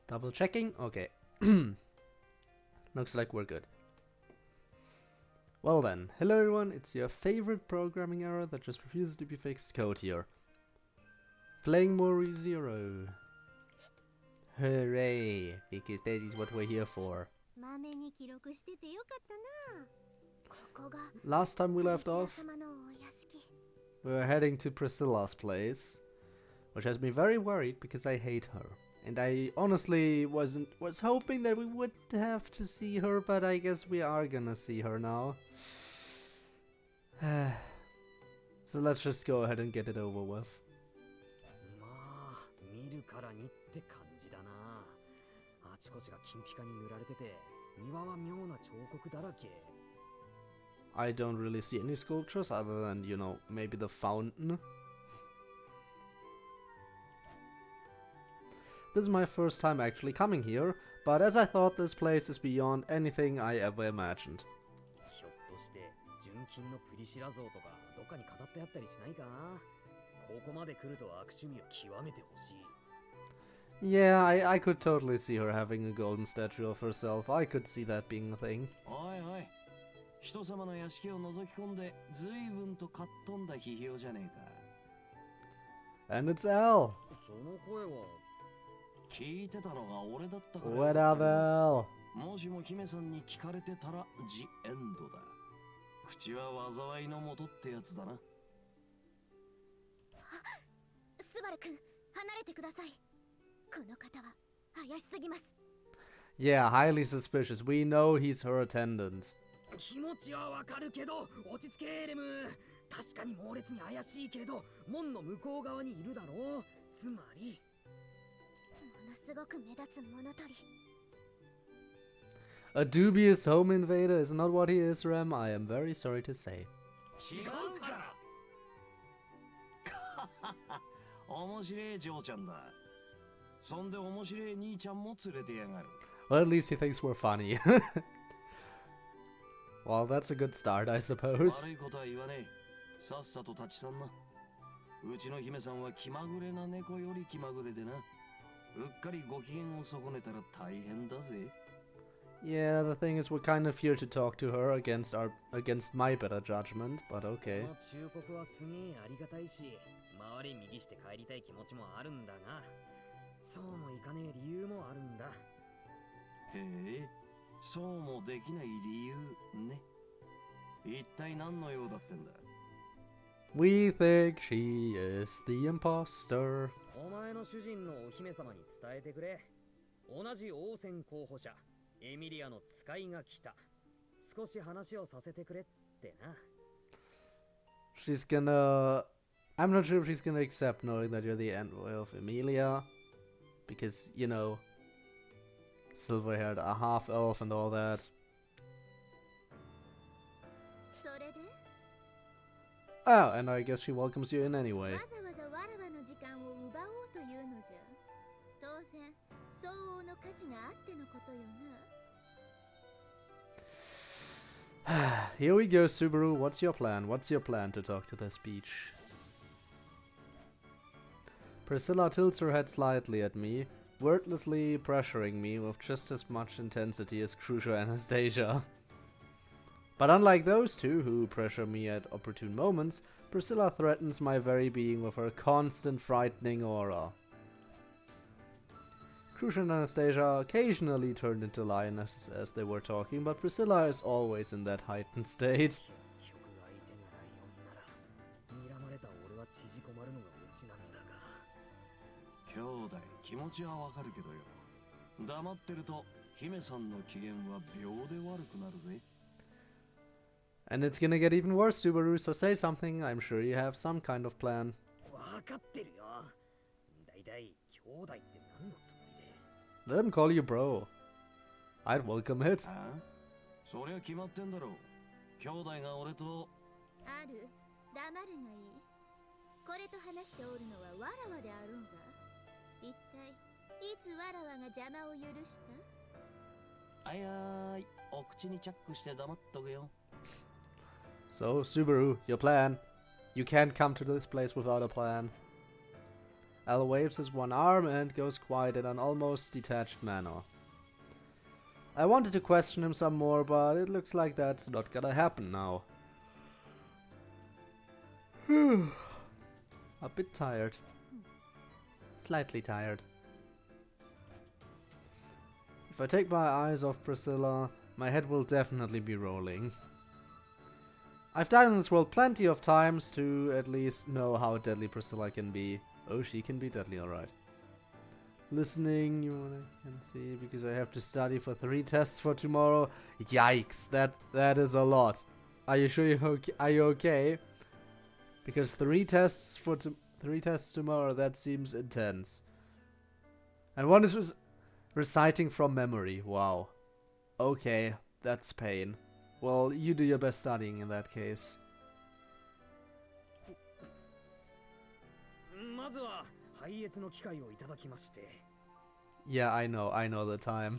Double checking? Okay. Looks like we're good. Well then, hello everyone, it's your favorite programming error that just refuses to be fixed, CodeErr. Playing more Zero. Hooray, because that is what we're here for. Last time we left off, we were heading to Priscilla's place, which has me very worried because I hate her. And I honestly was hoping that we would have to see her, but I guess we are gonna see her now. So let's just go ahead and get it over with. I don't really see any sculptures other than, you know, maybe the fountain. This is my first time actually coming here, but as I thought, this place is beyond anything I ever imagined. Yeah, I could totally see her having a golden statue of herself. I could see that being a thing. And it's L. What up, L? Yeah, highly suspicious. We know he's her attendant. A dubious home invader is not what he is, Rem. I am very sorry to say. Well, at least he thinks we're funny. Well, that's a good start, I suppose. Yeah, the thing is, we're kind of here to talk to her against my better judgment, but okay. We think she is the imposter. She's gonna... I'm not sure if she's gonna accept knowing that you're the envoy of Emilia. Because, you know, silver-haired, a half-elf and all that. Oh, and I guess she welcomes you in anyway. Here we go, Subaru. What's your plan? What's your plan to talk to this beach? Priscilla tilts her head slightly at me, wordlessly pressuring me with just as much intensity as Crucial Anastasia. But unlike those two, who pressure me at opportune moments, Priscilla threatens my very being with her constant frightening aura. Crucial and Anastasia occasionally turned into lionesses as they were talking, but Priscilla is always in that heightened state. And it's gonna get even worse, Subaru, so say something. I'm sure you have some kind of plan. Let him call you bro. I'd welcome it. So, Subaru, your plan. You can't come to this place without a plan. Al waves his one arm and goes quiet in an almost detached manner. I wanted to question him some more, but it looks like that's not gonna happen now. A bit tired. Slightly tired. If I take my eyes off Priscilla, my head will definitely be rolling. I've died in this world plenty of times to at least know how deadly Priscilla can be. Oh, she can be deadly, alright. Listening, you wanna can see, because I have to study for 3 tests for tomorrow. Yikes, that is a lot. Are you sure are you okay? Because 3 tests for 3 tests tomorrow, that seems intense. And one is reciting from memory. Wow. Okay, that's pain. Well, you do your best studying in that case. Yeah, I know the time.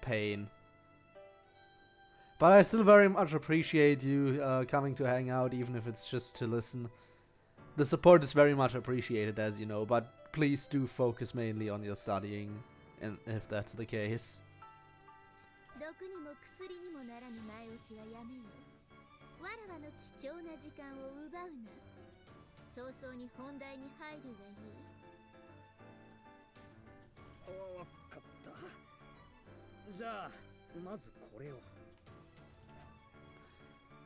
Pain. But I still very much appreciate you coming to hang out, even if it's just to listen. The support is very much appreciated, as you know, but please do focus mainly on your studying, and if that's the case.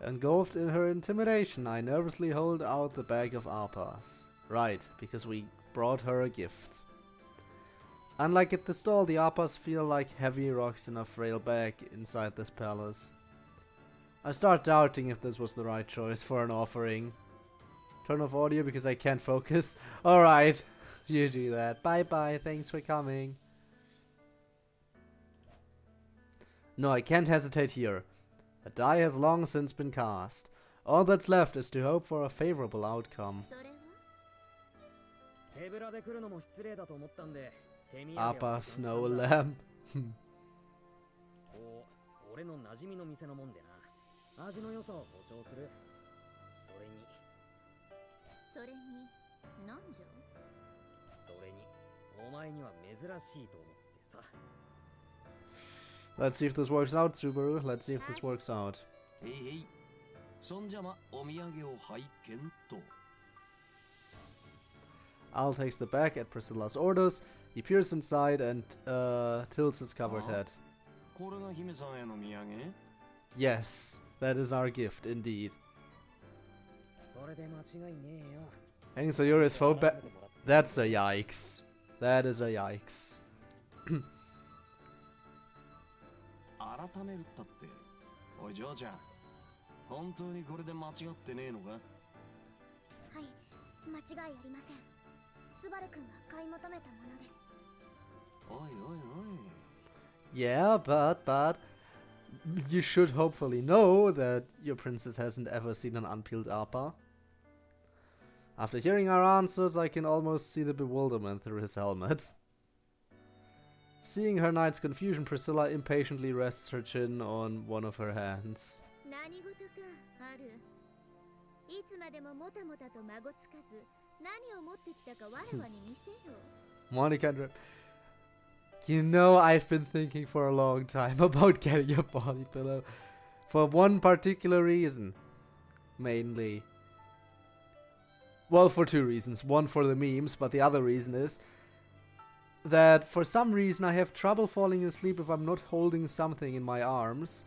Engulfed in her intimidation, I nervously hold out the bag of arpas. Right, because we brought her a gift. Unlike at the stall, the arpas feel like heavy rocks in a frail bag inside this palace. I start doubting if this was the right choice for an offering. Turn off audio because I can't focus. Alright, you do that. Bye bye, thanks for coming. No, I can't hesitate here. A die has long since been cast. All that's left is to hope for a favorable outcome. Appa Snow Lamb. Let's see if this works out, Subaru. Let's see if this works out. Al takes the bag at Priscilla's orders. He peers inside and tilts his covered head. Yes, that is our gift, indeed. Hang Sayori's phone back. That's a yikes. That is a yikes. Yeah, but you should hopefully know that your princess hasn't ever seen an unpeeled APA. After hearing our answers, I can almost see the bewilderment through his helmet. Seeing her knight's confusion, Priscilla impatiently rests her chin on one of her hands. Monica, you know, I've been thinking for a long time about getting a body pillow. For one particular reason. Mainly. Well, for 2 reasons. One for the memes, but the other reason is that for some reason I have trouble falling asleep if I'm not holding something in my arms.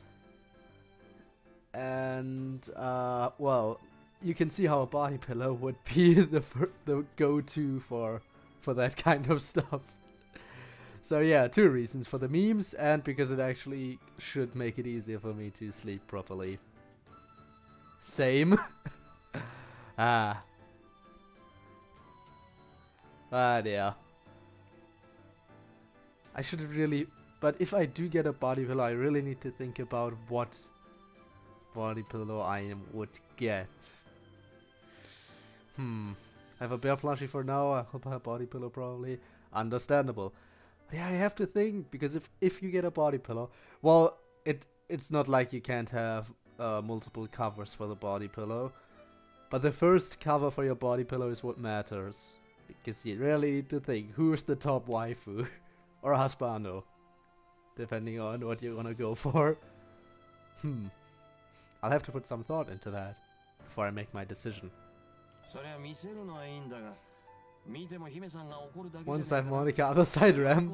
And, well, you can see how a body pillow would be the go-to for that kind of stuff. So yeah, 2 reasons: for the memes and because it actually should make it easier for me to sleep properly. Same. Ah. But yeah. I should really... But if I do get a body pillow, I really need to think about what body pillow I would get. I have a bear plushie for now. I'll buy a body pillow probably. Understandable. But yeah, I have to think, because if you get a body pillow, well, it's not like you can't have multiple covers for the body pillow. But the first cover for your body pillow is what matters. Because you really need to think, who's the top waifu? Or husbando? Depending on what you wanna go for. I'll have to put some thought into that before I make my decision. One side Monica, other side Ram.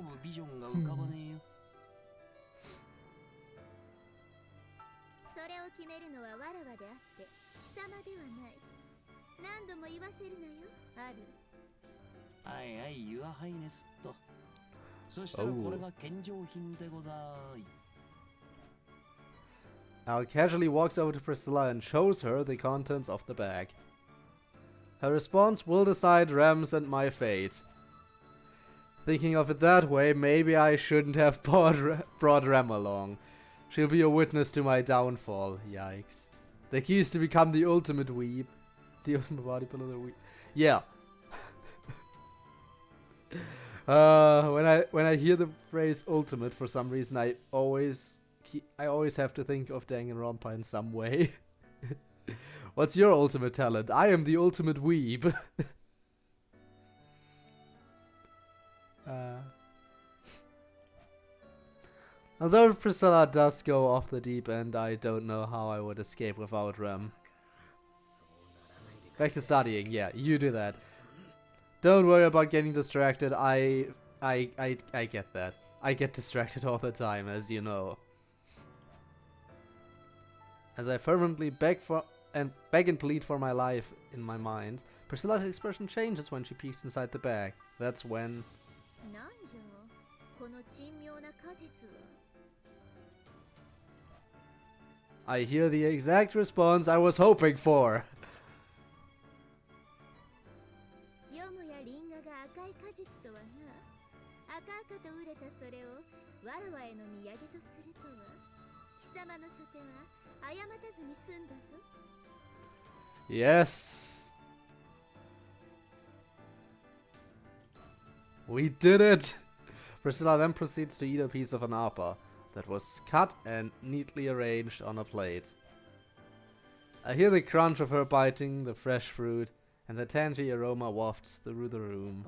Al casually walks over to Priscilla and shows her the contents of the bag. Her response will decide Ram's and my fate. Thinking of it that way, maybe I shouldn't have brought Ram along. She'll be a witness to my downfall. Yikes. The key is to become the ultimate weeb. The ultimate body pillow, the weeb. Yeah. When I hear the phrase ultimate, for some reason I always have to think of Danganronpa in some way. What's your ultimate talent? I am the ultimate weeb. Although Priscilla does go off the deep end, I don't know how I would escape without Rem. Back to studying, yeah, you do that. Don't worry about getting distracted, I get that. I get distracted all the time, as you know. As I fervently beg and plead for my life in my mind, Priscilla's expression changes when she peeks inside the bag. That's when... I hear the exact response I was hoping for. Yes. We did it. Priscilla then proceeds to eat a piece of an apple that was cut and neatly arranged on a plate. I hear the crunch of her biting the fresh fruit, and the tangy aroma wafts through the room.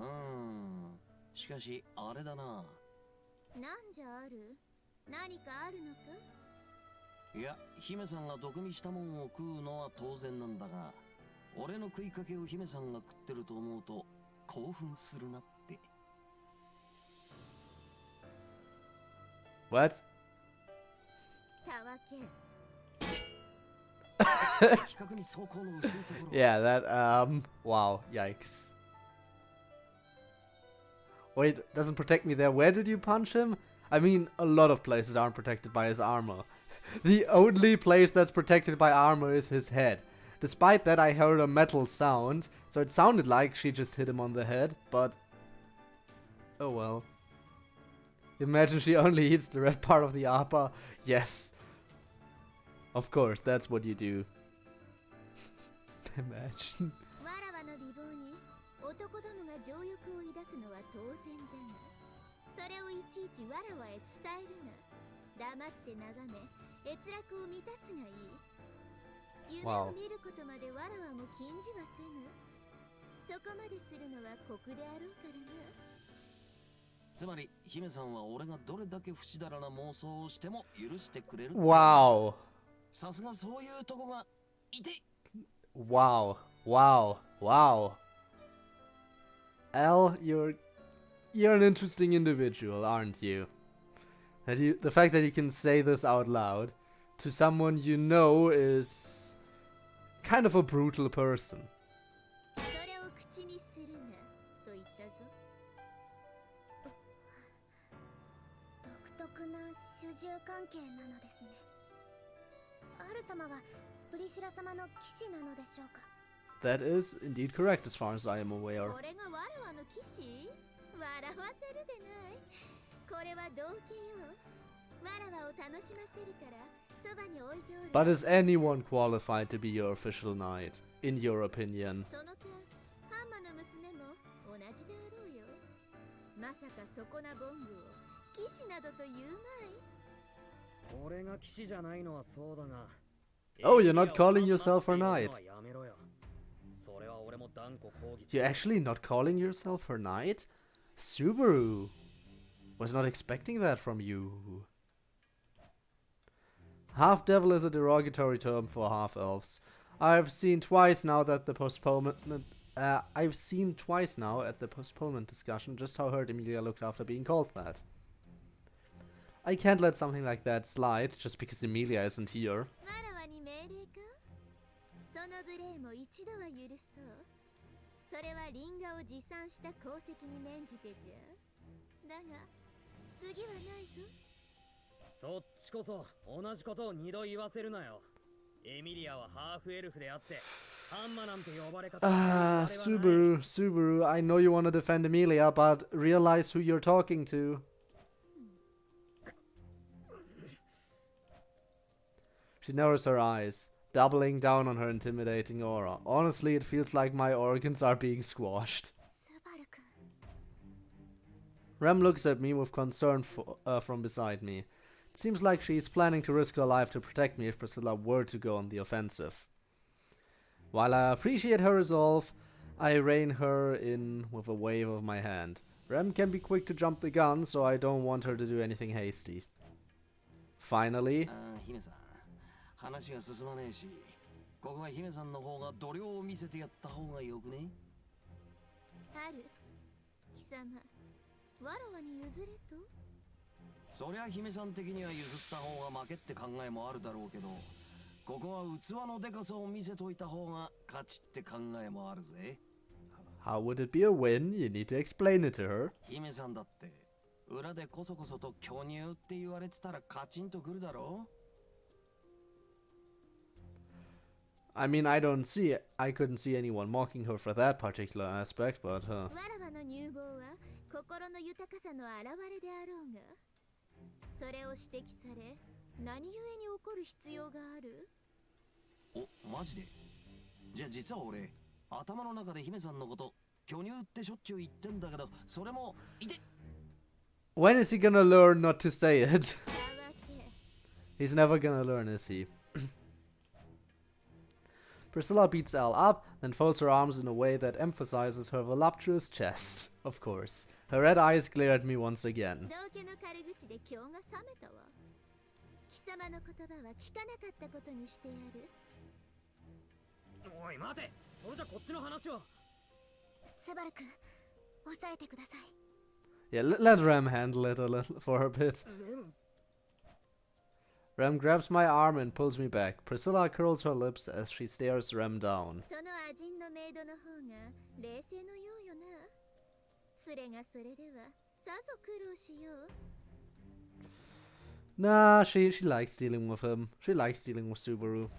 What? Yeah, that, wow, yikes. Wait, doesn't protect me there. Where did you punch him? I mean, a lot of places aren't protected by his armor. The only place that's protected by armor is his head. Despite that, I heard a metal sound, so it sounded like she just hit him on the head, but... oh well. Imagine she only eats the red part of the apple. Yes. Of course, that's what you do. Imagine. Wow. Wow. Wow. Wow. Wow. Al, you're an interesting individual, aren't you? The fact that you can say this out loud to someone you know is kind of a brutal person. That is indeed correct as far as I am aware. But is anyone qualified to be your official knight, in your opinion? Oh, you're not calling yourself a knight. You're actually not calling yourself her knight? Subaru! Was not expecting that from you. Half-devil is a derogatory term for half-elves. I've seen twice now at the postponement discussion just how hurt Emilia looked after being called that. I can't let something like that slide just because Emilia isn't here. Subaru, I know you want to defend Emilia, but realize who you're talking to. She narrows her eyes, doubling down on her intimidating aura. Honestly, it feels like my organs are being squashed. Rem looks at me with concern from beside me. It seems like she's planning to risk her life to protect me if Priscilla were to go on the offensive. While I appreciate her resolve, I rein her in with a wave of my hand. Rem can be quick to jump the gun, so I don't want her to do anything hasty. Finally, how would it be a win? You need to explain it to her. I mean, I couldn't see anyone mocking her for that particular aspect, but when is he gonna learn not to say it? He's never gonna learn, is he? Priscilla beats Al up, then folds her arms in a way that emphasizes her voluptuous chest. Of course. Her red eyes glare at me once again. Yeah, let Rem handle it a little for her bit. Rem grabs my arm and pulls me back. Priscilla curls her lips as she stares Rem down. Nah, she likes dealing with him. She likes dealing with Subaru.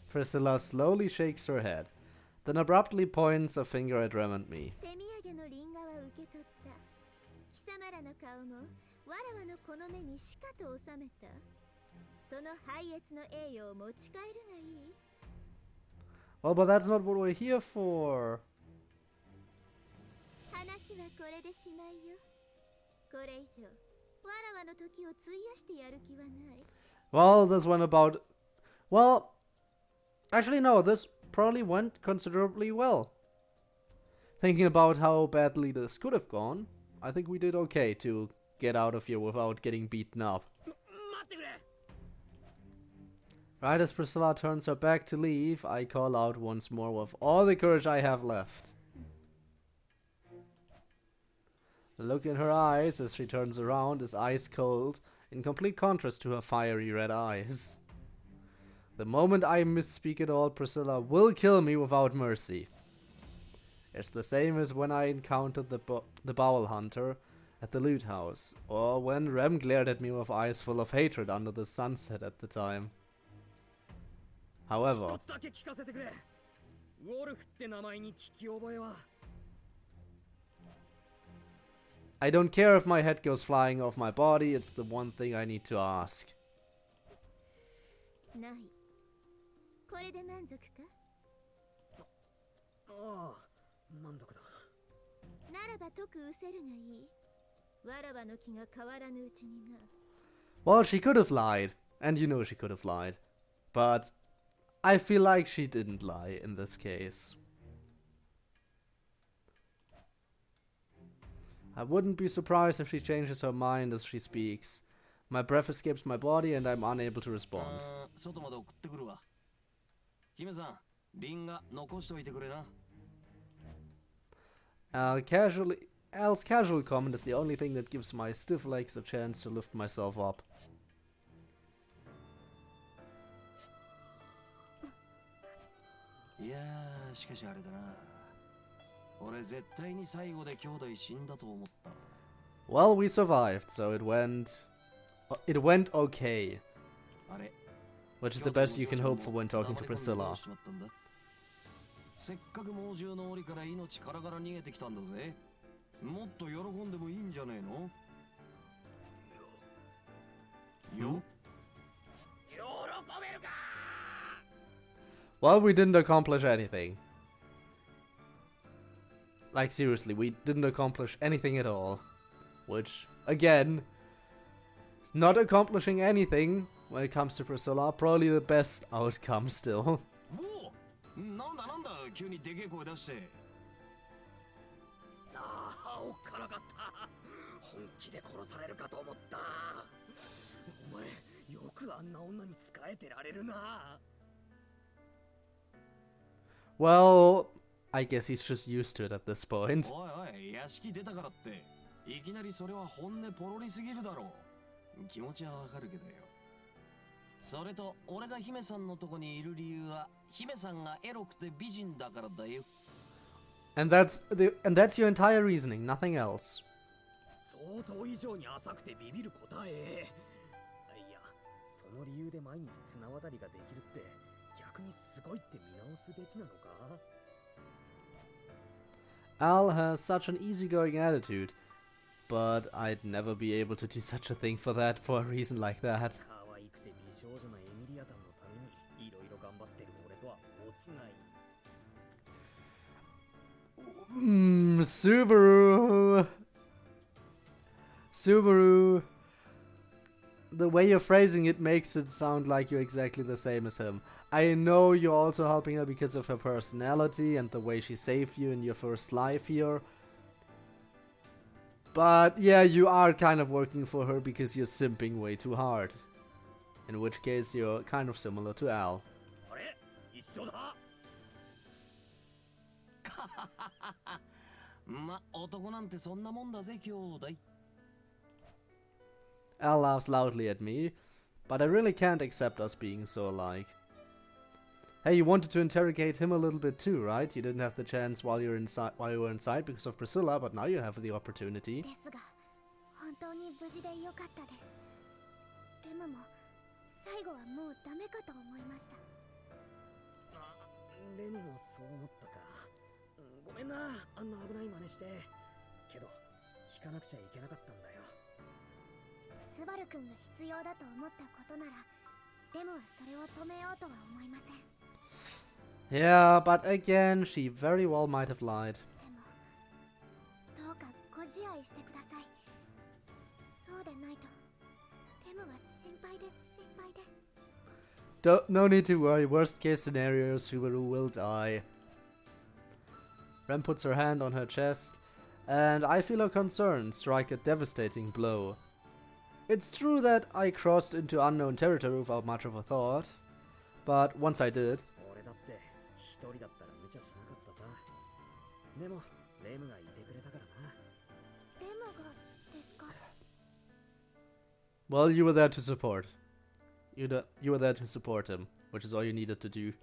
Priscilla slowly shakes her head, then abruptly points a finger at Rem and me. Well, but that's not what we're here for. Well, this went about... Well, actually no, this probably went considerably well. Thinking about how badly this could have gone, I think we did okay to get out of here without getting beaten up. Right as Priscilla turns her back to leave, I call out once more with all the courage I have left. The look in her eyes as she turns around is ice cold, in complete contrast to her fiery red eyes. The moment I misspeak at all, Priscilla will kill me without mercy. It's the same as when I encountered the Bowel Hunter at the loot house, or when Rem glared at me with eyes full of hatred under the sunset at the time. However, I don't care if my head goes flying off my body, it's the one thing I need to ask. Well, she could have lied, and you know she could have lied, but I feel like she didn't lie in this case. I wouldn't be surprised if she changes her mind as she speaks. My breath escapes my body and I'm unable to respond. Al's casual comment is the only thing that gives my stiff legs a chance to lift myself up. Well, we survived, so it went okay. Which is the best you can hope for when talking to Priscilla. Well, we didn't accomplish anything. Like, seriously, we didn't accomplish anything at all. Which, again, not accomplishing anything when it comes to Priscilla, probably the best outcome still. Well, I guess he's just used to it at this point. And that's your entire reasoning, nothing else. Al has such an easygoing attitude, but I'd never be able to do such a thing for a reason like that. Subaru! Subaru! The way you're phrasing it makes it sound like you're exactly the same as him. I know you're also helping her because of her personality and the way she saved you in your first life here. But yeah, you are kind of working for her because you're simping way too hard. In which case you're kind of similar to Al. Al laughs loudly at me, but I really can't accept us being so alike. Hey, you wanted to interrogate him a little bit too, right? You didn't have the chance while you were inside because of Priscilla, but now you have the opportunity. Yeah, but again, she very well might have lied. No need to worry, worst case scenario, Subaru will die. Rem puts her hand on her chest, and I feel her concern strike a devastating blow. It's true that I crossed into unknown territory without much of a thought, but once I did... Well, you were there to support. You were there to support him, which is all you needed to do.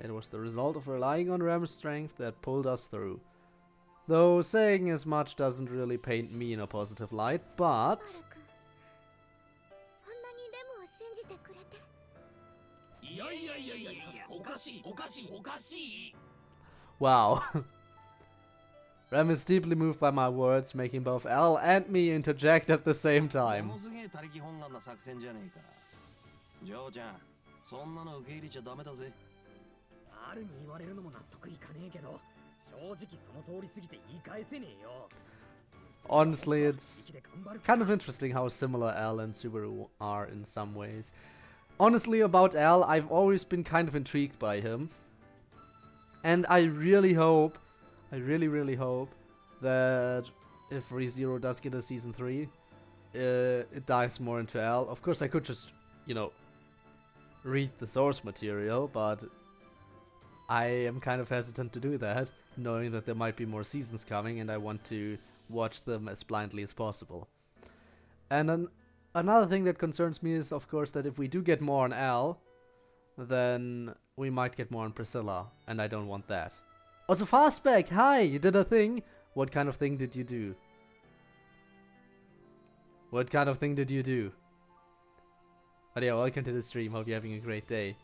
It was the result of relying on Rem's strength that pulled us through. Though saying as much doesn't really paint me in a positive light, but... Wow. Rem is deeply moved by my words, making both L and me interject at the same time. Honestly, it's kind of interesting how similar L and Subaru are in some ways. Honestly, about L, I've always been kind of intrigued by him. And I really hope, I really hope that if ReZero does get a Season 3, it dives more into L. Of course, I could just, you know, read the source material, but I am kind of hesitant to do that, knowing that there might be more seasons coming and I want to watch them as blindly as possible. And another thing that concerns me is, of course, that if we do get more on L, then we might get more on Priscilla, and I don't want that. Also, Fastback, hi, you did a thing. What kind of thing did you do? What kind of thing did you do? But yeah, welcome to the stream, hope you're having a great day.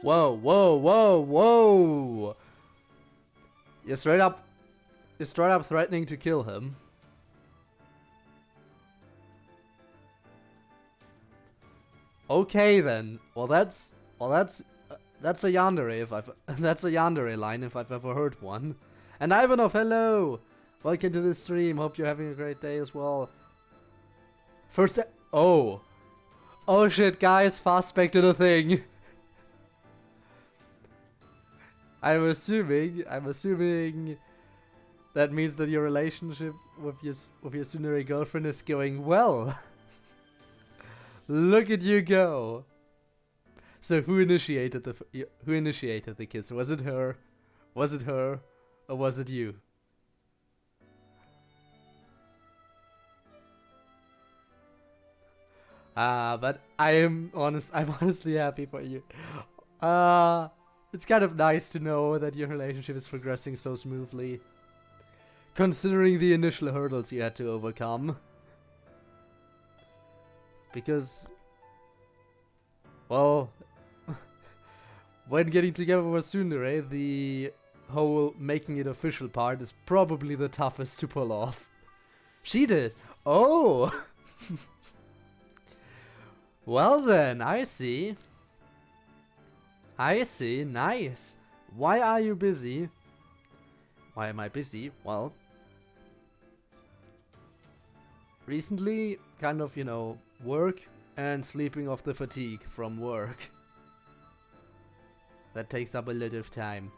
Whoa, whoa, whoa, whoa! You're straight up threatening to kill him. Okay then. Well, that's a yandere if I've that's a yandere line if I've ever heard one. And Ivanov, hello. Welcome to the stream. Hope you're having a great day as well. First, oh shit, guys! Fastback did a thing. I'm assuming that means that your relationship with your tsundere girlfriend is going well. Look at you go. So who initiated the kiss? Was it her? Was it her? Or was it you? But I'm honestly happy for you. It's kind of nice to know that your relationship is progressing so smoothly, considering the initial hurdles you had to overcome. Because, well, when getting together with tsundere, the whole making it official part is probably the toughest to pull off. She did! Oh! Well then, I see. I see, nice. Why are you busy? Why am I busy? Well, recently, kind of, you know, work and sleeping off the fatigue from work. That takes up a lot of time.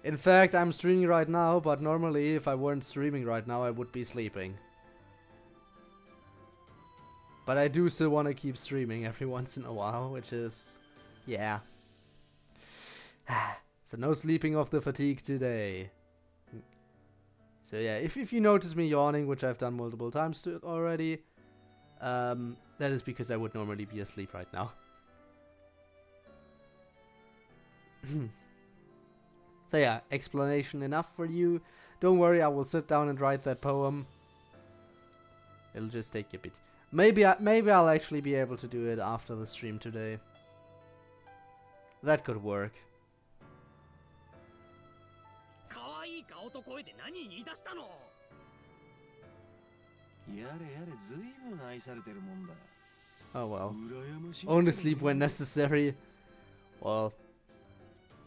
In fact, I'm streaming right now, but normally if I weren't streaming right now, I would be sleeping. But I do still want to keep streaming every once in a while, which is, yeah. So no sleeping off the fatigue today. So yeah, if you notice me yawning, which I've done multiple times already, that is because I would normally be asleep right now. So yeah, explanation enough for you. Don't worry, I will sit down and write that poem. It'll just take a bit. Maybe I'll actually be able to do it after the stream today. That could work. Oh well. Only sleep when necessary. Well,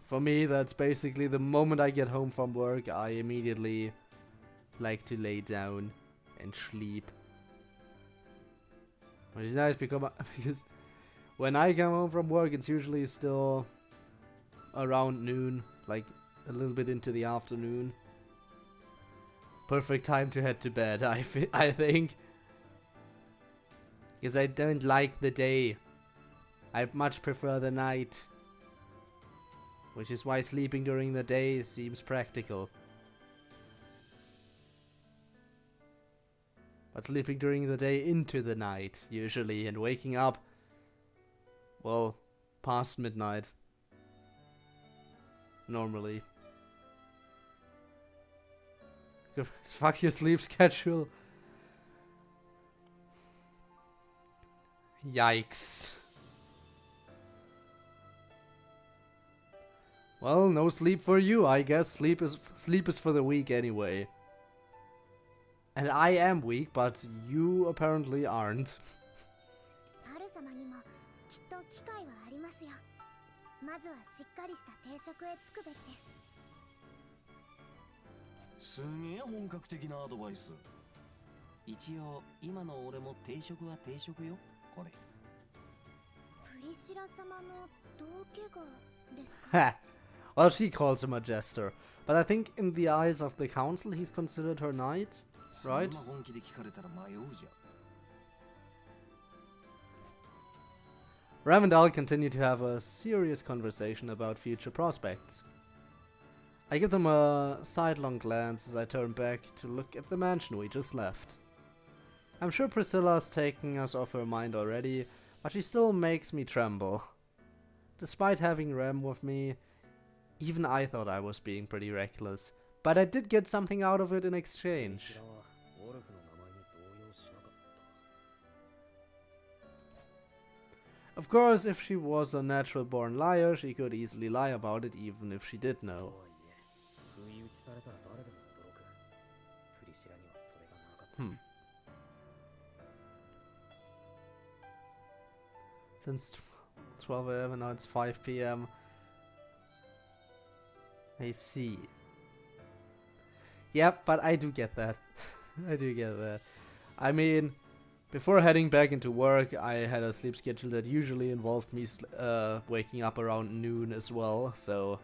for me that's basically the moment I get home from work, I immediately like to lay down and sleep. Which is nice because when I come home from work, it's usually still around noon, like a little bit into the afternoon. Perfect time to head to bed, I think. Because I don't like the day. I much prefer the night. Which is why sleeping during the day seems practical. But sleeping during the day into the night, usually, and waking up, well, past midnight. normally. Fuck your sleep schedule. Yikes. Well, no sleep for you, I guess. Sleep is for the weak anyway. And I am weak, but you apparently aren't. Well, she calls him a jester, but I think in the eyes of the council he's considered her knight, right? Ram and Al continue to have a serious conversation about future prospects. I give them a sidelong glance as I turn back to look at the mansion we just left. I'm sure Priscilla's taken us off her mind already, but she still makes me tremble. Despite having Ram with me, even I thought I was being pretty reckless, but I did get something out of it in exchange. Of course, if she was a natural-born liar, she could easily lie about it even if she did know. Since 12 AM and now it's 5 PM. I see. Yep, but I do get that. I do get that. I mean, before heading back into work, I had a sleep schedule that usually involved me waking up around noon as well, so...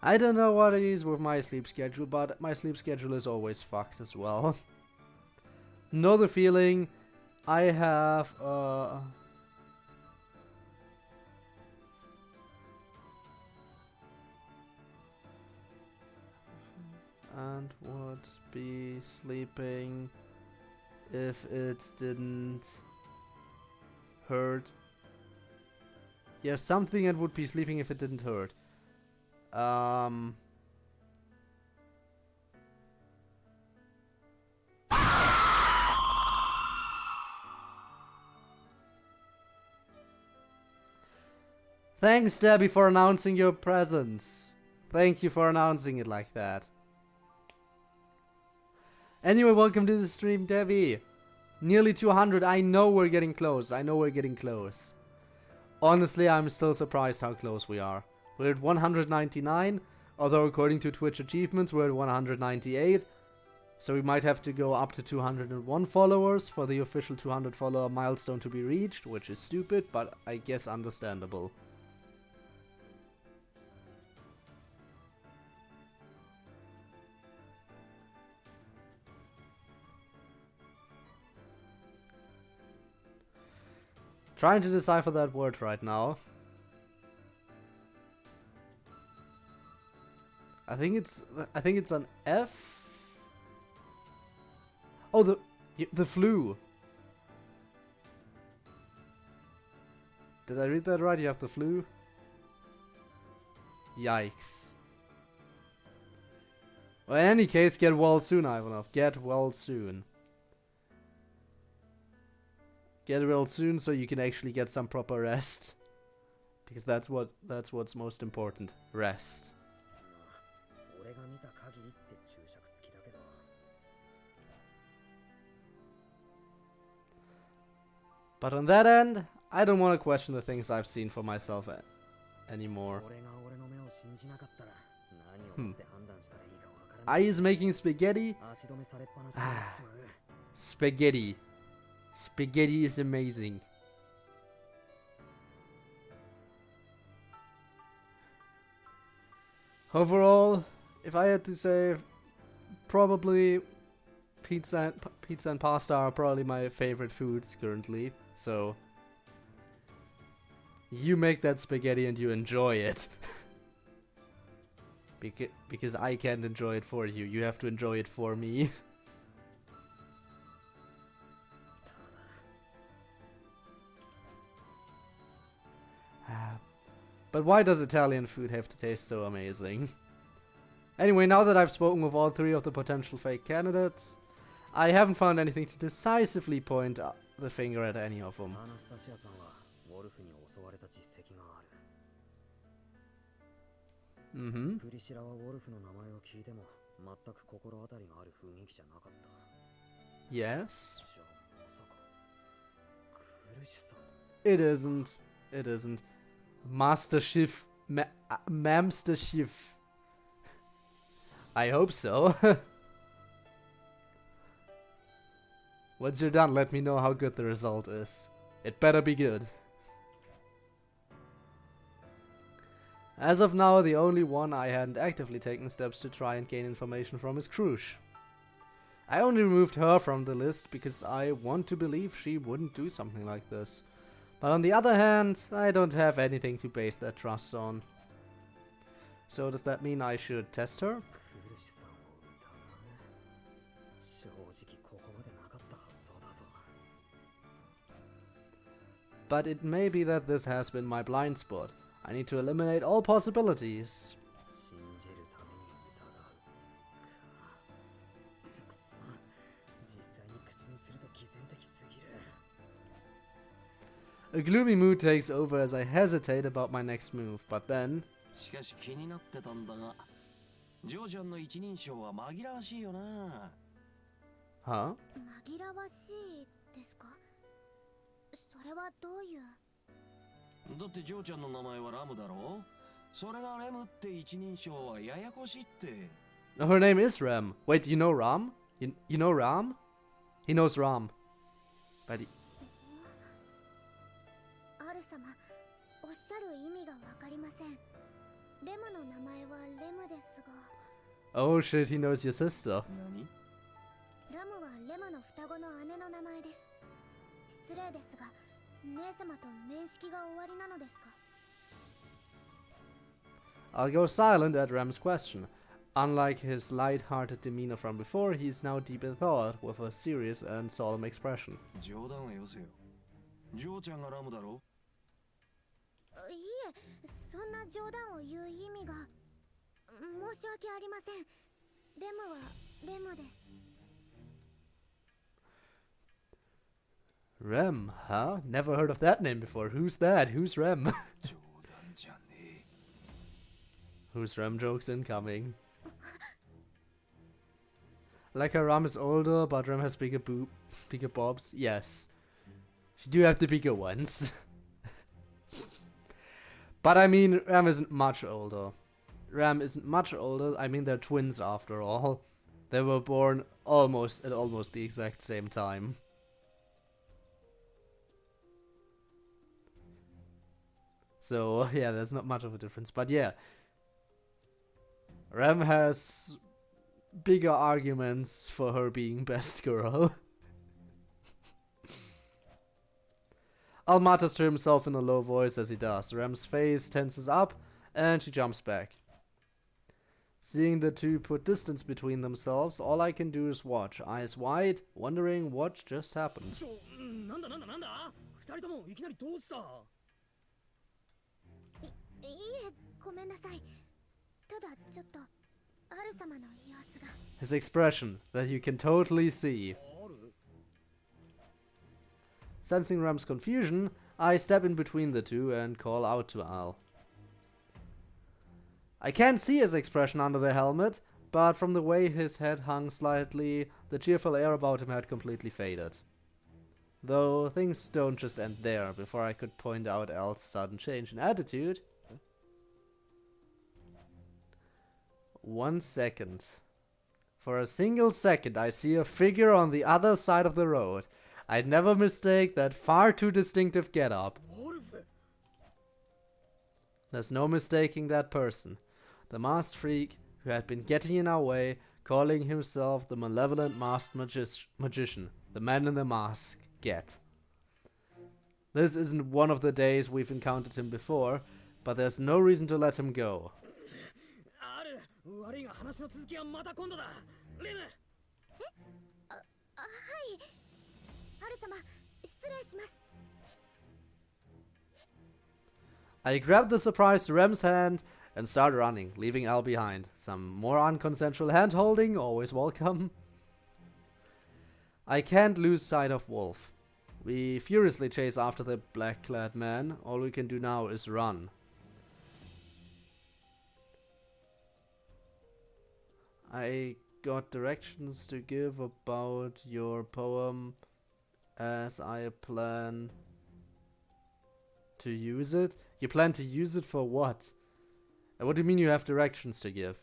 I don't know what it is with my sleep schedule, but my sleep schedule is always fucked as well. Know the feeling. I have and would be sleeping if it didn't hurt. Yeah, something and would be sleeping if it didn't hurt. Thanks, Debbie, for announcing your presence. Thank you for announcing it like that. Anyway, welcome to the stream, Debbie. Nearly 200. I know we're getting close. Honestly, I'm still surprised how close we are. We're at 199, although according to Twitch achievements, we're at 198. So we might have to go up to 201 followers for the official 200 follower milestone to be reached, which is stupid, but I guess understandable. Trying to decipher that word right now. I think it's an F. Oh, the flu. Did I read that right? You have the flu? Yikes. Well, in any case, get well soon, Ivanov. Get well soon. Get well soon so you can actually get some proper rest. Because that's what's most important. Rest. But on that end, I don't want to question the things I've seen for myself anymore. I is making spaghetti. Spaghetti. Spaghetti is amazing. Overall, if I had to say, probably pizza and pasta are probably my favorite foods currently. So you make that spaghetti and you enjoy it. Because I can't enjoy it for you. You have to enjoy it for me. But why does Italian food have to taste so amazing? Anyway, now that I've spoken with all three of the potential fake candidates, I haven't found anything to decisively point the finger at any of them. Mm-hmm. Yes. It isn't. It isn't. Master Chief. Mamster Chief. I hope so. Once you're done, let me know how good the result is. It better be good. As of now, the only one I hadn't actively taken steps to try and gain information from is Krush. I only removed her from the list because I want to believe she wouldn't do something like this. But on the other hand, I don't have anything to base that trust on. So does that mean I should test her? But it may be that this has been my blind spot. I need to eliminate all possibilities. A gloomy mood takes over as I hesitate about my next move, but then... Huh? だってジョーちゃんの名前はラムだろそれがレムって一人称はややこしいって Her name is Ram. Wait, you know Ram? You know Ram? He knows Ram. But he... Oh shit, he knows your sister. I'll go silent at Ram's question. Unlike his light-hearted demeanor from before, he's now deep in thought, with a serious and solemn expression. Rem, huh? Never heard of that name before. Who's that? Who's Rem? Who's Rem jokes incoming? Like how Ram is older, but Rem has bigger bobs. Yes. She do have the bigger ones. But I mean, Ram isn't much older. Ram isn't much older. I mean, they're twins after all. They were born at almost the exact same time. So, yeah, there's not much of a difference. But yeah, Ram has bigger arguments for her being best girl. Al mutters to himself in a low voice as he does. Ram's face tenses up and she jumps back. Seeing the two put distance between themselves, all I can do is watch, eyes wide, wondering what just happened. His expression, that you can totally see. Sensing Ram's confusion, I step in between the two and call out to Al. I can't see his expression under the helmet, but from the way his head hung slightly, the cheerful air about him had completely faded. Though things don't just end there. Before I could point out Al's sudden change in attitude... 1 second. For a single second, I see a figure on the other side of the road. I'd never mistake that far too distinctive getup. There's no mistaking that person. The masked freak who had been getting in our way, calling himself the malevolent masked magician. The man in the mask. Get. This isn't one of the days we've encountered him before, but there's no reason to let him go. I grabbed the surprised Rem's hand and start running, leaving Al behind. Some more unconsensual hand-holding, always welcome. I can't lose sight of Wolf. We furiously chase after the black-clad man. All we can do now is run. I got directions to give about your poem as I plan to use it. You plan to use it for what? And what do you mean you have directions to give?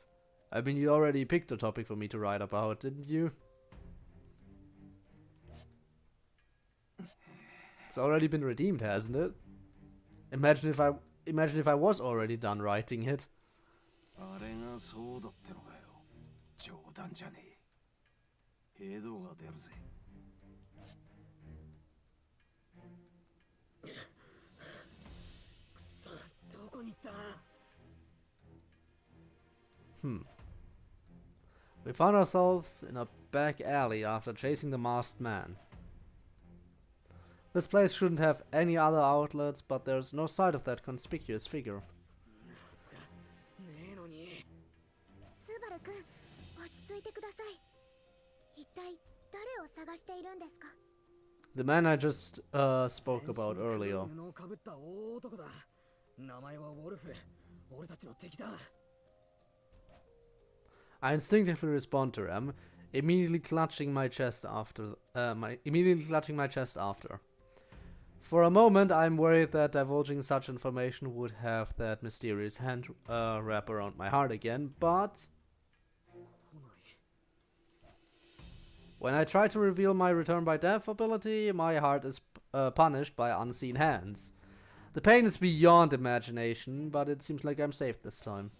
I mean, you already picked a topic for me to write about, didn't you? It's already been redeemed, hasn't it? Imagine if I was already done writing it. あれがそうだってのかよ。冗談じゃねえ。兵道が出るぜ。くそ、どこに行った？ We found ourselves in a back alley after chasing the masked man. This place shouldn't have any other outlets, but there's no sight of that conspicuous figure. The man I just spoke about earlier. I instinctively respond to him, immediately clutching my chest after. For a moment, I'm worried that divulging such information would have that mysterious hand wrap around my heart again, but when I try to reveal my return by death ability, my heart is punished by unseen hands. The pain is beyond imagination, but it seems like I'm safe this time.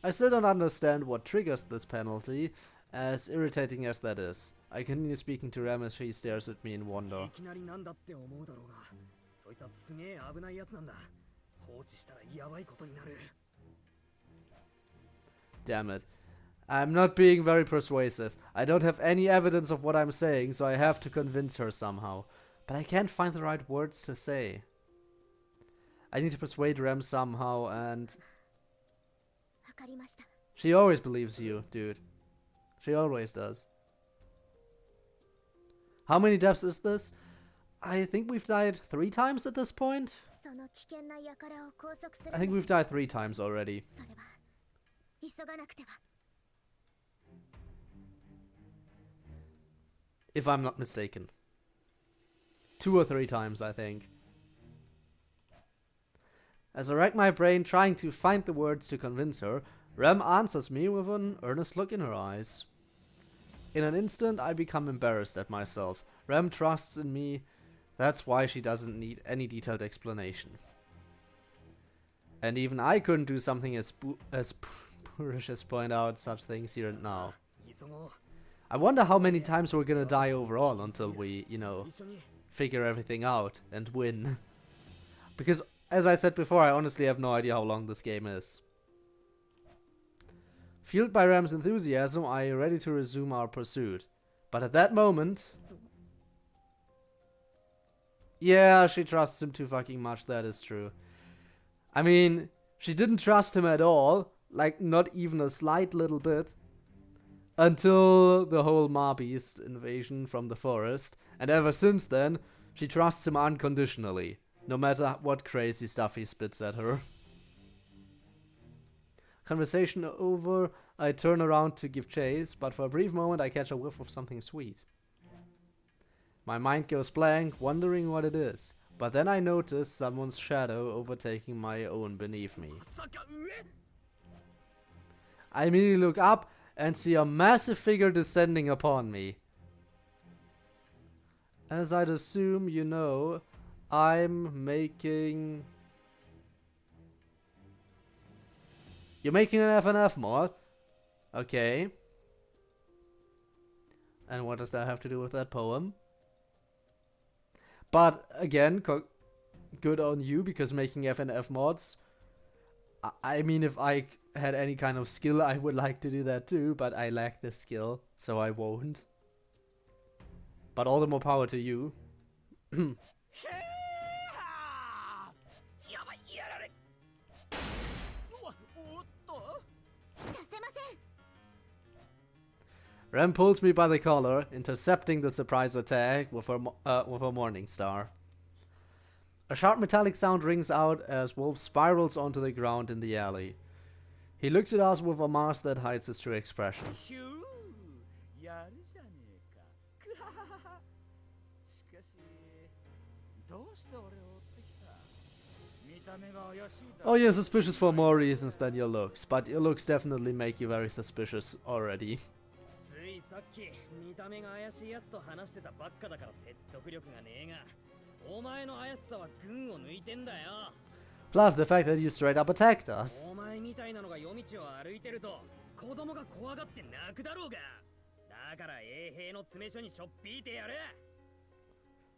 I still don't understand what triggers this penalty, as irritating as that is. I continue speaking to Ram as she stares at me in wonder. Damn it. I'm not being very persuasive. I don't have any evidence of what I'm saying, so I have to convince her somehow. But I can't find the right words to say. I need to persuade Rem somehow, and she always believes you, dude. She always does. How many deaths is this? I think we've died 3 times at this point. I think we've died 3 times already. If I'm not mistaken. 2 or 3 times, I think. As I rack my brain trying to find the words to convince her, Rem answers me with an earnest look in her eyes. In an instant, I become embarrassed at myself. Rem trusts in me. That's why she doesn't need any detailed explanation. And even I couldn't do something as boorish as point out such things here and now. I wonder how many times we're gonna die overall until we, you know, figure everything out and win. Because, as I said before, I honestly have no idea how long this game is. Fueled by Ram's enthusiasm, I am ready to resume our pursuit. But at that moment... Yeah, she trusts him too fucking much, that is true. I mean, she didn't trust him at all, like not even a slight little bit, until the whole Marbeast invasion from the forest, and ever since then, she trusts him unconditionally, no matter what crazy stuff he spits at her. Conversation over, I turn around to give chase, but for a brief moment I catch a whiff of something sweet. My mind goes blank, wondering what it is, but then I notice someone's shadow overtaking my own beneath me. I immediately look up and see a massive figure descending upon me. As I'd assume you know, I'm making... You're making an FNF mod? Okay. And what does that have to do with that poem? But again, good on you, because making FNF mods... I mean, if I had any kind of skill, I would like to do that too, but I lack this skill, so I won't. But all the more power to you. Rem pulls me by the collar, intercepting the surprise attack with her Morning Star. A sharp metallic sound rings out as Wolf spirals onto the ground in the alley. He looks at us with a mask that hides his true expression. Oh, you're suspicious for more reasons than your looks, but your looks definitely make you very suspicious already. Plus the fact that you straight up attacked us.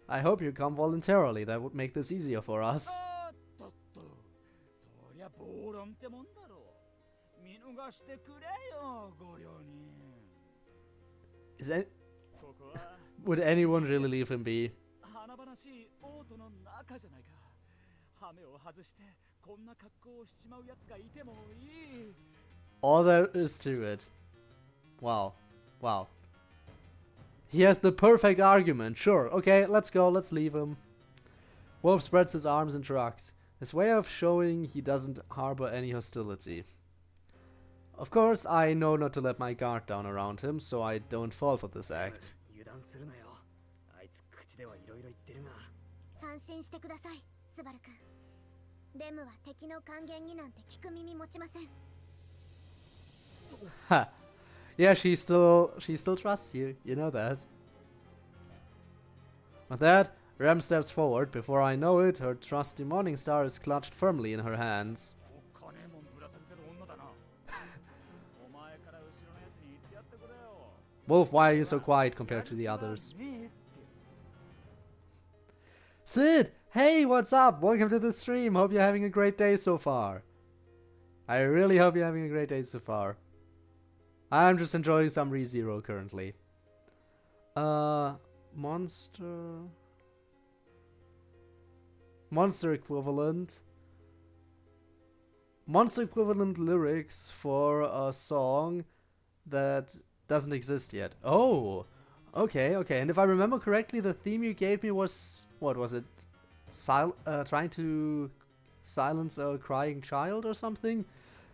I hope you come voluntarily, that would make this easier for us. Would anyone really leave him be? All there is to it. Wow. Wow. He has the perfect argument. Sure, okay, let's go, let's leave him. Wolf spreads his arms and shrugs, his way of showing he doesn't harbor any hostility. Of course, I know not to let my guard down around him, so I don't fall for this act. Ha! Yeah, she still trusts you, you know that. With that, Rem steps forward. Before I know it, her trusty Morning Star is clutched firmly in her hands. Wolf, why are you so quiet compared to the others? Sid! Hey, what's up? Welcome to the stream. Hope you're having a great day so far. I really hope you're having a great day so far. I'm just enjoying some ReZero currently. Monster equivalent. Monster equivalent lyrics for a song that doesn't exist yet. Oh, okay. And if I remember correctly, the theme you gave me was, what was it? Trying to silence a crying child or something?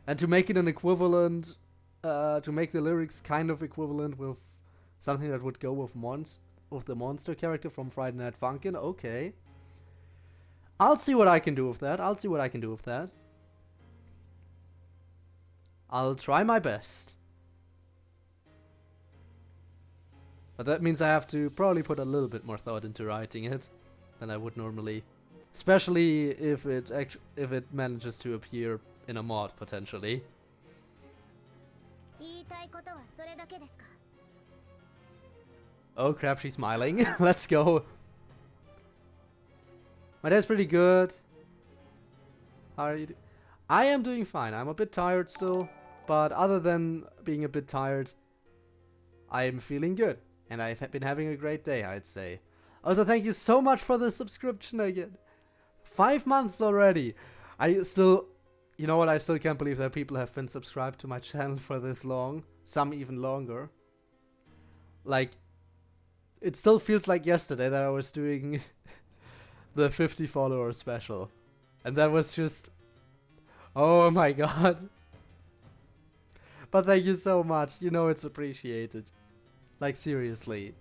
And to make it an equivalent, to make the lyrics kind of equivalent with something that would go with the monster character from Friday Night Funkin'. Okay. I'll see what I can do with that. I'll try my best. But that means I have to probably put a little bit more thought into writing it than I would normally. Especially if it manages to appear in a mod, potentially. Oh crap, she's smiling. Let's go. My day's pretty good. How are you? I am doing fine. I'm a bit tired still. But other than being a bit tired, I am feeling good. And I've been having a great day, I'd say. Also, thank you so much for the subscription again. 5 months already. I still... You know what? I still can't believe that people have been subscribed to my channel for this long. Some even longer. Like... It still feels like yesterday that I was doing the 50 follower special. And that was just... Oh my god. But thank you so much. You know it's appreciated. Like, seriously.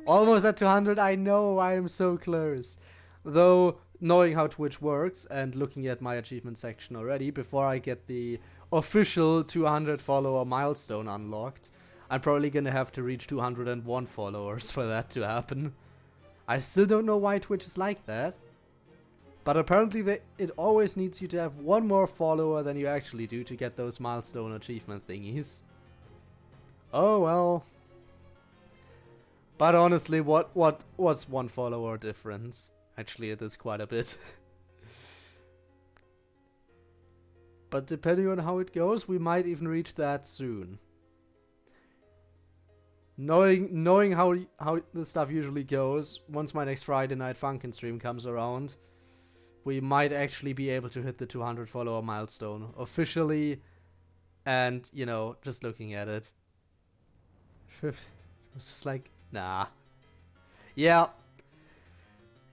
Almost at 200, I know, I am so close. Though, knowing how Twitch works and looking at my achievement section already, before I get the official 200 follower milestone unlocked, I'm probably gonna have to reach 201 followers for that to happen. I still don't know why Twitch is like that. But apparently it always needs you to have one more follower than you actually do to get those milestone achievement thingies. Oh well. But honestly, what's one follower difference? Actually, it is quite a bit. But depending on how it goes, we might even reach that soon. Knowing how this stuff usually goes, once my next Friday Night Funkin' stream comes around, we might actually be able to hit the 200 follower milestone officially, and, you know, just looking at it. It was just like, nah. Yeah.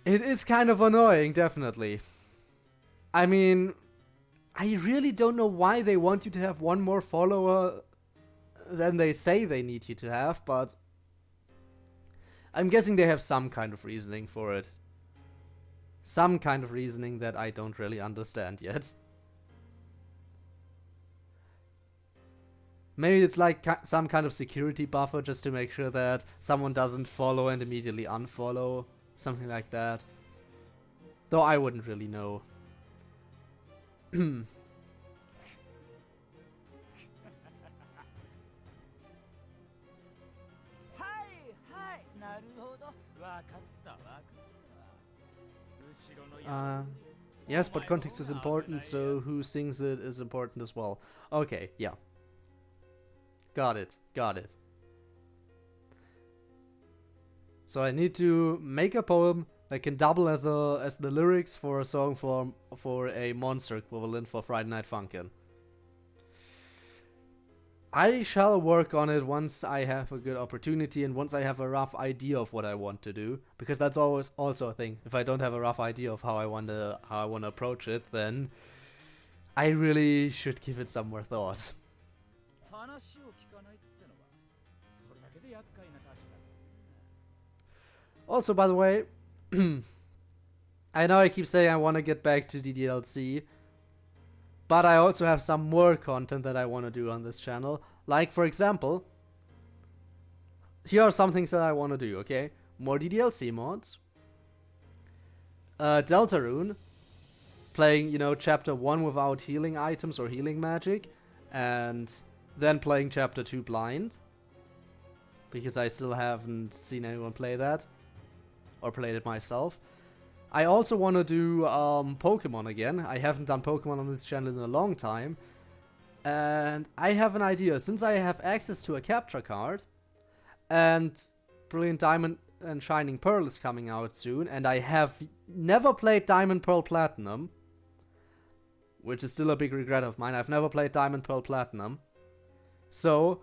It is kind of annoying, definitely. I mean, I really don't know why they want you to have one more follower than they say they need you to have, but I'm guessing they have some kind of reasoning for it. Some kind of reasoning that I don't really understand yet. Maybe it's like some kind of security buffer just to make sure that someone doesn't follow and immediately unfollow. Something like that. Though I wouldn't really know. Yes, but context is important, so who sings it is important as well. Okay, yeah. Got it, got it. So I need to make a poem that can double as the lyrics for a song for a monster equivalent for Friday Night Funkin'. I shall work on it once I have a good opportunity and once I have a rough idea of what I want to do, because that's always also a thing. If I don't have a rough idea of how I want to approach it, then I really should give it some more thought. Also, by the way, I know I keep saying I want to get back to DDLC, but I also have some more content that I want to do on this channel. Like, for example, here are some things that I want to do, okay? More DDLC mods. Deltarune. Playing, you know, Chapter 1 without healing items or healing magic. And then playing Chapter 2 blind. Because I still haven't seen anyone play that. Or played it myself. I also want to do Pokemon again. I haven't done Pokemon on this channel in a long time. And I have an idea. Since I have access to a capture card, and Brilliant Diamond and Shining Pearl is coming out soon, and I have never played Diamond Pearl Platinum, which is still a big regret of mine. I've never played Diamond Pearl Platinum. So,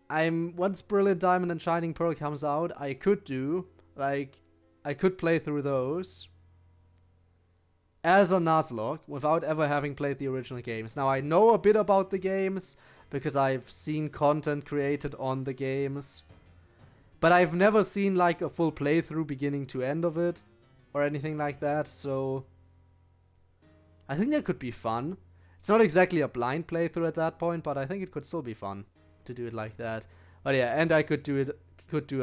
once Brilliant Diamond and Shining Pearl comes out, I could do, like, I could play through those as a Nuzlocke without ever having played the original games. Now, I know a bit about the games because I've seen content created on the games, but I've never seen like a full playthrough beginning to end of it or anything like that, so I think that could be fun. It's not exactly a blind playthrough at that point, but I think it could still be fun to do it like that. But yeah, and I could do a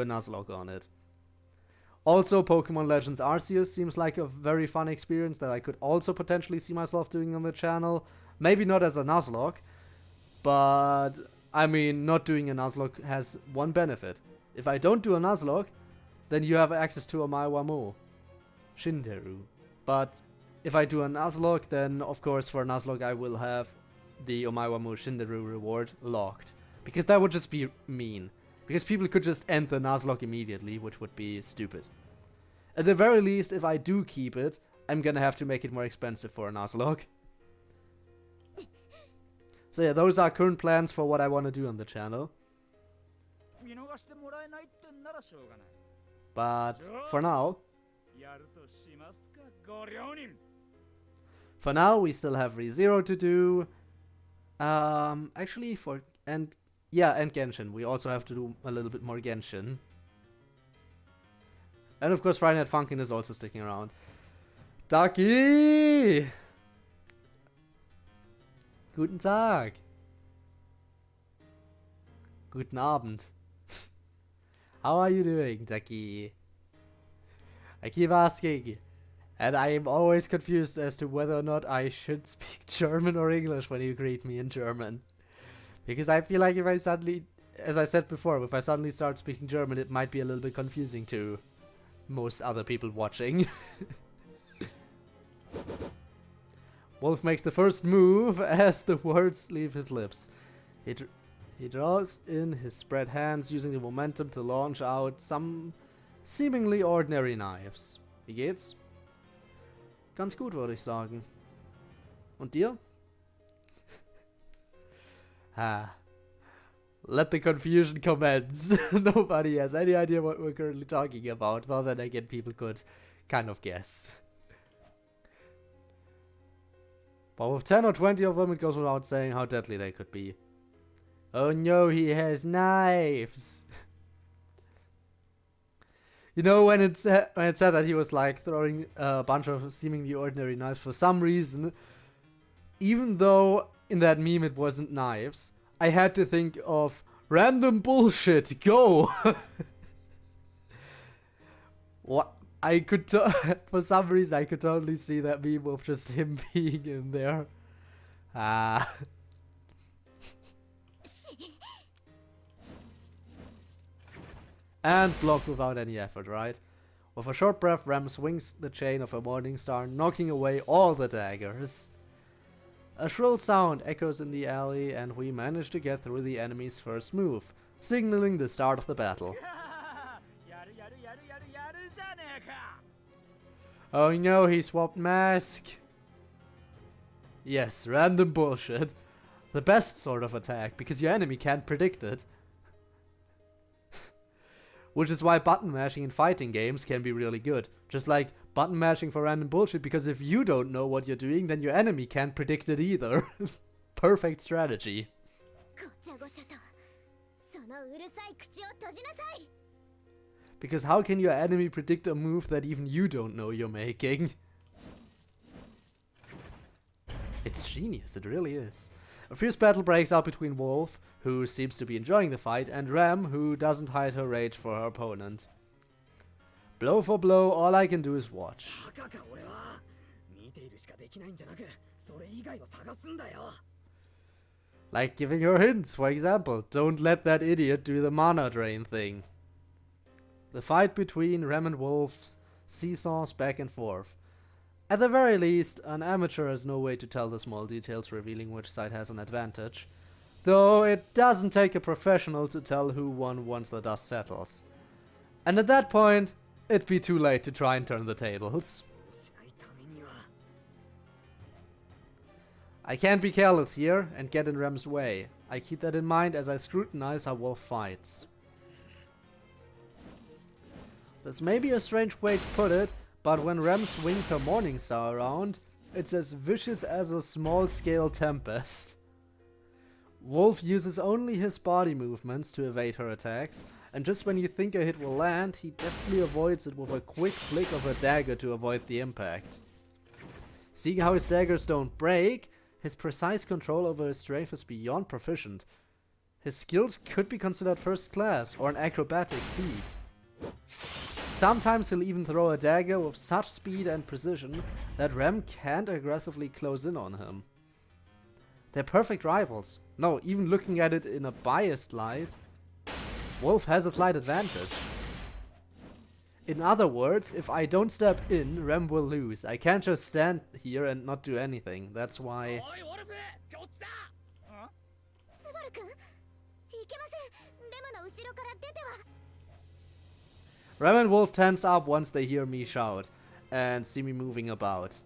Nuzlocke on it. Also, Pokemon Legends Arceus seems like a very fun experience that I could also potentially see myself doing on the channel. Maybe not as a Nuzlocke, but I mean, not doing a Nuzlocke has one benefit. If I don't do a Nuzlocke, then you have access to a Maiwamo Shinderu. But if I do a Nuzlocke, then of course for a Nuzlocke I will have the Omaiwamo Shinderu reward locked. Because that would just be mean. Because people could just end the Nuzlocke immediately, which would be stupid. At the very least, if I do keep it, I'm gonna have to make it more expensive for a Nuzlocke. So yeah, those are current plans for what I want to do on the channel. But for now, we still have ReZero to do. Actually, and Genshin. We also have to do a little bit more Genshin. And of course, Friday Night Funkin' is also sticking around. Ducky! Guten Tag. Guten Abend. How are you doing, Ducky? I keep asking. And I am always confused as to whether or not I should speak German or English when you greet me in German. Because I feel like if I suddenly, as I said before, if I suddenly start speaking German, it might be a little bit confusing to most other people watching. Wolf makes the first move as the words leave his lips. He draws in his spread hands, using the momentum to launch out some seemingly ordinary knives. Wie geht's? Ganz gut, würde ich sagen. Und dir? Let the confusion commence. Nobody has any idea what we're currently talking about. Well, then again, people could kind of guess. But with 10 or 20 of them, it goes without saying how deadly they could be. Oh no, he has knives! You know, when it said that he was like throwing a bunch of seemingly ordinary knives, for some reason, even though in that meme it wasn't knives, I had to think of random bullshit, go! What? I could, for some reason, I could totally see that meme of just him being in there. And block without any effort, right? With a short breath, Ram swings the chain of a morning star, knocking away all the daggers. A shrill sound echoes in the alley, and we manage to get through the enemy's first move, signaling the start of the battle. Oh no, he swapped mask! Yes, random bullshit. The best sort of attack, because your enemy can't predict it. Which is why button mashing in fighting games can be really good. Just like button mashing for random bullshit, because if you don't know what you're doing, then your enemy can't predict it either. Perfect strategy. Because how can your enemy predict a move that even you don't know you're making? It's genius, it really is. A fierce battle breaks out between Wolf, who seems to be enjoying the fight, and Ram, who doesn't hide her rage for her opponent. Blow for blow, all I can do is watch. Like giving her hints, for example, don't let that idiot do the mana drain thing. The fight between Ram and Wolf seesaws back and forth. At the very least, an amateur has no way to tell the small details, revealing which side has an advantage. Though it doesn't take a professional to tell who won once the dust settles. And at that point, it'd be too late to try and turn the tables. I can't be careless here and get in Ram's way. I keep that in mind as I scrutinize how Wolf fights. This may be a strange way to put it, but when Ram swings her Morning Star around, it's as vicious as a small-scale tempest. Wolf uses only his body movements to evade her attacks, and just when you think a hit will land, he deftly avoids it with a quick flick of a dagger to avoid the impact. Seeing how his daggers don't break, his precise control over his strength is beyond proficient. His skills could be considered first class or an acrobatic feat. Sometimes he'll even throw a dagger with such speed and precision that Ram can't aggressively close in on him. They're perfect rivals. No, even looking at it in a biased light, Wolf has a slight advantage. In other words, if I don't step in, Ram will lose. I can't just stand here and not do anything. That's why... Ram and Wolf tense up once they hear me shout and see me moving about.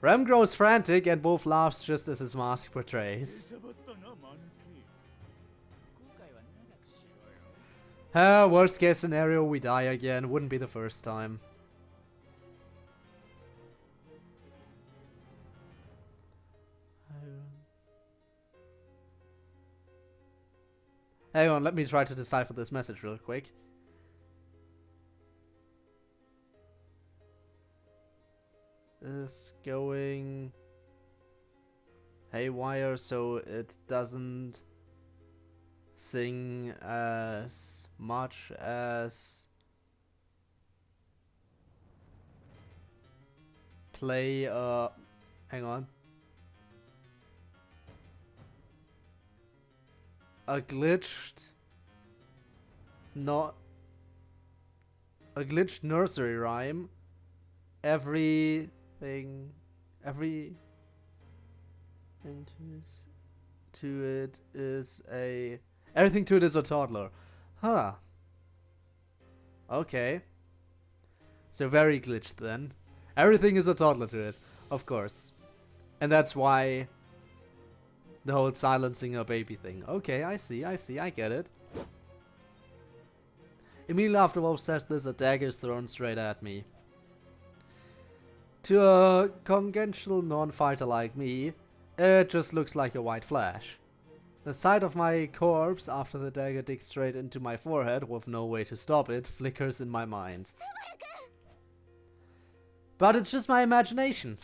Ram grows frantic and Wolf laughs just as his mask portrays. Worst case scenario, we die again. Wouldn't be the first time. Hang on, let me try to decipher this message real quick. Is going haywire so it doesn't sing as much as play hang on. A glitched nursery rhyme to it is a... Everything to it is a toddler. Huh. Okay. So very glitched then. Everything is a toddler to it, of course. And that's why the whole silencing a baby thing. Okay, I see, I get it. Immediately after Wolf says this, a dagger is thrown straight at me. To a conventional non-fighter like me, it just looks like a white flash. The sight of my corpse after the dagger digs straight into my forehead with no way to stop it flickers in my mind. But it's just my imagination.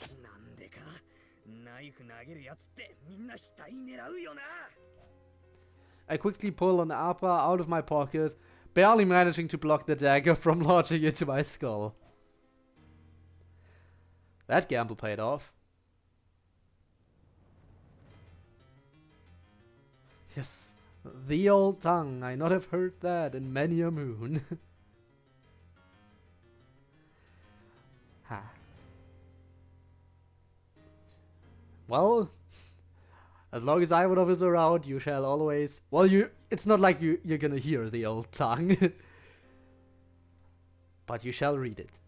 I quickly pull an APA out of my pocket, barely managing to block the dagger from lodging into my skull. That gamble paid off. Yes, the old tongue. I not have heard that in many a moon. Ha. Well, as long as Ivanov is around, you shall always... Well, it's not like you're gonna hear the old tongue. But you shall read it.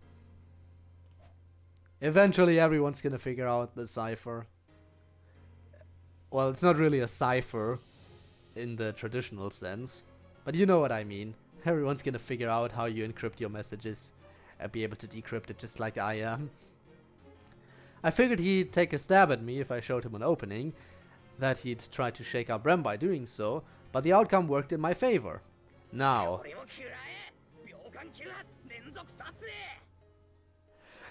Eventually everyone's gonna figure out the cipher. Well, it's not really a cipher in the traditional sense, but you know what I mean. Everyone's gonna figure out how you encrypt your messages and be able to decrypt it just like I am. I figured he'd take a stab at me if I showed him an opening, that he'd try to shake up Rem by doing so, but the outcome worked in my favor. Now,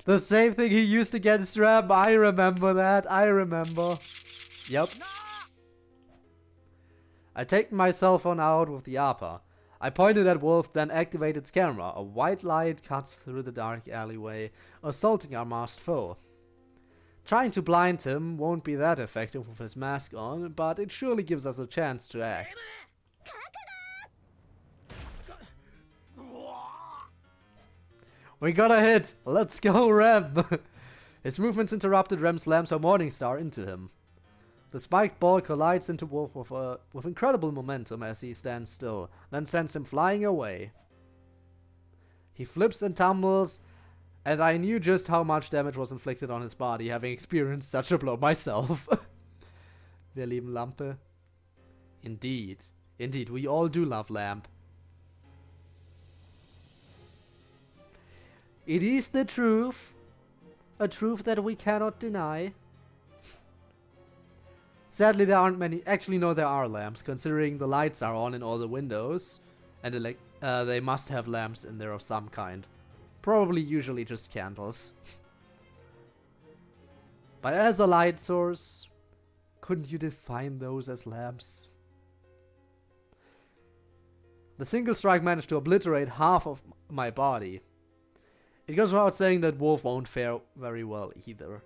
the same thing he used against Rem, I remember that, I remember. Yep. I take my cell phone out with the APA. I pointed at Wolf, then activated its camera. A white light cuts through the dark alleyway, assaulting our masked foe. Trying to blind him won't be that effective with his mask on, but it surely gives us a chance to act. We got a hit! Let's go, Rem! His movements interrupted. Rem slams her Morningstar into him. The spiked ball collides into Wolf with incredible momentum as he stands still, then sends him flying away. He flips and tumbles, and I knew just how much damage was inflicted on his body, having experienced such a blow myself. Wir lieben Lampe. Indeed. Indeed, we all do love Lamp. It is the truth. A truth that we cannot deny. Sadly, there aren't many. Actually, no, there are lamps, considering the lights are on in all the windows, and they must have lamps in there of some kind. Probably, usually just candles. But as a light source, couldn't you define those as lamps? The single strike managed to obliterate half of my body. It goes without saying that Wolf won't fare very well either.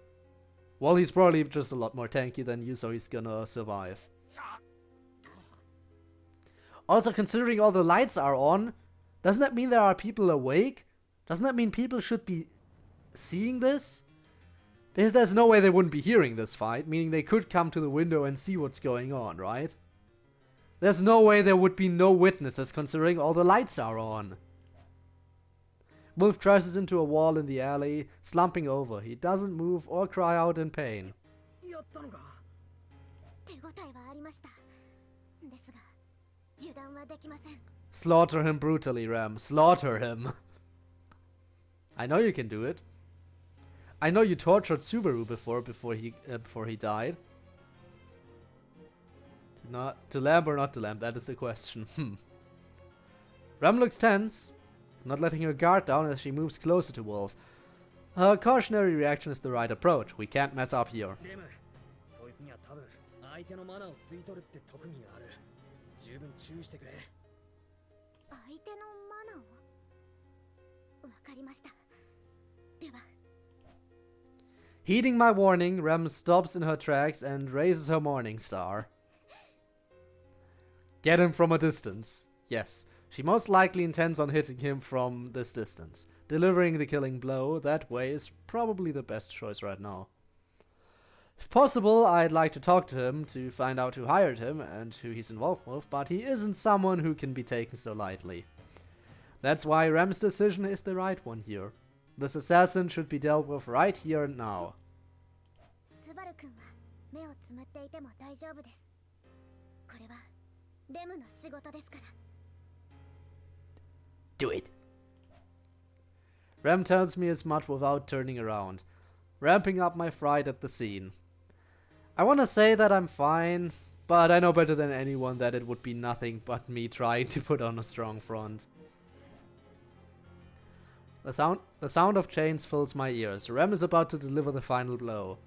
Well, he's probably just a lot more tanky than you, so he's gonna survive. Also, considering all the lights are on, doesn't that mean there are people awake? Doesn't that mean people should be seeing this? Because there's no way they wouldn't be hearing this fight, meaning they could come to the window and see what's going on, right? There's no way there would be no witnesses considering all the lights are on. Wolf crashes into a wall in the alley, slumping over. He doesn't move or cry out in pain. Slaughter him brutally, Ram. Slaughter him. I know you can do it. I know you tortured Subaru before he died. Not to lamp or not to lamp, that is the question. Ram looks tense, not letting her guard down as she moves closer to Wolf. Her cautionary reaction is the right approach. We can't mess up here. Heeding my warning, Rem stops in her tracks and raises her Morningstar. Get him from a distance. Yes, she most likely intends on hitting him from this distance. Delivering the killing blow that way is probably the best choice right now. If possible, I'd like to talk to him to find out who hired him and who he's involved with, but he isn't someone who can be taken so lightly. That's why Rem's decision is the right one here. This assassin should be dealt with right here and now. Do it. Rem tells me as much without turning around, ramping up my fright at the scene. I want to say that I'm fine, but I know better than anyone that it would be nothing but me trying to put on a strong front. The sound of chains fills my ears. Rem is about to deliver the final blow.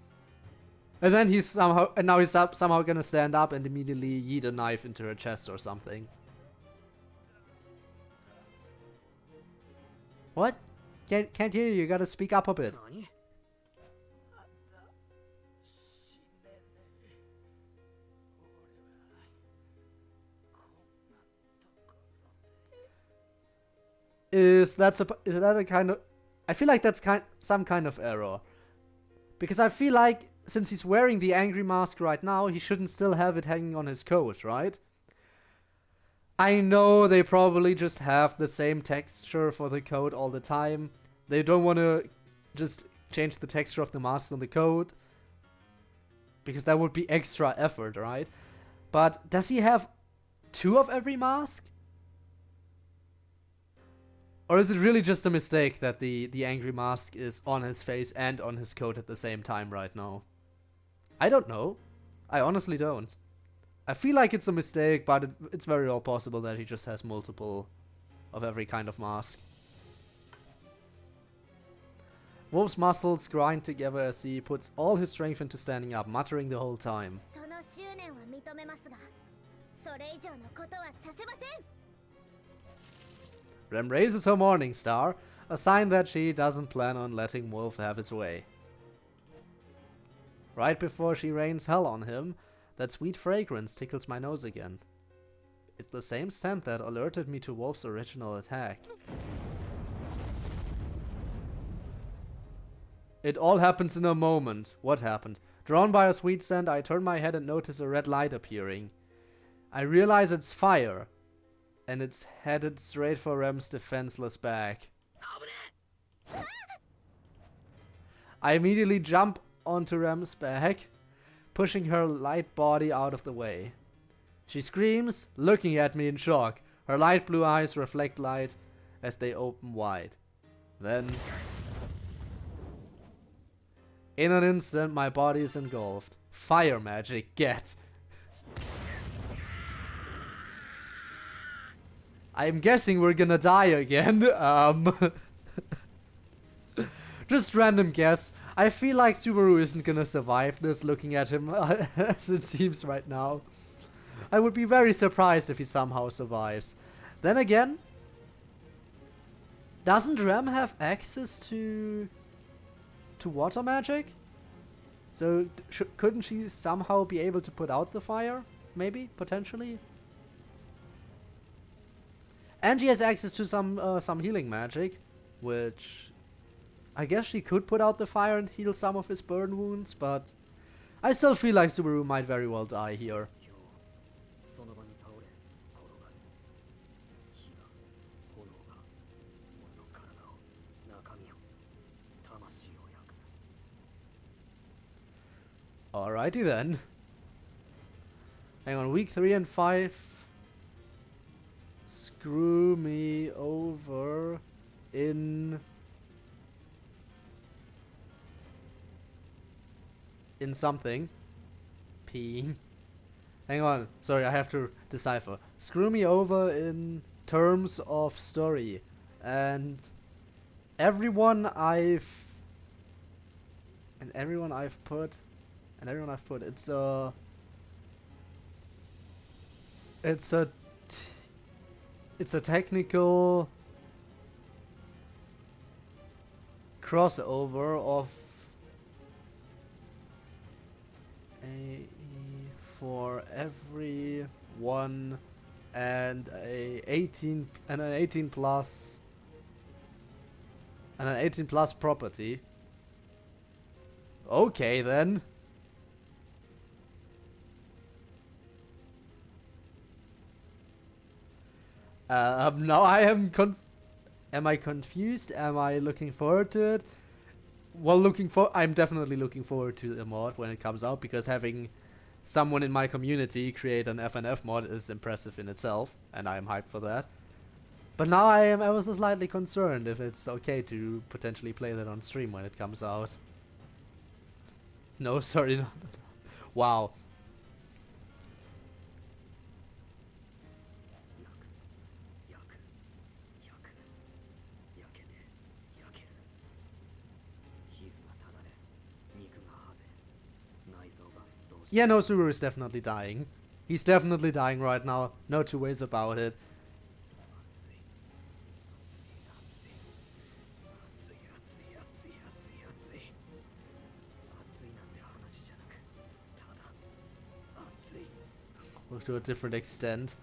And then now he's somehow gonna stand up and immediately yeet a knife into her chest or something. What? Can't hear you gotta speak up a bit. Is that a kind of... I feel like that's some kind of error. Because I feel like, since he's wearing the angry mask right now, he shouldn't still have it hanging on his coat, right? I know they probably just have the same texture for the coat all the time. They don't want to just change the texture of the mask on the coat, because that would be extra effort, right? But does he have 2 of every mask? Or is it really just a mistake that the angry mask is on his face and on his coat at the same time right now? I don't know. I honestly don't. I feel like it's a mistake, but it's very well possible that he just has multiple of every kind of mask. Wolf's muscles grind together as he puts all his strength into standing up, muttering the whole time. Rem raises her morning star, a sign that she doesn't plan on letting Wolf have his way. Right before she rains hell on him, that sweet fragrance tickles my nose again. It's the same scent that alerted me to Wolf's original attack. It all happens in a moment. What happened? Drawn by a sweet scent, I turn my head and notice a red light appearing. I realize it's fire, and it's headed straight for Rem's defenseless back. I immediately jump onto Rem's back, pushing her light body out of the way. She screams, looking at me in shock. Her light blue eyes reflect light as they open wide. Then, in an instant, my body is engulfed. Fire magic, get! I'm guessing we're gonna die again. Just random guess. I feel like Subaru isn't gonna survive this, looking at him as it seems right now. I would be very surprised if he somehow survives. Then again, doesn't Rem have access to water magic? So couldn't she somehow be able to put out the fire? Maybe, potentially. And she has access to some healing magic, which I guess she could put out the fire and heal some of his burn wounds, but I still feel like Subaru might very well die here. Alrighty then. Hang on, week 3 and 5. Screw me over in something. P. Hang on, sorry, I have to decipher. Screw me over in terms of story. And everyone I've put, it's a technical crossover of a for everyone and an 18 plus property. Okay then. Now I am am I confused? Am I looking forward to it? Well, I'm definitely looking forward to the mod when it comes out, because having someone in my community create an FNF mod is impressive in itself, and I am hyped for that. But now I am ever so slightly concerned if it's okay to potentially play that on stream when it comes out. No, sorry. No. Wow. Yeah, no, Subaru is definitely dying. He's definitely dying right now. No two ways about it. Or to a different extent.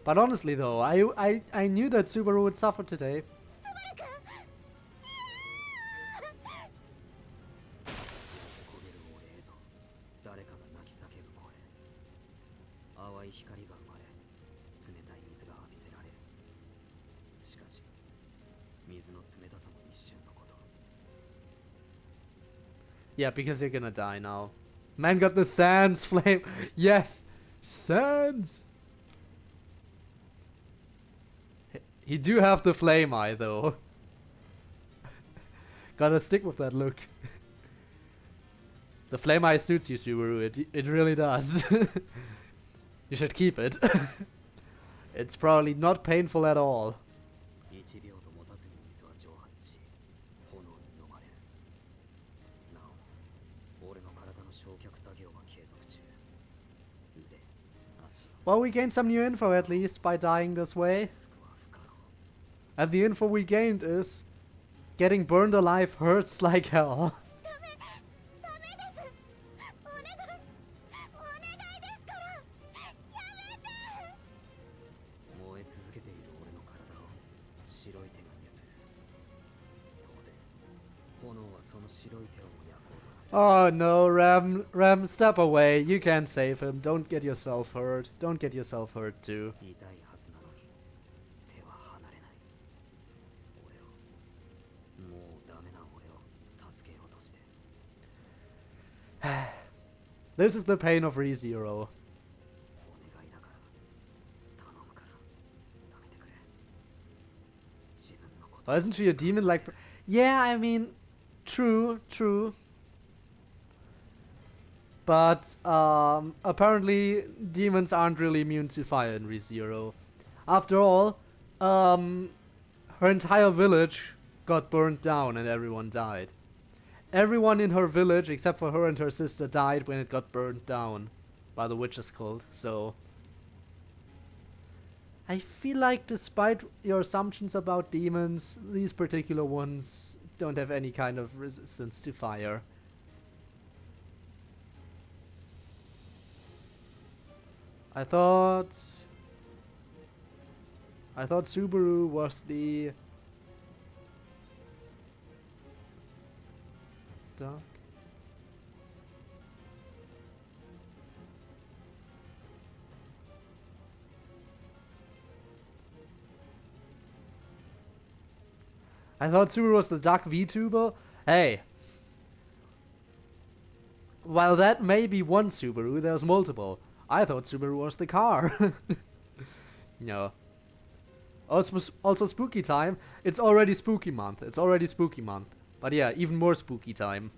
But honestly though, I knew that Subaru would suffer today. Yeah, because you're gonna die now. Man got the Sans flame. Yes! Sans! He do have the flame eye though. Gotta stick with that look. The flame eye suits you, Subaru. It really does. You should keep it. It's probably not painful at all. Well, we gained some new info at least by dying this way. And the info we gained is getting burned alive hurts like hell. Oh no, Ram, step away. You can't save him. Don't get yourself hurt. Don't get yourself hurt too. This is the pain of ReZero. Oh, isn't she a demon like... Yeah, I mean... True. But apparently demons aren't really immune to fire in ReZero. After all, her entire village got burnt down and everyone died. Everyone in her village, except for her and her sister, died when it got burnt down by the witch's cult, so... I feel like despite your assumptions about demons, these particular ones don't have any kind of resistance to fire. I thought Subaru was the dark. I thought Subaru was the duck VTuber. Hey. While that may be one Subaru, there's multiple. I thought Subaru was the car. No. Also spooky time. It's already spooky month. But yeah, even more spooky time.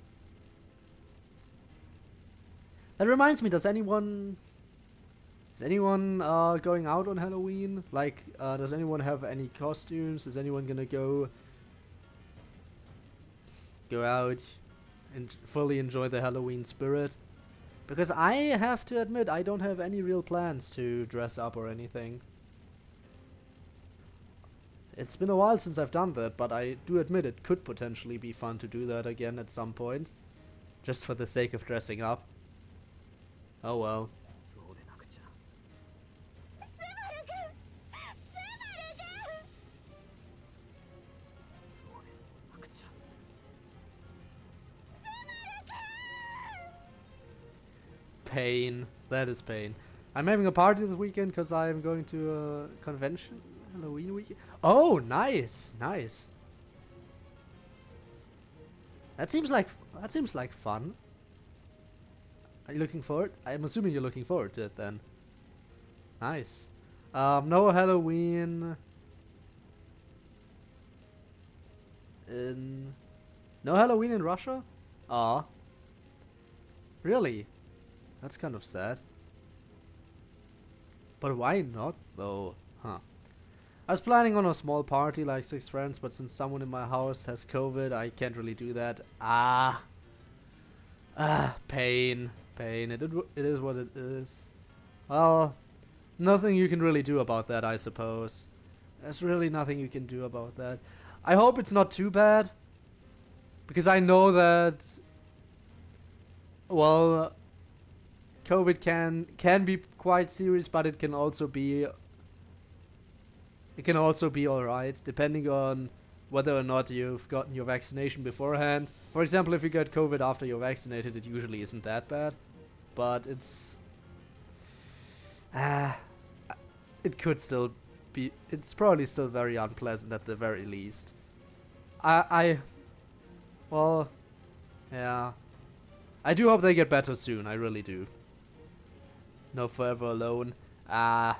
That reminds me, does anyone going out on Halloween? Like, does anyone have any costumes? Is anyone gonna go out and fully enjoy the Halloween spirit? Because I have to admit, I don't have any real plans to dress up or anything. It's been a while since I've done that, but I do admit it could potentially be fun to do that again at some point. Just for the sake of dressing up. Oh well. Pain. That is pain. I'm having a party this weekend because I'm going to a convention. Halloween weekend. Oh, nice, nice. That seems like fun. Are you looking forward? I'm assuming you're looking forward to it then. Nice. No Halloween. No Halloween in Russia? Ah. Really? That's kind of sad. But why not though? Huh. I was planning on a small party like 6 friends, but since someone in my house has COVID, I can't really do that. Pain. Pain. It is what it is. Well, nothing you can really do about that, I suppose. There's really nothing you can do about that. I hope it's not too bad. Because I know that, well, COVID can be quite serious, but it can also be alright, depending on whether or not you've gotten your vaccination beforehand. For example, if you get COVID after you're vaccinated, it usually isn't that bad. But it's it could still be. It's probably still very unpleasant at the very least. Well, yeah. I do hope they get better soon. I really do. No forever alone. Well,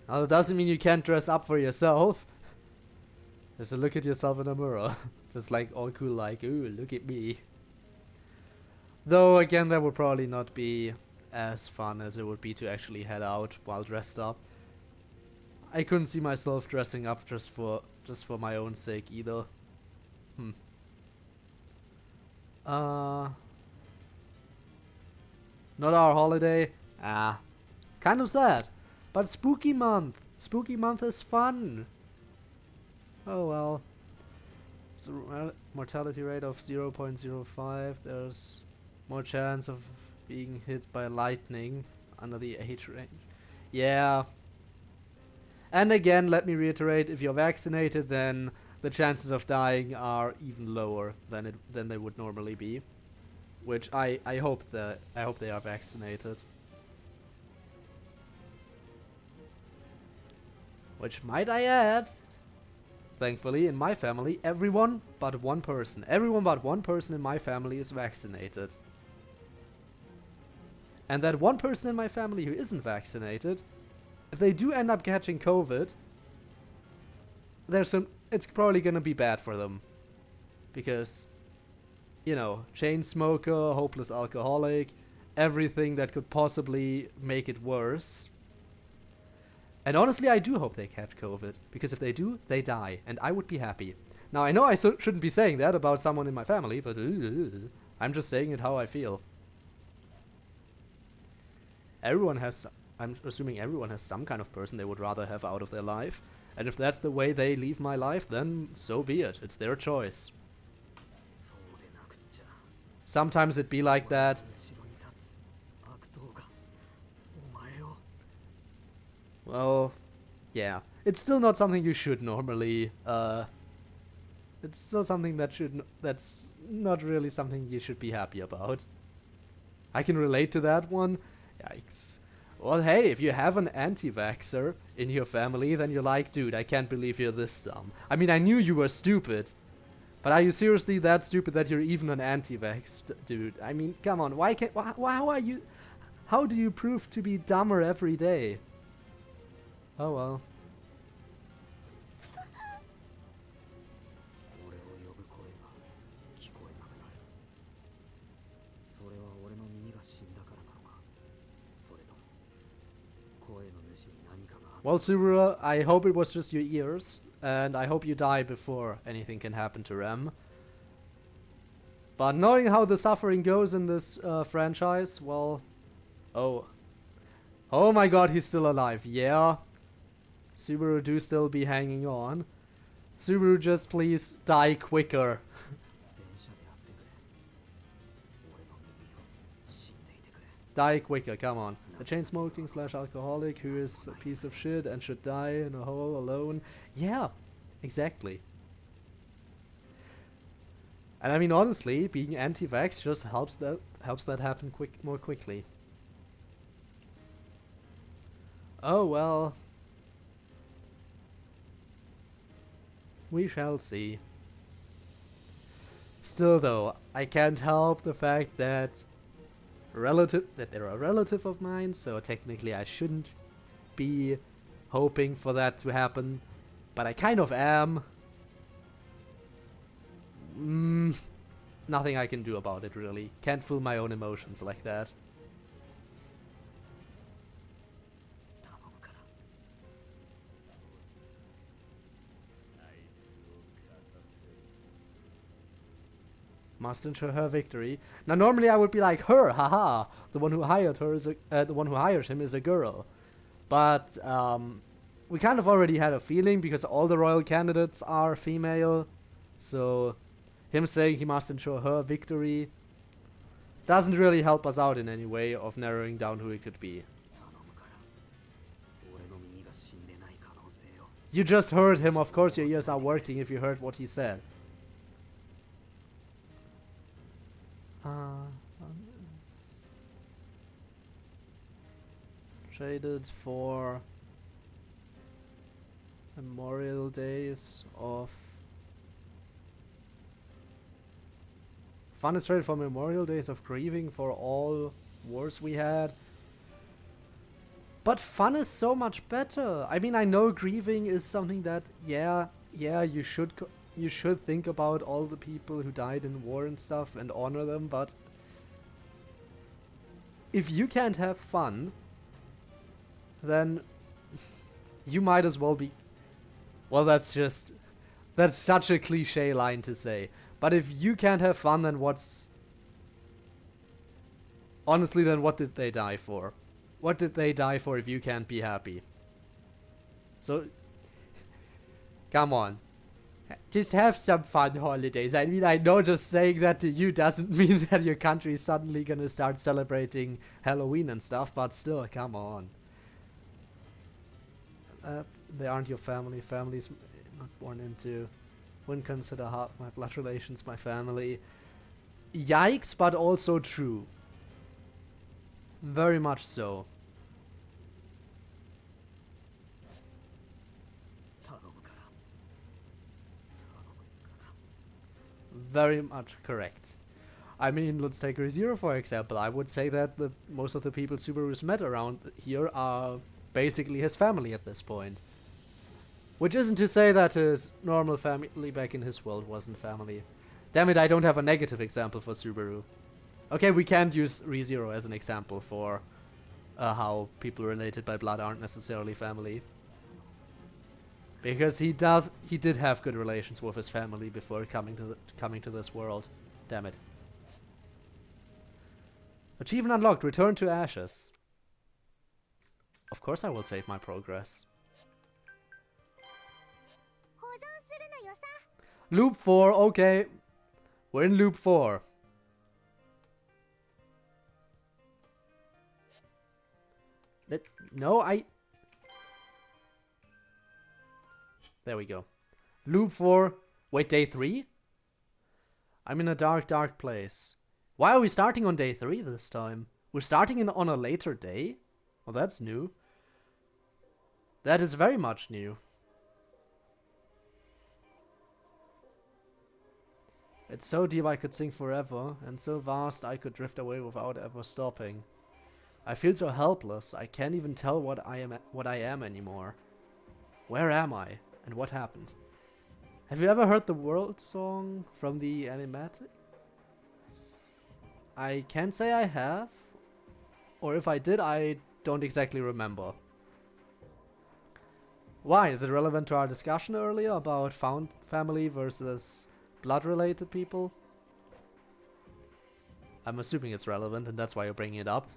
it doesn't mean you can't dress up for yourself. Just to look at yourself in a mirror. Just like all cool, like, ooh, look at me. Though, again, that would probably not be as fun as it would be to actually head out while dressed up. I couldn't see myself dressing up just for my own sake either. Not our holiday. Kind of sad. But spooky month. Spooky month is fun. Oh well. It's a mortality rate of 0.05. There's more chance of being hit by lightning under the age range. Yeah. And again, let me reiterate, if you're vaccinated, then the chances of dying are even lower than they would normally be. Which I hope they are vaccinated. Which, might I add, thankfully in my family, everyone but one person in my family is vaccinated. And that one person in my family who isn't vaccinated, if they do end up catching COVID, it's probably gonna be bad for them. Because, you know, chain smoker, hopeless alcoholic, everything that could possibly make it worse. And honestly, I do hope they catch COVID, because if they do, they die, and I would be happy. Now, I know I shouldn't be saying that about someone in my family, but I'm just saying it how I feel. I'm assuming everyone has some kind of person they would rather have out of their life, and if that's the way they leave my life, then so be it. It's their choice. Sometimes it be like that. Well, yeah. It's still not something you should normally, it's still something that's not really something you should be happy about. I can relate to that one. Yikes. Well, hey, if you have an anti-vaxxer in your family, then you're like, dude, I can't believe you're this dumb. I mean, I knew you were stupid. But are you seriously that stupid that you're even an anti-vax dude? I mean, come on, how do you prove to be dumber every day? Oh well. Well, Subaru, I hope it was just your ears, and I hope you die before anything can happen to Rem. But knowing how the suffering goes in this franchise, well... Oh my god, he's still alive. Yeah. Subaru do still be hanging on. Subaru, just please die quicker. Die quicker, come on. A chain-smoking / alcoholic who is a piece of shit and should die in a hole alone. Yeah, exactly. And I mean, honestly, being anti-vax just helps that happen more quickly. Oh well. We shall see. Still though, I can't help the fact that they're a relative of mine, so technically I shouldn't be hoping for that to happen. But I kind of am. Nothing I can do about it, really. Can't fool my own emotions like that. Must ensure her victory. Now, normally I would be like, her, haha. The one who hired her is the one who hired him is a girl. But we kind of already had a feeling because all the royal candidates are female. So him saying he must ensure her victory doesn't really help us out in any way of narrowing down who it could be. You just heard him, of course your ears are working if you heard what he said. Traded for Memorial Days of... Fun is traded for Memorial Days of grieving for all wars we had. But fun is so much better. I mean, I know grieving is something that, yeah, you should think about all the people who died in war and stuff and honor them, but if you can't have fun, then you might as well be... Well, that's such a cliche line to say. But if you can't have fun, then what's... Honestly, then what did they die for? What did they die for if you can't be happy? So, come on. Just have some fun holidays. I mean, I know just saying that to you doesn't mean that your country is suddenly gonna start celebrating Halloween and stuff, but still, come on. They aren't your family. Families not born into. Wouldn't consider half my blood relations my family. Yikes, but also true. Very much so. Very much correct. I mean, let's take ReZero for example. I would say that most of the people Subaru's met around here are basically his family at this point. Which isn't to say that his normal family back in his world wasn't family. Damn it, I don't have a negative example for Subaru. Okay, we can't use ReZero as an example for how people related by blood aren't necessarily family. Because he did have good relations with his family before coming to this world. Damn it. Achievement unlocked, return to ashes. Of course I will save my progress. Loop 4, okay. We're in loop 4. There we go. Loop 4. Wait, day 3? I'm in a dark, dark place. Why are we starting on day 3 this time? We're starting on a later day? Well, that's new. That is very much new. It's so deep I could sing forever, and so vast I could drift away without ever stopping. I feel so helpless, I can't even tell what I am anymore. Where am I? And what happened? Have you ever heard the world song from the animatics? I can't say I have. Or if I did, I don't exactly remember. Why? Is it relevant to our discussion earlier about found family versus blood-related people? I'm assuming it's relevant, and that's why you're bringing it up.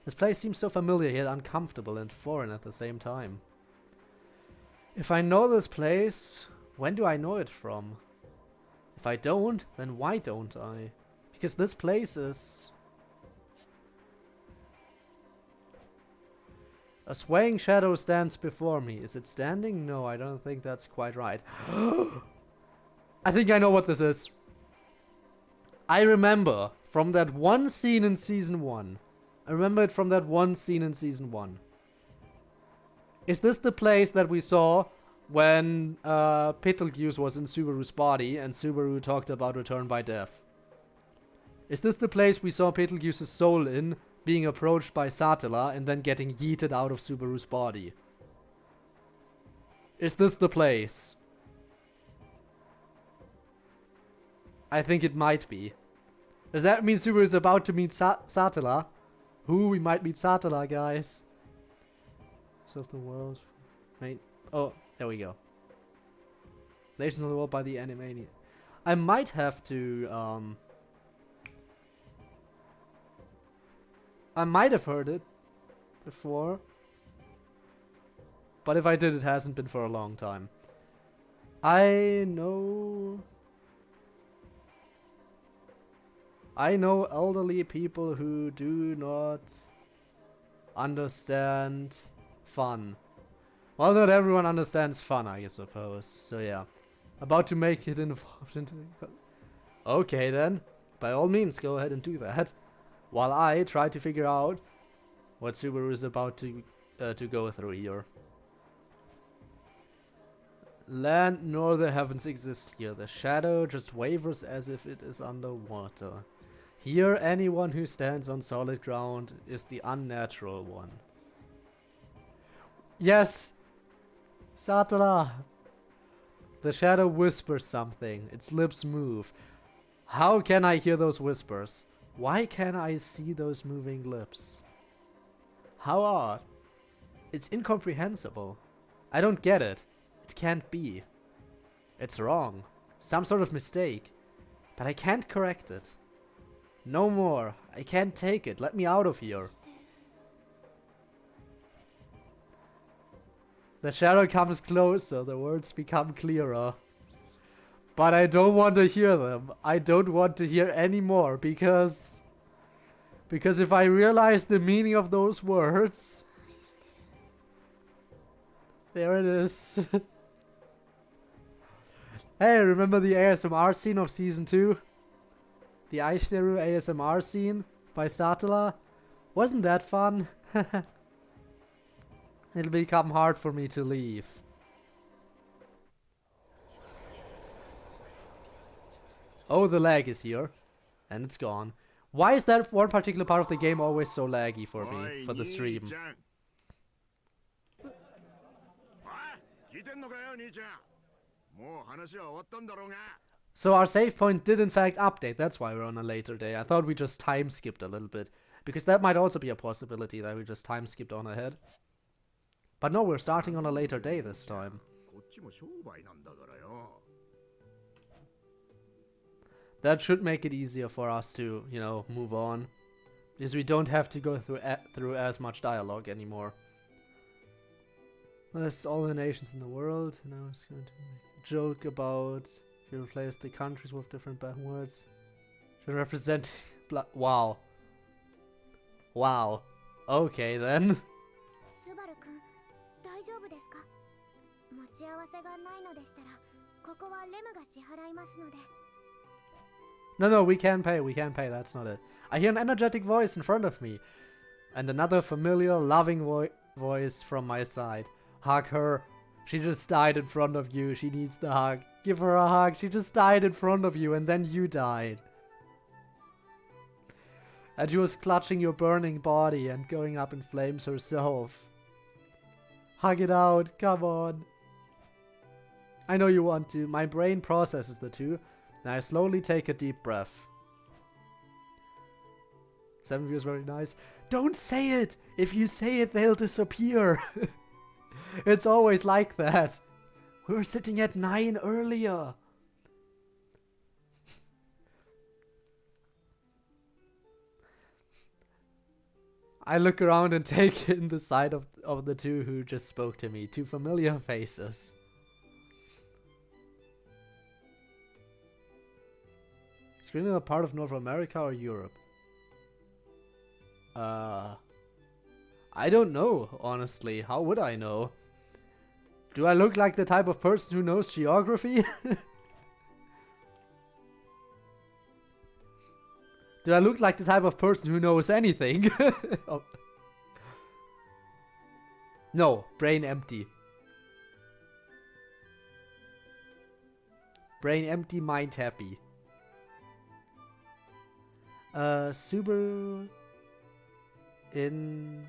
This place seems so familiar yet uncomfortable and foreign at the same time. If I know this place, when do I know it from? If I don't, then why don't I? Because this place is... A swaying shadow stands before me. Is it standing? No, I don't think that's quite right. I think I know what this is. I remember from that one scene in Season 1. I remember it from that one scene in Season 1. Is this the place that we saw when Betelgeuse was in Subaru's body and Subaru talked about return by death? Is this the place we saw Betelgeuse's soul in, being approached by Satella and then getting yeeted out of Subaru's body? Is this the place? I think it might be. Does that mean Subaru is about to meet Satella? Who? We might meet Satella, guys. Of the world. Mate. Oh, there we go. Nations of the world by the Animania. I might have to, I might have heard it before. But if I did, it hasn't been for a long time. I know elderly people who do not understand fun. Well, not everyone understands fun, I suppose. So yeah. About to make it involved into... Okay then. By all means, go ahead and do that. While I try to figure out what Subaru is about to go through here. Land nor the heavens exist here. The shadow just wavers as if it is underwater. Here, anyone who stands on solid ground is the unnatural one. Yes! Satella! The shadow whispers something. Its lips move. How can I hear those whispers? Why can't I see those moving lips? How odd. It's incomprehensible. I don't get it. It can't be. It's wrong. Some sort of mistake. But I can't correct it. No more. I can't take it. Let me out of here. The shadow comes closer. The words become clearer. But I don't want to hear them. I don't want to hear any more because if I realize the meaning of those words... There it is. Hey, remember the ASMR scene of Season 2? The Aishiteru ASMR scene by Satella? Wasn't that fun? It'll become hard for me to leave. Oh, the lag is here. And it's gone. Why is that one particular part of the game always so laggy for me, for the stream? So our save point did in fact update, that's why we're on a later day. I thought we just time skipped a little bit. Because that might also be a possibility that we just time skipped on ahead. But no, we're starting on a later day this time. That should make it easier for us to, you know, move on. Because we don't have to go through as much dialogue anymore. That's all the nations in the world. Now it's going to make a joke about if you replace the countries with different words. Should represent... Wow. Wow. Okay then. No, we can pay, that's not it. I hear an energetic voice in front of me. And another familiar, loving voice from my side. Hug her. She just died in front of you. She needs the hug. Give her a hug. She just died in front of you and then you died. And she was clutching your burning body and going up in flames herself. Hug it out. Come on. I know you want to. My brain processes the two. And I slowly take a deep breath. 7 views, very nice. Don't say it! If you say it, they'll disappear. It's always like that. We were sitting at 9 earlier. I look around and take in the sight of the two who just spoke to me. Two familiar faces. Is Greenland a part of North America or Europe? I don't know, honestly. How would I know? Do I look like the type of person who knows geography? Do I look like the type of person who knows anything? Oh. No, brain empty. Brain empty, mind happy. Subaru in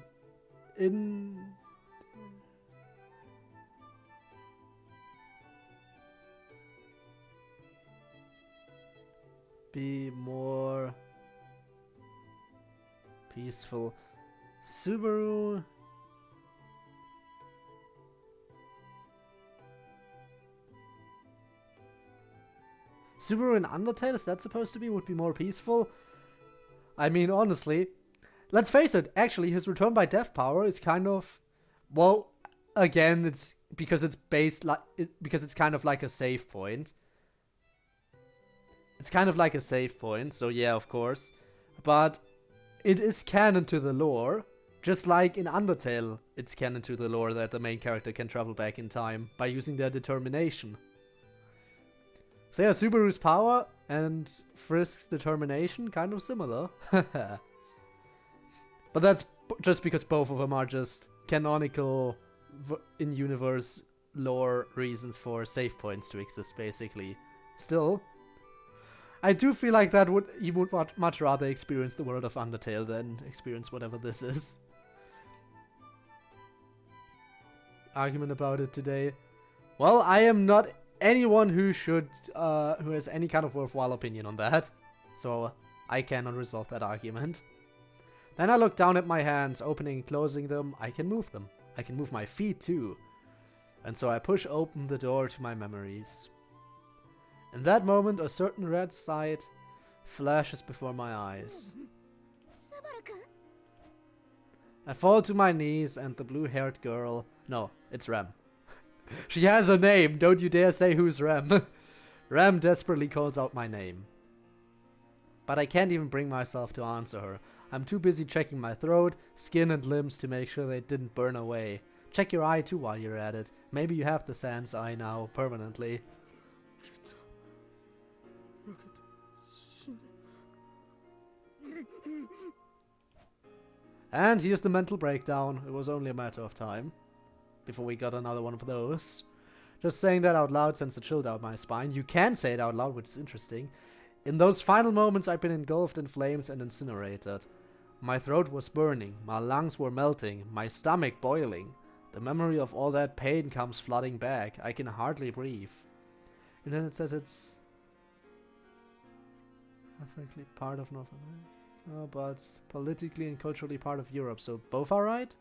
be more peaceful. Subaru in Undertale, is that supposed to be, would be more peaceful? I mean, honestly, let's face it, actually, his return by death power is kind of, well, again, it's because it's based like, because it's kind of like a save point. It's kind of like a save point, so yeah, of course. But it is canon to the lore, just like in Undertale, it's canon to the lore that the main character can travel back in time by using their determination. So yeah, Subaru's power and Frisk's determination, kind of similar. But that's just because both of them are just canonical in-universe lore reasons for save points to exist, basically. Still, I do feel like that you would much rather experience the world of Undertale than experience whatever this is. Argument about it today. Well, I am not anyone who who has any kind of worthwhile opinion on that, so I cannot resolve that argument. Then I look down at my hands, opening and closing them. I can move them. I can move my feet too. And so I push open the door to my memories. In that moment, a certain red sight flashes before my eyes. I fall to my knees and the blue-haired girl... No, it's Rem. She has a name, don't you dare say who's Rem. Rem desperately calls out my name. But I can't even bring myself to answer her. I'm too busy checking my throat, skin and limbs to make sure they didn't burn away. Check your eye too while you're at it. Maybe you have the Sans eye now, permanently. And here's the mental breakdown. It was only a matter of time before we got another one of those. Just saying that out loud sends a chill down my spine. You can say it out loud, which is interesting. In those final moments, I've been engulfed in flames and incinerated. My throat was burning, my lungs were melting, my stomach boiling. The memory of all that pain comes flooding back. I can hardly breathe. And then it says it's perfectly part of North America, but politically and culturally part of Europe. So both are right?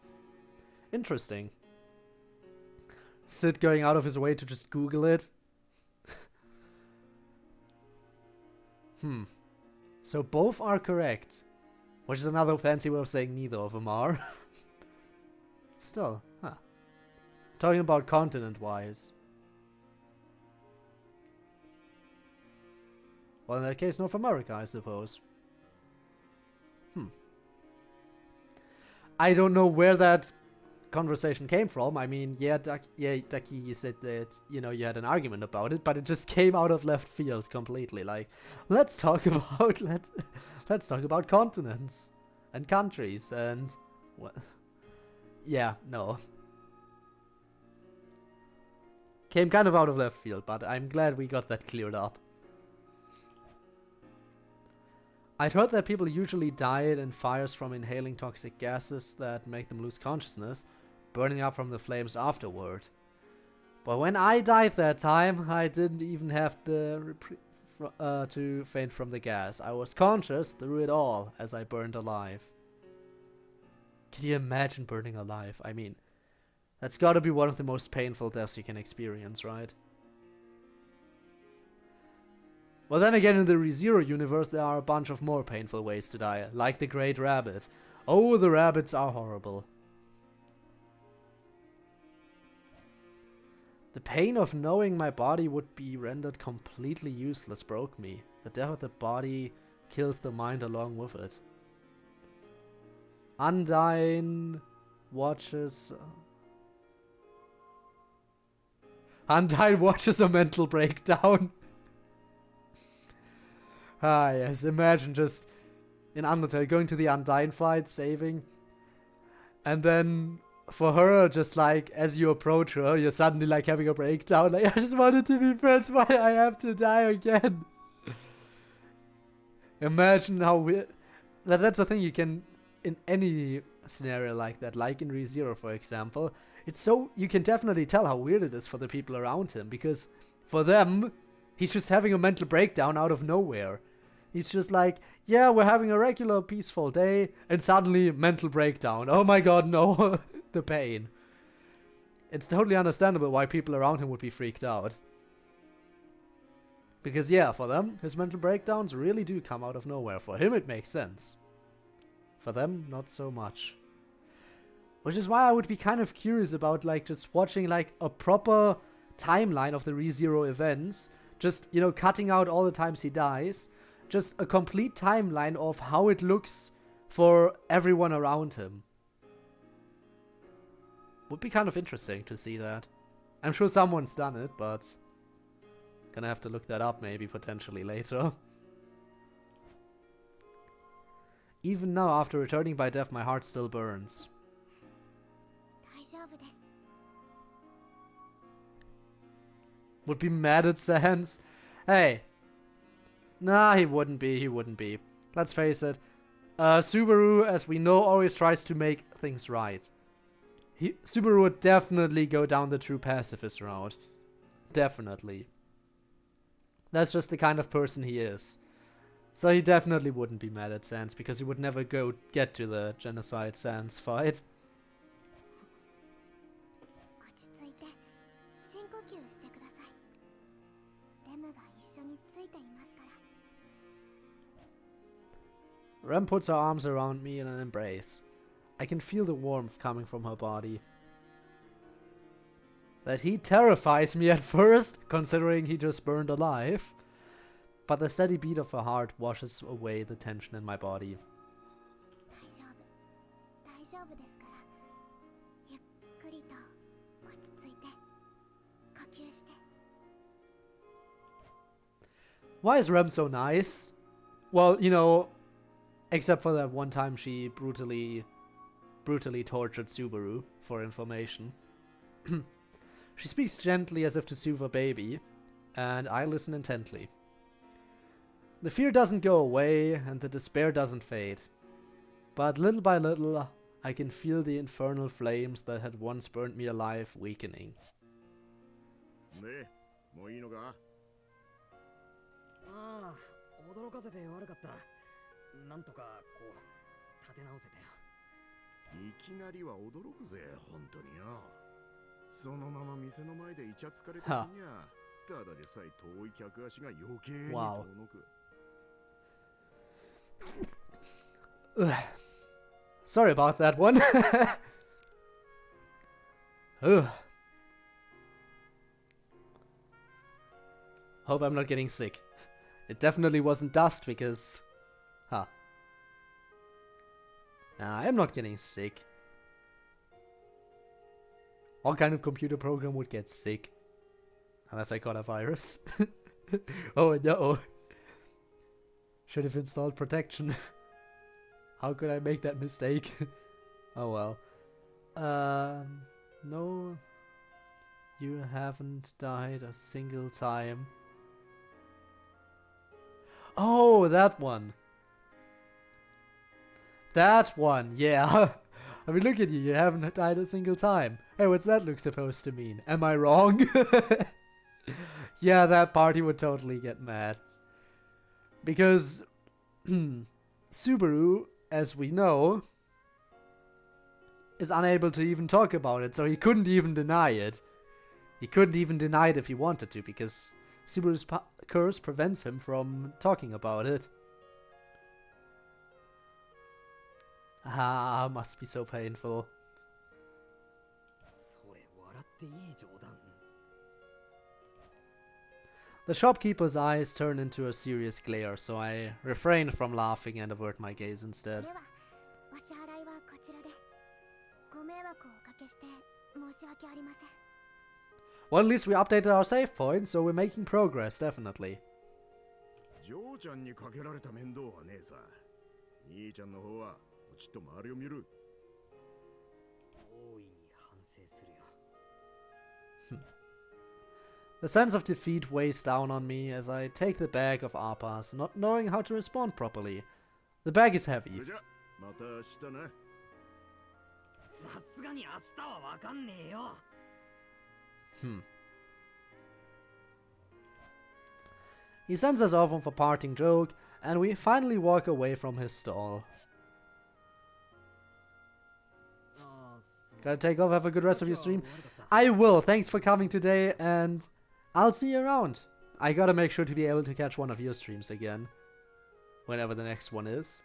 Interesting. Sid going out of his way to just Google it. So both are correct. Which is another fancy way of saying neither of them are. Still, huh. Talking about continent-wise. Well, in that case, North America, I suppose. I don't know where that conversation came from. I mean, yeah, Ducky, you said that, you know, you had an argument about it, but it just came out of left field completely. Like, let's talk about continents and countries and what? Yeah, no. Came kind of out of left field, but I'm glad we got that cleared up. I'd heard that people usually died in fires from inhaling toxic gases that make them lose consciousness, burning up from the flames afterward. But when I died that time, I didn't even have to faint from the gas. I was conscious through it all as I burned alive. Can you imagine burning alive? I mean, that's gotta be one of the most painful deaths you can experience, right? Well, then again, in the ReZero universe, there are a bunch of more painful ways to die, like the Great Rabbit. Oh, the rabbits are horrible. The pain of knowing my body would be rendered completely useless broke me. The death of the body kills the mind along with it. Undyne watches a mental breakdown. Ah, yes, imagine just in Undertale going to the Undyne fight, saving, and then for her, just like as you approach her, you're suddenly like having a breakdown. Like, I just wanted to be friends. Why I have to die again? Imagine how weird. That's the thing, you can, in any scenario like that, like in ReZero, for example, it's so, you can definitely tell how weird it is for the people around him, because for them, he's just having a mental breakdown out of nowhere. He's just like, yeah, we're having a regular peaceful day, and suddenly mental breakdown. Oh my god, no. The pain. It's totally understandable why people around him would be freaked out. Because yeah, for them, his mental breakdowns really do come out of nowhere. For him, it makes sense. For them, not so much. Which is why I would be kind of curious about, like, just watching, like, a proper timeline of the ReZero events. Just, you know, cutting out all the times he dies. Just a complete timeline of how it looks for everyone around him. Would be kind of interesting to see that. I'm sure someone's done it, but gonna have to look that up maybe potentially later. Even now, after returning by death, my heart still burns. Would be mad at Sans. Hey. Nah, he wouldn't be. Let's face it. Subaru, as we know, always tries to make things right. Subaru would definitely go down the true pacifist route. Definitely. That's just the kind of person he is. So he definitely wouldn't be mad at Sans, because he would never get to the genocide Sans fight. Rem puts her arms around me in an embrace. I can feel the warmth coming from her body. That heat terrifies me at first, considering he just burned alive. But the steady beat of her heart washes away the tension in my body. Why is Rem so nice? Well, you know, except for that one time she brutally tortured Subaru for information. She speaks gently as if to soothe a baby, and I listen intently. The fear doesn't go away, and the despair doesn't fade. But little by little, I can feel the infernal flames that had once burned me alive weakening. Wow. Sorry about that one. Hope I'm not getting sick. It definitely wasn't dust because... Nah, I'm not getting sick. What kind of computer program would get sick? Unless I got a virus. Oh no. Should have installed protection. How could I make that mistake? Oh well. No. You haven't died a single time. Oh, that one. That one, yeah. I mean, look at you. You haven't died a single time. Hey, what's that look supposed to mean? Am I wrong? Yeah, that party would totally get mad. Because Subaru, as we know, is unable to even talk about it, so he couldn't even deny it. He couldn't even deny it if he wanted to, because Subaru's curse prevents him from talking about it. Ah, must be so painful. The shopkeeper's eyes turn into a serious glare, so I refrain from laughing and avert my gaze instead. Well, at least we updated our save point, so we're making progress, definitely. The sense of defeat weighs down on me as I take the bag of APAs, not knowing how to respond properly. The bag is heavy. He sends us off with a parting joke, and we finally walk away from his stall. Gotta take off, have a good rest of your stream. I will, thanks for coming today, and I'll see you around. I gotta make sure to be able to catch one of your streams again, whenever the next one is.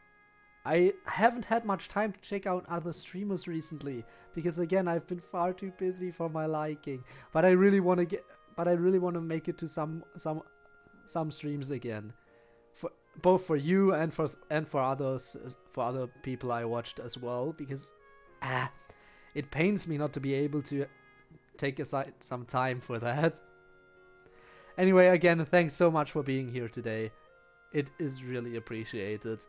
I haven't had much time to check out other streamers recently, because again, I've been far too busy for my liking. But I really want to make it to some streams again, both for you and for others, for other people I watched as well, because it pains me not to be able to take aside some time for that. Anyway, again, thanks so much for being here today. It is really appreciated.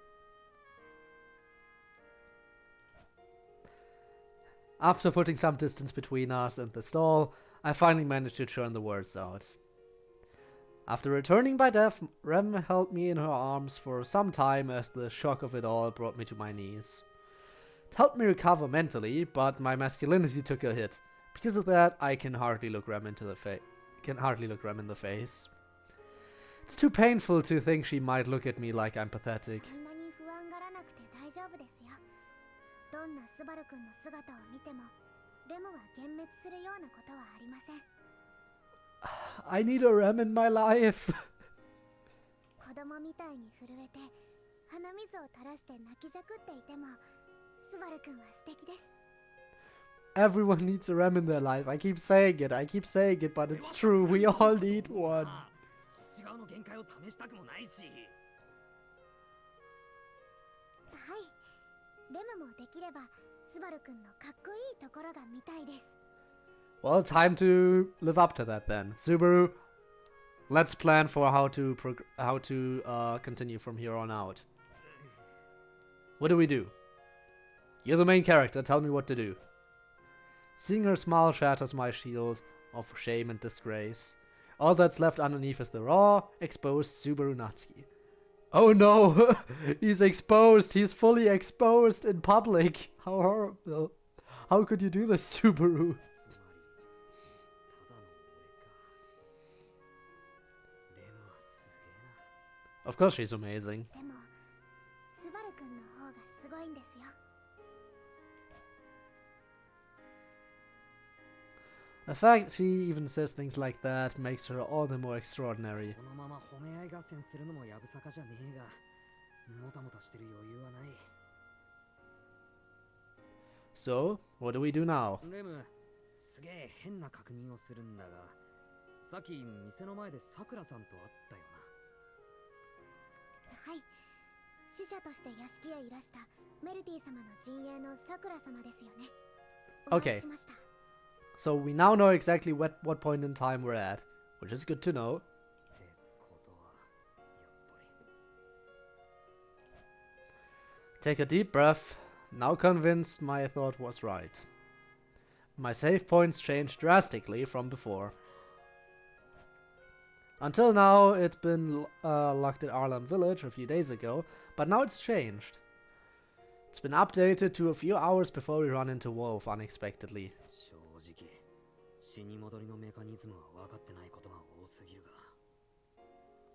After putting some distance between us and the stall, I finally managed to churn the words out. After returning by death, Rem held me in her arms for some time as the shock of it all brought me to my knees. It helped me recover mentally, but my masculinity took a hit. Because of that, I can hardly look Rem in the face. It's too painful to think she might look at me like I'm pathetic. I need a Rem in my life. Everyone needs a Rem in their life. I keep saying it, but it's true. We all need one. Well, time to live up to that then. Subaru, let's plan for how to continue from here on out. What do we do? You're the main character, tell me what to do. Seeing her smile shatters my shield of shame and disgrace. All that's left underneath is the raw, exposed Subaru Natsuki. Oh no! He's exposed! He's fully exposed in public! How horrible. How could you do this, Subaru? Of course she's amazing. The fact she even says things like that makes her all the more extraordinary. So, what do we do now? Okay. So we now know exactly what point in time we're at, which is good to know. Take a deep breath. Now convinced my thought was right. My save points changed drastically from before. Until now, it's been locked at Arlam Village a few days ago, but now it's changed. It's been updated to a few hours before we run into Wolf unexpectedly.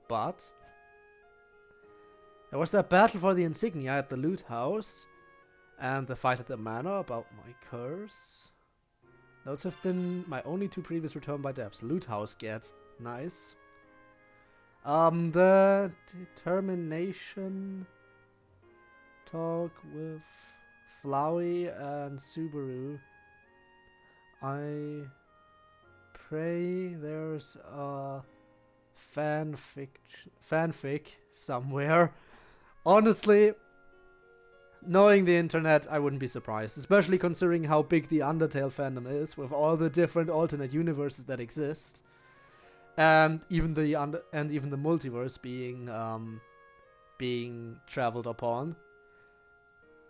But there was that battle for the insignia at the loot house, and the fight at the manor about my curse. Those have been my only two previous return by devs. Loot house get nice. The determination talk with Flowey and Subaru. I pray there's a fanfic somewhere. Honestly, knowing the internet, I wouldn't be surprised, especially considering how big the Undertale fandom is, with all the different alternate universes that exist, and even the multiverse being traveled upon.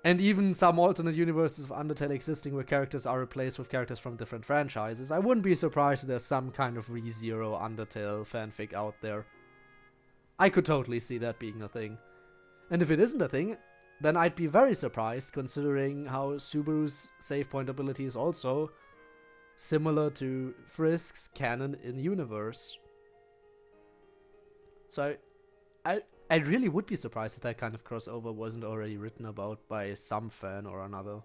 And even some alternate universes of Undertale existing where characters are replaced with characters from different franchises, I wouldn't be surprised if there's some kind of ReZero Undertale fanfic out there. I could totally see that being a thing. And if it isn't a thing, then I'd be very surprised, considering how Subaru's save point ability is also similar to Frisk's canon in universe. So I really would be surprised if that kind of crossover wasn't already written about by some fan or another.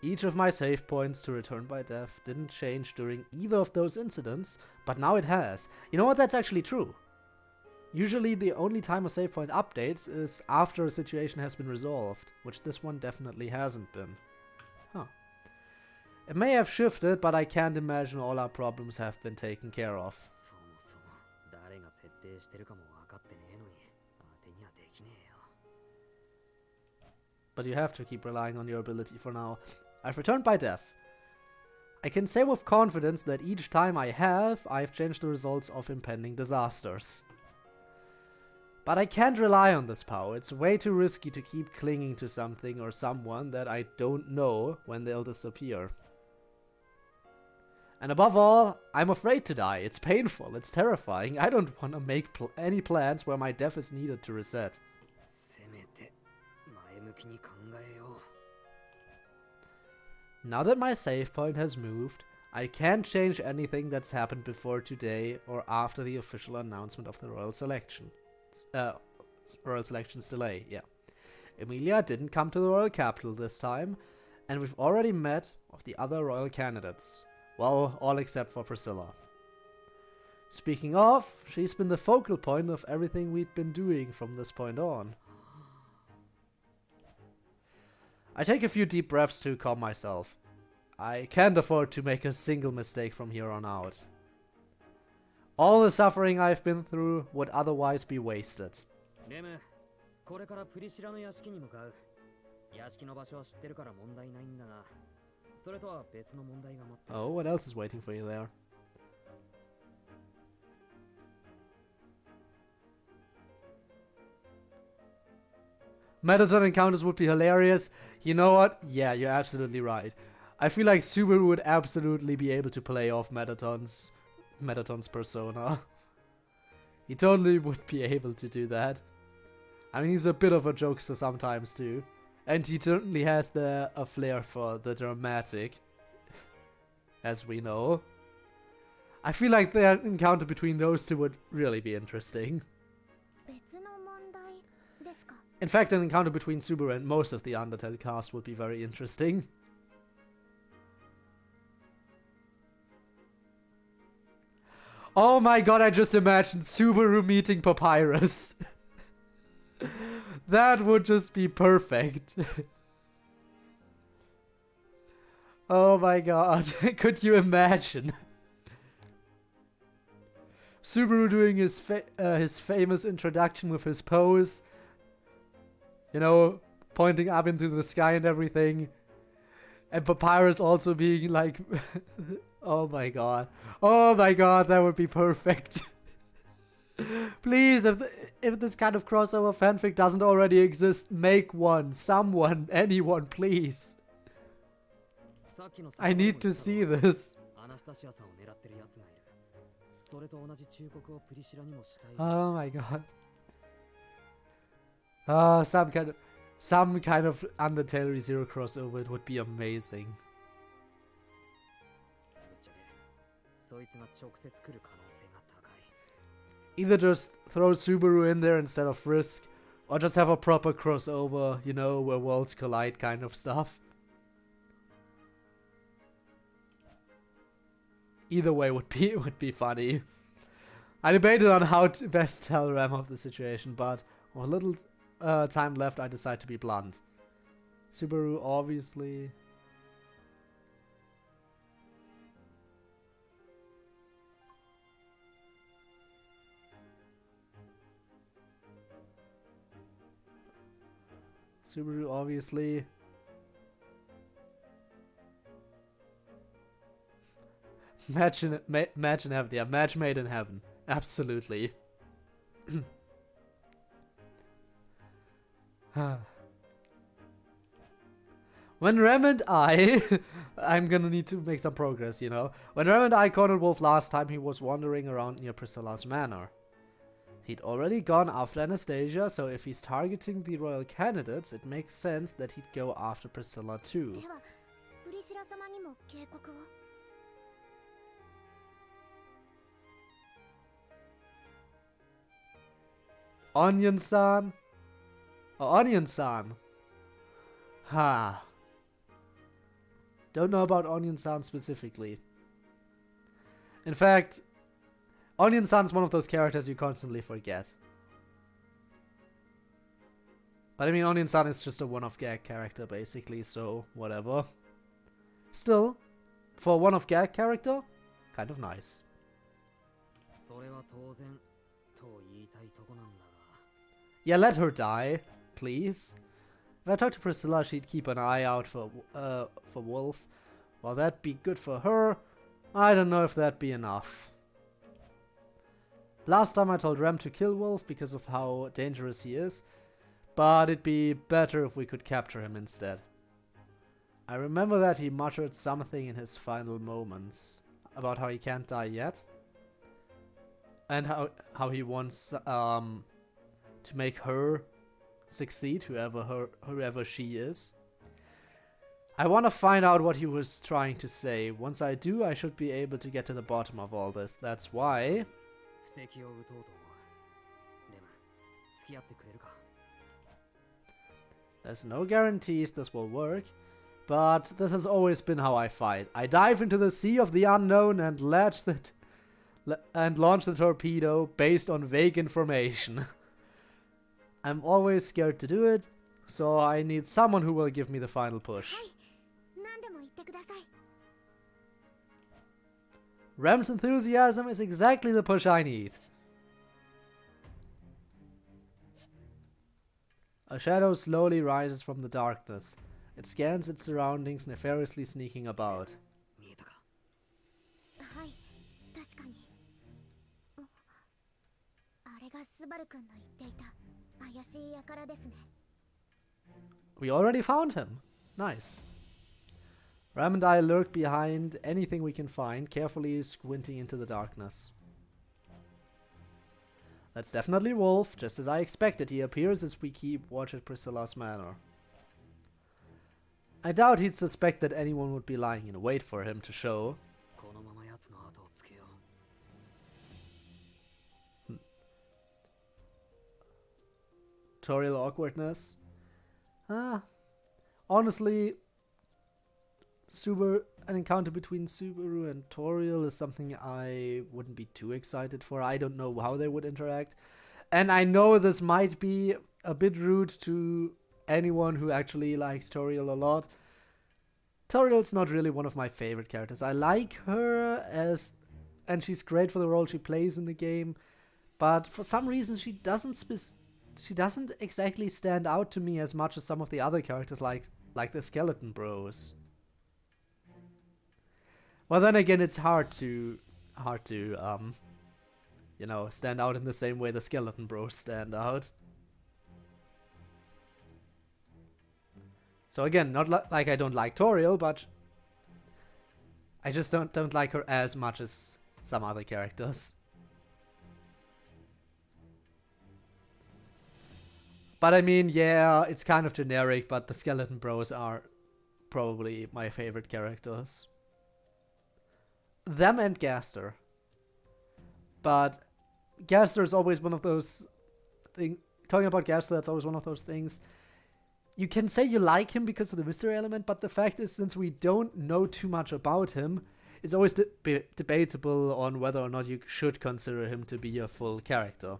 Each of my save points to return by death didn't change during either of those incidents, but now it has. You know what, that's actually true. Usually the only time a save point updates is after a situation has been resolved, which this one definitely hasn't been. Huh. It may have shifted, but I can't imagine all our problems have been taken care of. But you have to keep relying on your ability for now. I've returned by death. I can say with confidence that each time I've changed the results of impending disasters. But I can't rely on this power. It's way too risky to keep clinging to something or someone that I don't know when they'll disappear. And above all, I'm afraid to die. It's painful, it's terrifying. I don't want to make any plans where my death is needed to reset. Now that my save point has moved, I can't change anything that's happened before today or after the official announcement of the royal selection. Royal selection's delay, yeah. Emilia didn't come to the royal capital this time, and we've already met with the other royal candidates. Well, all except for Priscilla. Speaking of, she's been the focal point of everything we'd been doing from this point on. I take a few deep breaths to calm myself. I can't afford to make a single mistake from here on out. All the suffering I've been through would otherwise be wasted. Oh, what else is waiting for you there? Metaton encounters would be hilarious. You know what? Yeah, you're absolutely right. I feel like Subaru would absolutely be able to play off Metaton's persona. He totally would be able to do that. I mean, he's a bit of a jokester sometimes too. And he certainly has a flair for the dramatic, as we know. I feel like the encounter between those two would really be interesting. In fact, an encounter between Subaru and most of the Undertale cast would be very interesting. Oh my god, I just imagined Subaru meeting Papyrus. That would just be perfect. Oh my god, could you imagine? Subaru doing his famous introduction with his pose. You know, pointing up into the sky and everything. And Papyrus also being like... Oh my god. Oh my god, that would be perfect. Please, if this kind of crossover fanfic doesn't already exist, make one. Someone, anyone, please. I need to see this. Oh my god. Oh, some kind of Undertale ReZero crossover, it would be amazing. Either just throw Subaru in there instead of Frisk, or just have a proper crossover, you know, where worlds collide kind of stuff. Either way would be funny. I debated on how to best tell Ram of the situation, but with little time left, I decide to be blunt. Subaru obviously... Subaru obviously... Match in heaven, yeah, match made in heaven. Absolutely. When Rem and I... I'm gonna need to make some progress, you know. When Rem and I cornered Wolf last time, he was wandering around near Priscilla's manor. He'd already gone after Anastasia, so if he's targeting the royal candidates, it makes sense that he'd go after Priscilla too. Onion-san? Oh, Onion-san. Ha. Don't know about Onion-san specifically. In fact, Onion-san's one of those characters you constantly forget. But I mean, Onion-san is just a one-off gag character, basically, so whatever. Still, for a one-off gag character, kind of nice. Yeah, let her die, please. If I talked to Priscilla, she'd keep an eye out for Wolf. While that'd be good for her, I don't know if that'd be enough. Last time I told Rem to kill Wolf because of how dangerous he is, but it'd be better if we could capture him instead. I remember that he muttered something in his final moments about how he can't die yet, and how he wants to make her succeed, whoever she is. I want to find out what he was trying to say. Once I do, I should be able to get to the bottom of all this. That's why... There's no guarantees this will work, but this has always been how I fight. I dive into the sea of the unknown and launch the torpedo based on vague information. I'm always scared to do it, so I need someone who will give me the final push. Rem's enthusiasm is exactly the push I need. A shadow slowly rises from the darkness. It scans its surroundings, nefariously sneaking about. We already found him. Nice. Ram and I lurk behind anything we can find, carefully squinting into the darkness. That's definitely Wolf, just as I expected. He appears as we keep watch at Priscilla's manor. I doubt he'd suspect that anyone would be lying in wait for him to show. Tutorial awkwardness. Honestly, an encounter between Subaru and Toriel is something I wouldn't be too excited for. I don't know how they would interact. And I know this might be a bit rude to anyone who actually likes Toriel a lot. Toriel's not really one of my favorite characters. I like her and she's great for the role she plays in the game, but for some reason she doesn't exactly stand out to me as much as some of the other characters like the Skeleton Bros. Well, then again, it's hard to you know, stand out in the same way the Skeleton Bros stand out. So again, not like I don't like Toriel, but I just don't like her as much as some other characters. But I mean, yeah, it's kind of generic, but the Skeleton Bros are probably my favorite characters. Them and Gaster. But Gaster is always one of those things. Talking about Gaster, that's always one of those things. You can say you like him because of the mystery element, but the fact is, since we don't know too much about him, it's always debatable on whether or not you should consider him to be a full character.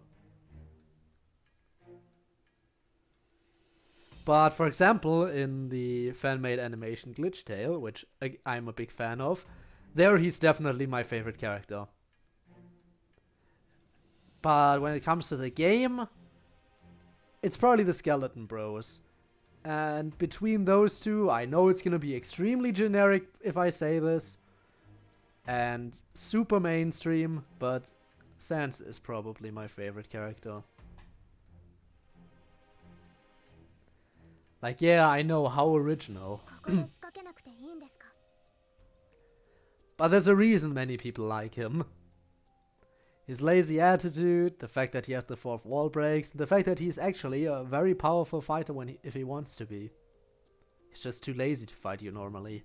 But for example, in the fan-made animation Glitch Tale, which I'm a big fan of, there he's definitely my favorite character. But when it comes to the game, it's probably the Skeleton Bros. And between those two, I know it's gonna be extremely generic if I say this, and super mainstream, but Sans is probably my favorite character. Like, yeah, I know, how original. ここで仕掛けなくていいんですか？ But there's a reason many people like him. His lazy attitude, the fact that he has the fourth wall breaks, the fact that he's actually a very powerful fighter if he wants to be. He's just too lazy to fight you normally.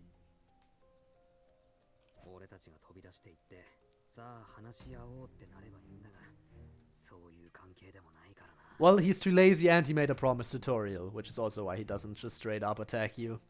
Well, he's too lazy and he made a promise tutorial, which is also why he doesn't just straight up attack you.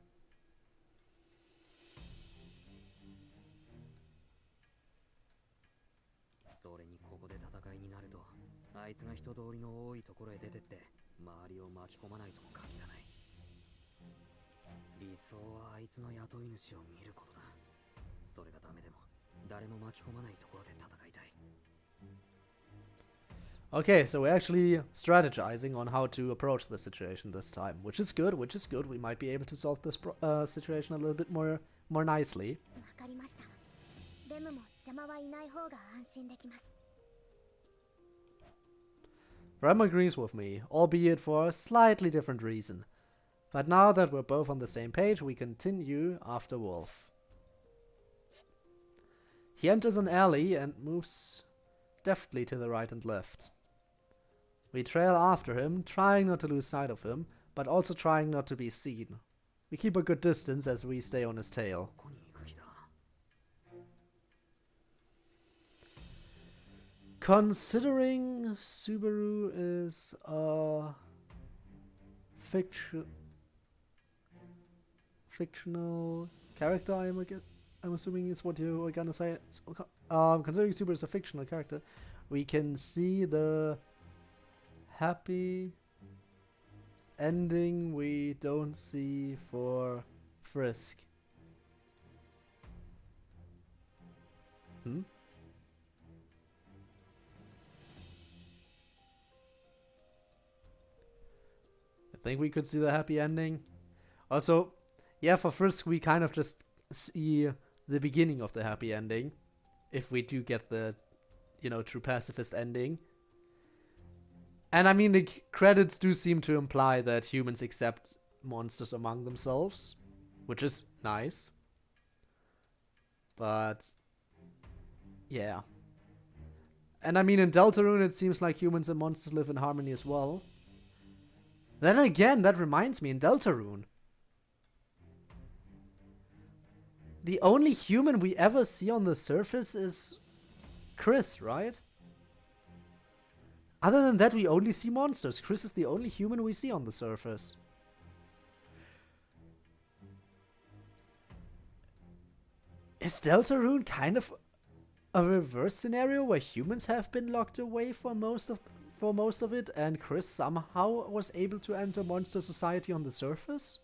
Okay, so we're actually strategizing on how to approach the situation this time, which is good, We might be able to solve this situation a little bit more nicely. わかりました。レムも邪魔はいない方が安心できます。 Rem agrees with me, albeit for a slightly different reason. But now that we're both on the same page, we continue after Wolf. He enters an alley and moves deftly to the right and left. We trail after him, trying not to lose sight of him, but also trying not to be seen. We keep a good distance as we stay on his tail. Considering Subaru is a fictional character, I'm assuming is what you were gonna say. Considering Subaru is a fictional character, we can see the happy ending we don't see for Frisk. I think we could see the happy ending. Also, yeah, for Frisk we kind of just see the beginning of the happy ending. If we do get the, true pacifist ending. And I mean, the credits do seem to imply that humans accept monsters among themselves, which is nice. But, yeah. And I mean, in Deltarune it seems like humans and monsters live in harmony as well. Then again, that reminds me, in Deltarune, the only human we ever see on the surface is Chris, right? Other than that, we only see monsters. Chris is the only human we see on the surface. Is Deltarune kind of a reverse scenario where humans have been locked away for most of it, and Chris somehow was able to enter monster society on the surface?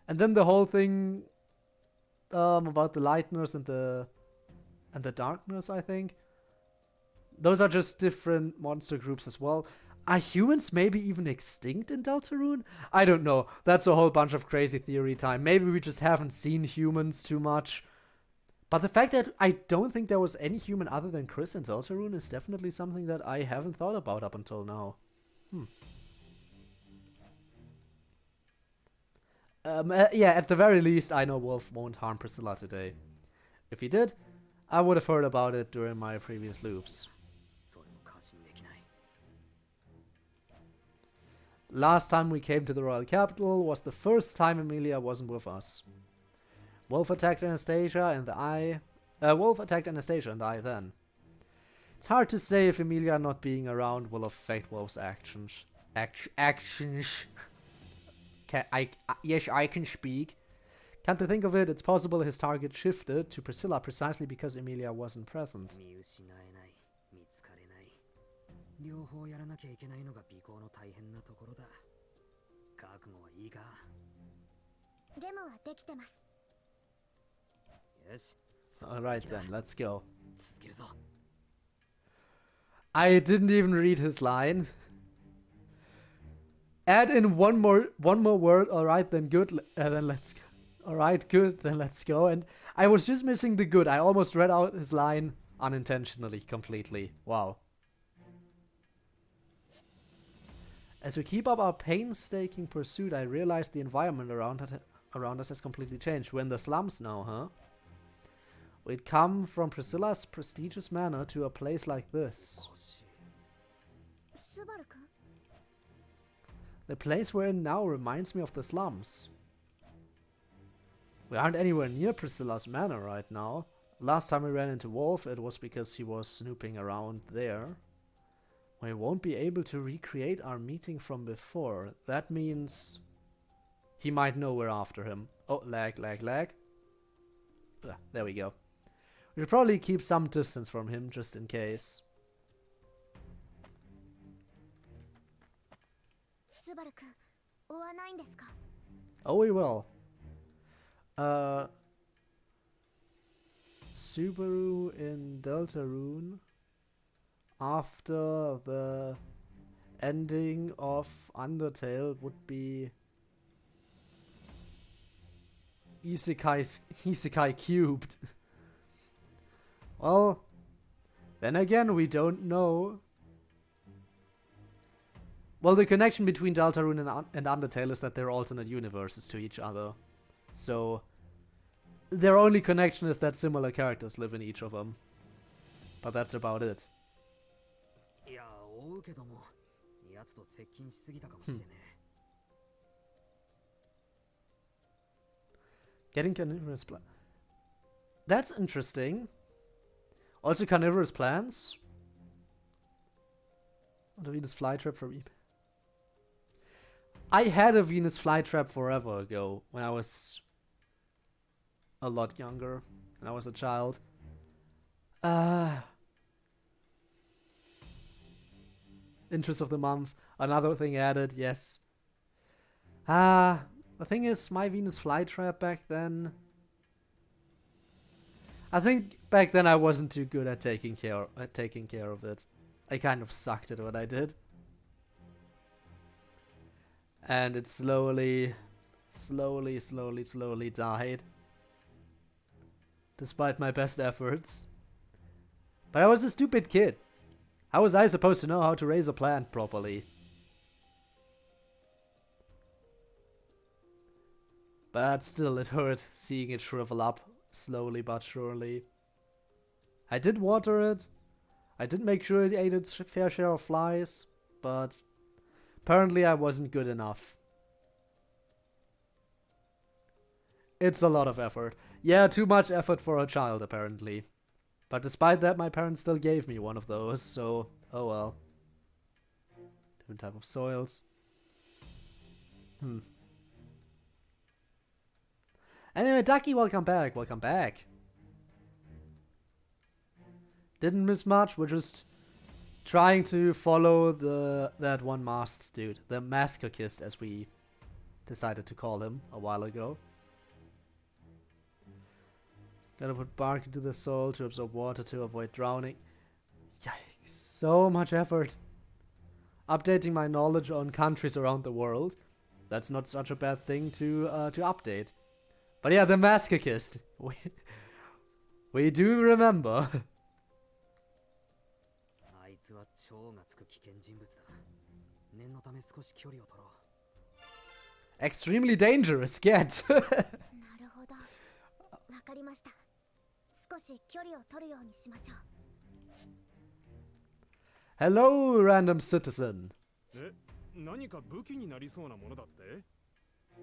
And then the whole thing about the lightness and the darkness, I think. Those are just different monster groups as well. Are humans maybe even extinct in Deltarune? I don't know. That's a whole bunch of crazy theory time. Maybe we just haven't seen humans too much. But the fact that I don't think there was any human other than Chris in Deltarune is definitely something that I haven't thought about up until now. Yeah, at the very least, I know Wolf won't harm Priscilla today. If he did, I would have heard about it during my previous loops. Last time we came to the Royal Capital was the first time Emilia wasn't with us. Wolf attacked Anastasia and I then. It's hard to say if Emilia not being around will affect Wolf's actions. Yes, I can speak. Come to think of it, it's possible his target shifted to Priscilla precisely because Emilia wasn't present. 両方やらなきゃいけないのが尾行の大変なところだ。覚悟はいいか？レムはできてます。よし。Alright then, let's go. I didn't even read his line. Add in one more word. Alright then, good. Then let's go. Alright, good. Then let's go. And I was just missing the good. I almost read out his line unintentionally, completely. Wow. As we keep up our painstaking pursuit, I realize the environment around us has completely changed. We're in the slums now, huh? We'd come from Priscilla's prestigious manor to a place like this. スバル君 The place we're in now reminds me of the slums. We aren't anywhere near Priscilla's manor right now. Last time we ran into Wolf, it was because he was snooping around there. We won't be able to recreate our meeting from before. That means he might know we're after him. Oh, lag. There we go. We should probably keep some distance from him just in case. スバル君追わないんですか Oh, we will. Subaru in Deltarune after the ending of Undertale would be Isekai cubed. Well, then again, we don't know. Well, the connection between Deltarune and Undertale is that they're alternate universes to each other. So, their only connection is that similar characters live in each of them. But that's about it. いや、追うけども、奴と接近しすぎたかもしれねえ。 Getting carnivorous plants. That's interesting. Also carnivorous plants. And a Venus flytrap for eBay. I had a Venus flytrap forever ago when I was a lot younger, when I was a child. Interest of the month. Another thing added, yes. The thing is, my Venus flytrap back then... I think back then I wasn't too good at taking care of it. I kind of sucked at what I did. And it slowly died. Despite my best efforts. But I was a stupid kid. How was I supposed to know how to raise a plant properly? But still, it hurt seeing it shrivel up slowly but surely. I did water it. I did make sure it ate its fair share of flies, but apparently I wasn't good enough. It's a lot of effort. Yeah, too much effort for a child, apparently. But despite that, my parents still gave me one of those, so oh well. Different type of soils. Anyway, Ducky, welcome back. Welcome back. Didn't miss much. We're just trying to follow that one masked dude, the masochist, as we decided to call him a while ago. Gotta put bark into the soil to absorb water to avoid drowning. Yikes, so much effort. Updating my knowledge on countries around the world. That's not such a bad thing to update. But yeah, the masochist. We do remember. あいつは超がつく危険人物だ。念のため少し距離を取ろう。 Extremely dangerous, get. なるほどわかりました少し距離を取るようにしましょう Hello, random citizen. え、何か武器になりそうなものだって？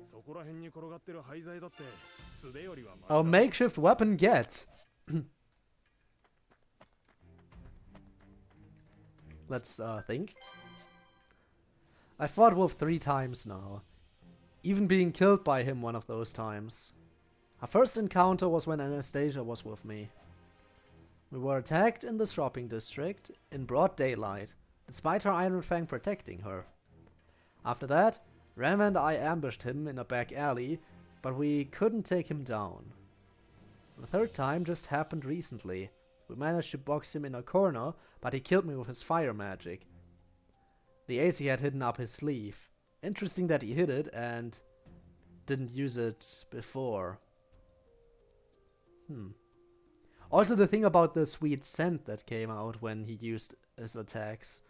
そこら辺に転がってる廃材だって素手よりはマシだ。 Our makeshift weapon get. Let's think. I fought Wolf 3 times now. Even being killed by him one of those times. Our first encounter was when Anastasia was with me. We were attacked in the shopping district in broad daylight, despite her Iron Fang protecting her. After that, Ram and I ambushed him in a back alley, but we couldn't take him down. The third time just happened recently. We managed to box him in a corner, but he killed me with his fire magic. The ace he had hidden up his sleeve. Interesting that he hid it and didn't use it before. Also the thing about the sweet scent that came out when he used his attacks.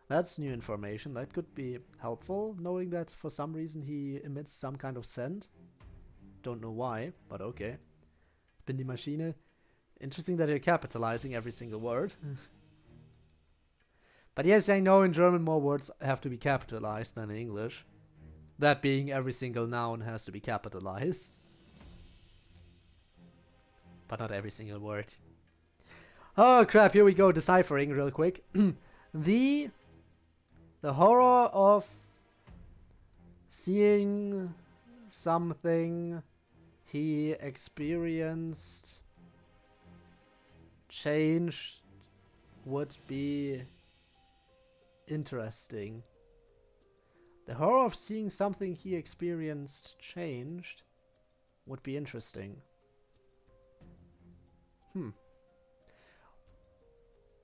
That's new information. That could be helpful, knowing that for some reason he emits some kind of scent. Don't know why, but okay. Bin die Maschine. Interesting that you're capitalizing every single word. But yes, I know in German more words have to be capitalized than in English. That being every single noun has to be capitalized. But not every single word. Oh crap, here we go, deciphering real quick. The horror of seeing something he experienced changed would be interesting. The horror of seeing something he experienced changed would be interesting.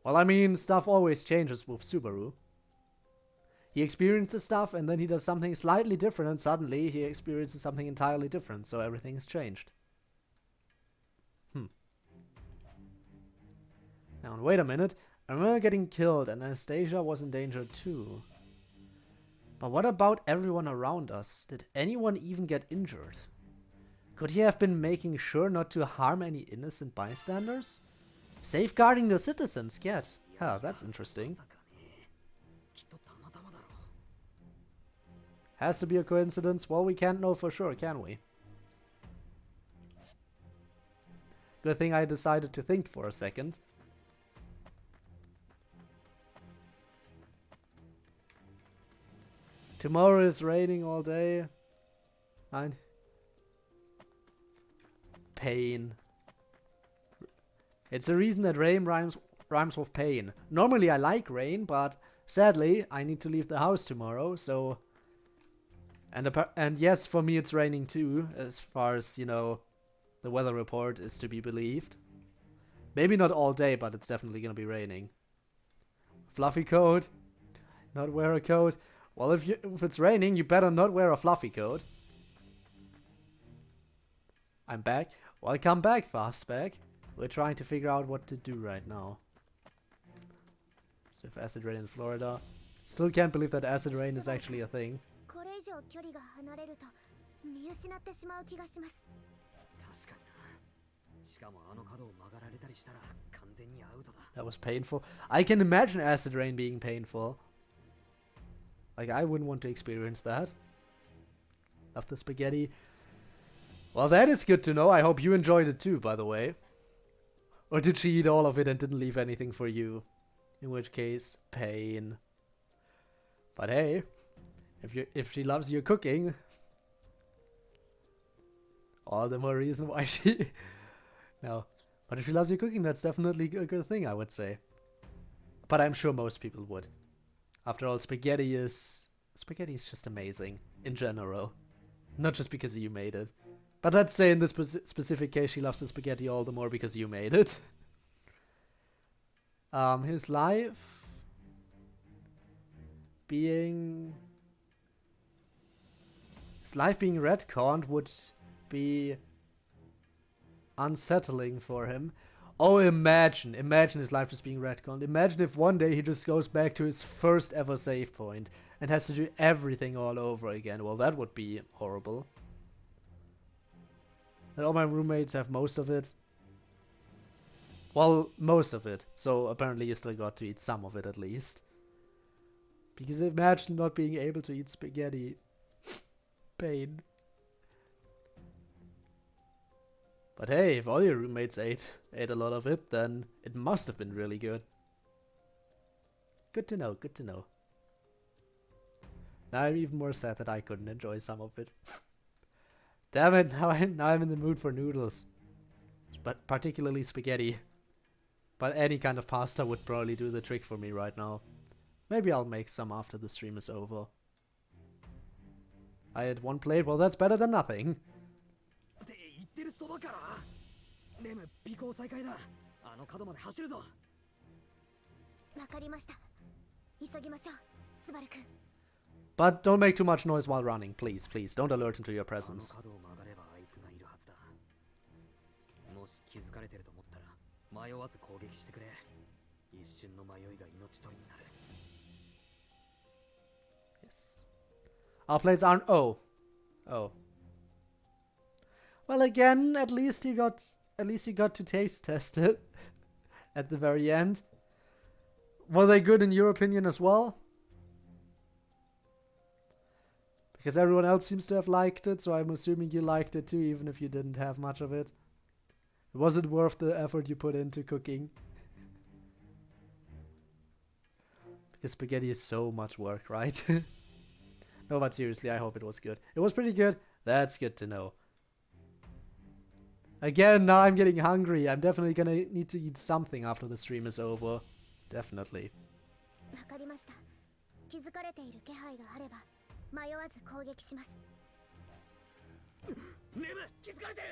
Well, I mean, stuff always changes with Subaru. He experiences stuff and then he does something slightly different and suddenly he experiences something entirely different, so everything has changed. Now, wait a minute. I remember getting killed and Anastasia was in danger too. But what about everyone around us? Did anyone even get injured? Could he have been making sure not to harm any innocent bystanders? Safeguarding the citizens, get. Hell, that's interesting. Has to be a coincidence? Well, we can't know for sure, can we? Good thing I decided to think for a second. Tomorrow is raining all day. And pain. It's a reason that rain rhymes with pain. Normally I like rain, but sadly I need to leave the house tomorrow, so... And yes, for me it's raining too, as far as, you know, the weather report is to be believed. Maybe not all day, but it's definitely gonna be raining. Fluffy coat. Not wear a coat. Well, if it's raining, you better not wear a fluffy coat. I'm back. Welcome back, Fastback. We're trying to figure out what to do right now. So if acid rain in Florida. Still can't believe that acid rain is actually a thing. That was painful. I can imagine acid rain being painful. Like, I wouldn't want to experience that. Love the spaghetti. Well, that is good to know. I hope you enjoyed it too, by the way. Or did she eat all of it and didn't leave anything for you? In which case, pain. But hey, if she loves your cooking, all the more reason why she... No. But if she loves your cooking, that's definitely a good thing, I would say. But I'm sure most people would. After all, spaghetti is just amazing, in general. Not just because you made it. But let's say in this specific case, she loves the spaghetti all the more because you made it. His life being retconned would be unsettling for him. Oh, imagine his life just being retconned. Imagine if one day he just goes back to his first ever save point and has to do everything all over again. Well, that would be horrible. And all my roommates have most of it. Well, most of it. So apparently you still got to eat some of it at least. Because imagine not being able to eat spaghetti. Pain. But hey, if all your roommates ate a lot of it, then it must have been really good. Good to know, good to know. Now I'm even more sad that I couldn't enjoy some of it. Damn it, now I'm in the mood for noodles. But particularly spaghetti. But any kind of pasta would probably do the trick for me right now. Maybe I'll make some after the stream is over. I had one plate, well that's better than nothing. But don't make too much noise while running, please, please. Don't alert him to your presence. Our plates aren't. Oh. Oh. Well, again, at least you got to taste test it at the very end. Were they good in your opinion as well? Because everyone else seems to have liked it, so I'm assuming you liked it too, even if you didn't have much of it. Was it worth the effort you put into cooking? Because spaghetti is so much work, right? No, but seriously, I hope it was good. It was pretty good. That's good to know. Again, now I'm getting hungry. I'm definitely gonna need to eat something after the stream is over. Definitely. わかりました。気づかれている気配があれば迷わず攻撃します。レム、気づかれてる。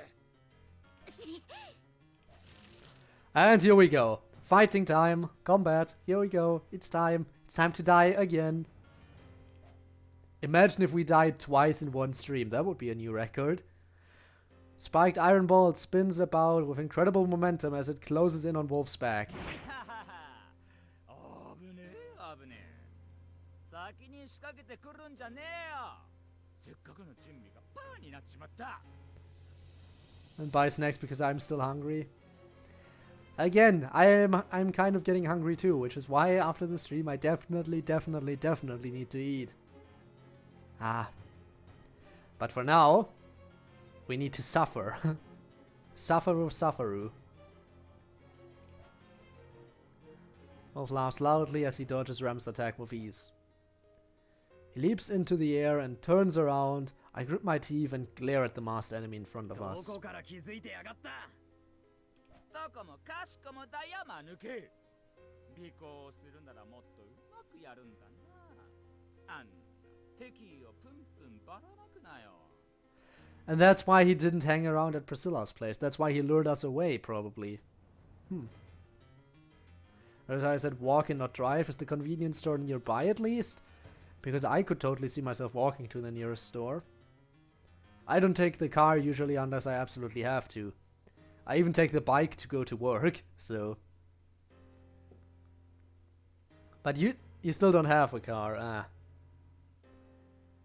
And here we go. Fighting time. Combat. Here we go. It's time. It's time to die again. Imagine if we died twice in one stream. That would be a new record. Spiked iron ball spins about with incredible momentum as it closes in on Wolf's back. 危ねえ危ねえ。先に仕掛けてくるんじゃねえよ。せっかくの準備がパーになっちまった。 And buy snacks because I'm still hungry. Again, I'm kind of getting hungry too, which is why after the stream I definitely need to eat. Ah. But for now, we need to suffer. Suffer with Sufferoo. Wolf laughs loudly as he dodges Ram's attack with ease. He leaps into the air and turns around. I grip my teeth and glare at the masked enemy in front of us. どこから気づいてやがった。どこもかしこもだよ間抜け。尾行するならもっとうまくやるんだな。あんな敵をプンプンばらまくなよ。 And that's why he didn't hang around at Priscilla's place. That's why he lured us away, probably. As I said, walk and not drive. Is the convenience store nearby at least? Because I could totally see myself walking to the nearest store. I don't take the car usually unless I absolutely have to. I even take the bike to go to work, so... But you still don't have a car, ah.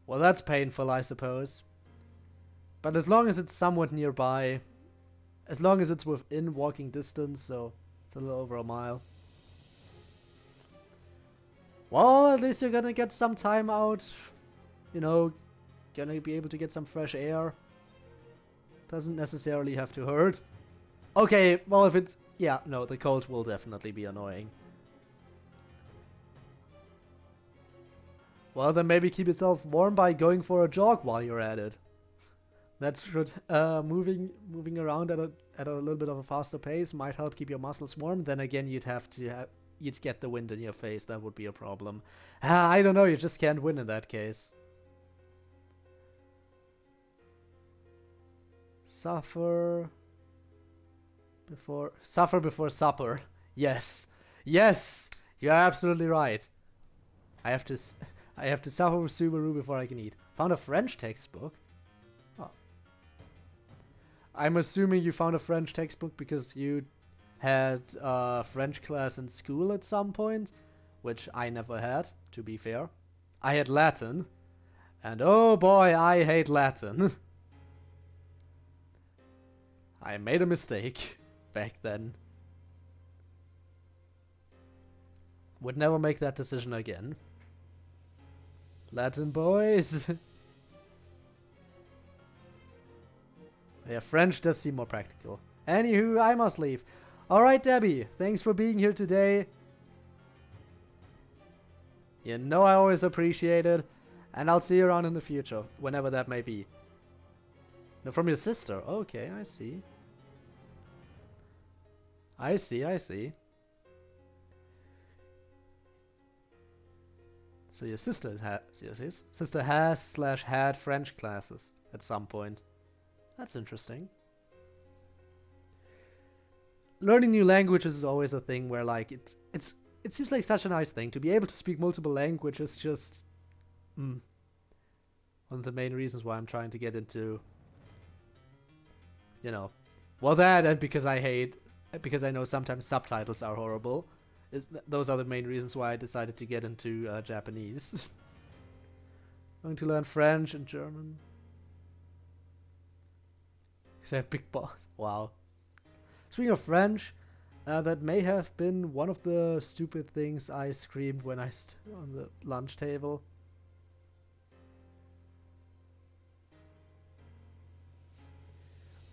Well, that's painful, I suppose. But as long as it's somewhat nearby, as long as it's within walking distance, so it's a little over a mile. Well, at least you're gonna get some time out. You know, gonna be able to get some fresh air. Doesn't necessarily have to hurt. Okay, well if it's... Yeah, no, the cold will definitely be annoying. Well, then maybe keep yourself warm by going for a jog while you're at it. That's good. Moving around at a little bit of a faster pace might help keep your muscles warm. Then again, you'd get the wind in your face. That would be a problem. I don't know. You just can't win in that case. Suffer before supper. Yes, yes. You're absolutely right. I have to suffer with Subaru before I can eat. Found a French textbook. Oh. I'm assuming you found a French textbook because you had a French class in school at some point, which I never had, to be fair. I had Latin, and oh boy, I hate Latin. I made a mistake back then. Would never make that decision again. Latin boys. Yeah, French does seem more practical. Anywho, I must leave. Alright, Debbie, thanks for being here today. You know I always appreciate it. And I'll see you around in the future, whenever that may be. No, from your sister. Okay, I see. I see. So your sister has/had French classes at some point. That's interesting. Learning new languages is always a thing where like it seems like such a nice thing to be able to speak multiple languages. Just one of the main reasons why I'm trying to get into, you know, well, that and because I know sometimes subtitles are horrible. Those are the main reasons why I decided to get into Japanese. Going to learn French and German. Because I have big balls. Wow. Speaking of French, that may have been one of the stupid things I screamed when I stood on the lunch table.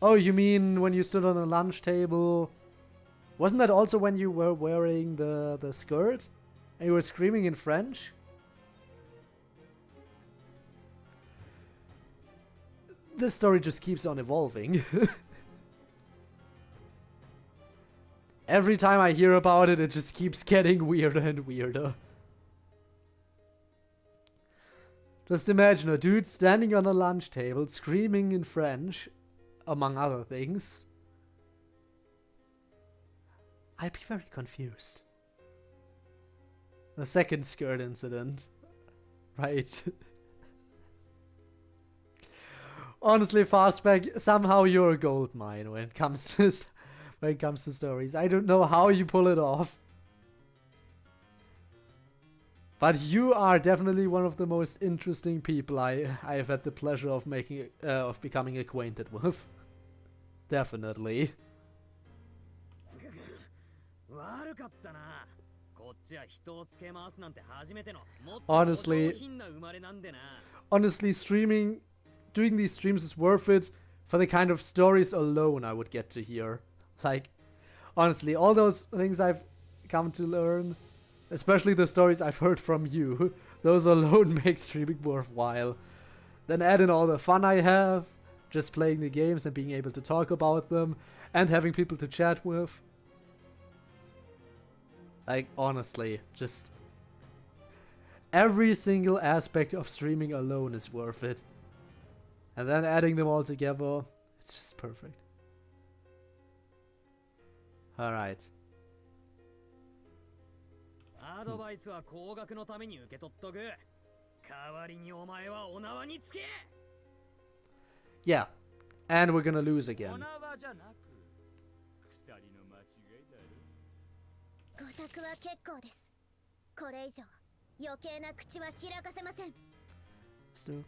Oh, you mean when you stood on the lunch table? Wasn't that also when you were wearing the skirt? And you were screaming in French? This story just keeps on evolving. Every time I hear about it, it just keeps getting weirder and weirder. Just imagine a dude standing on a lunch table screaming in French, among other things. I'd be very confused. The second skirt incident. Right. Honestly, Fastback, somehow you're a gold mine when it comes to stories. I don't know how you pull it off. But you are definitely one of the most interesting people I have had the pleasure of becoming acquainted with. Definitely. Honestly, doing these streams is worth it for the kind of stories alone I would get to hear. Like, honestly, all those things I've come to learn, especially the stories I've heard from you, those alone make streaming worthwhile. Then add in all the fun I have, just playing the games and being able to talk about them, and having people to chat with. Like, honestly, just every single aspect of streaming alone is worth it. And then adding them all together, it's just perfect. Alright. Yeah. And we're gonna lose again. ご託は結構です。これ以上余計な口は開かせません。 So,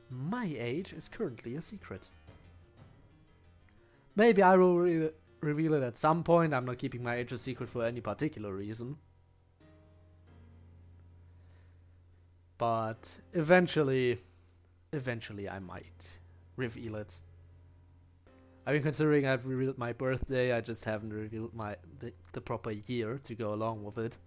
my age is currently a secret. Maybe I will reveal it at some point. I'm not keeping my age a secret for any particular reason. But eventually I might reveal it. I mean, considering I've revealed my birthday, I just haven't revealed the proper year to go along with it.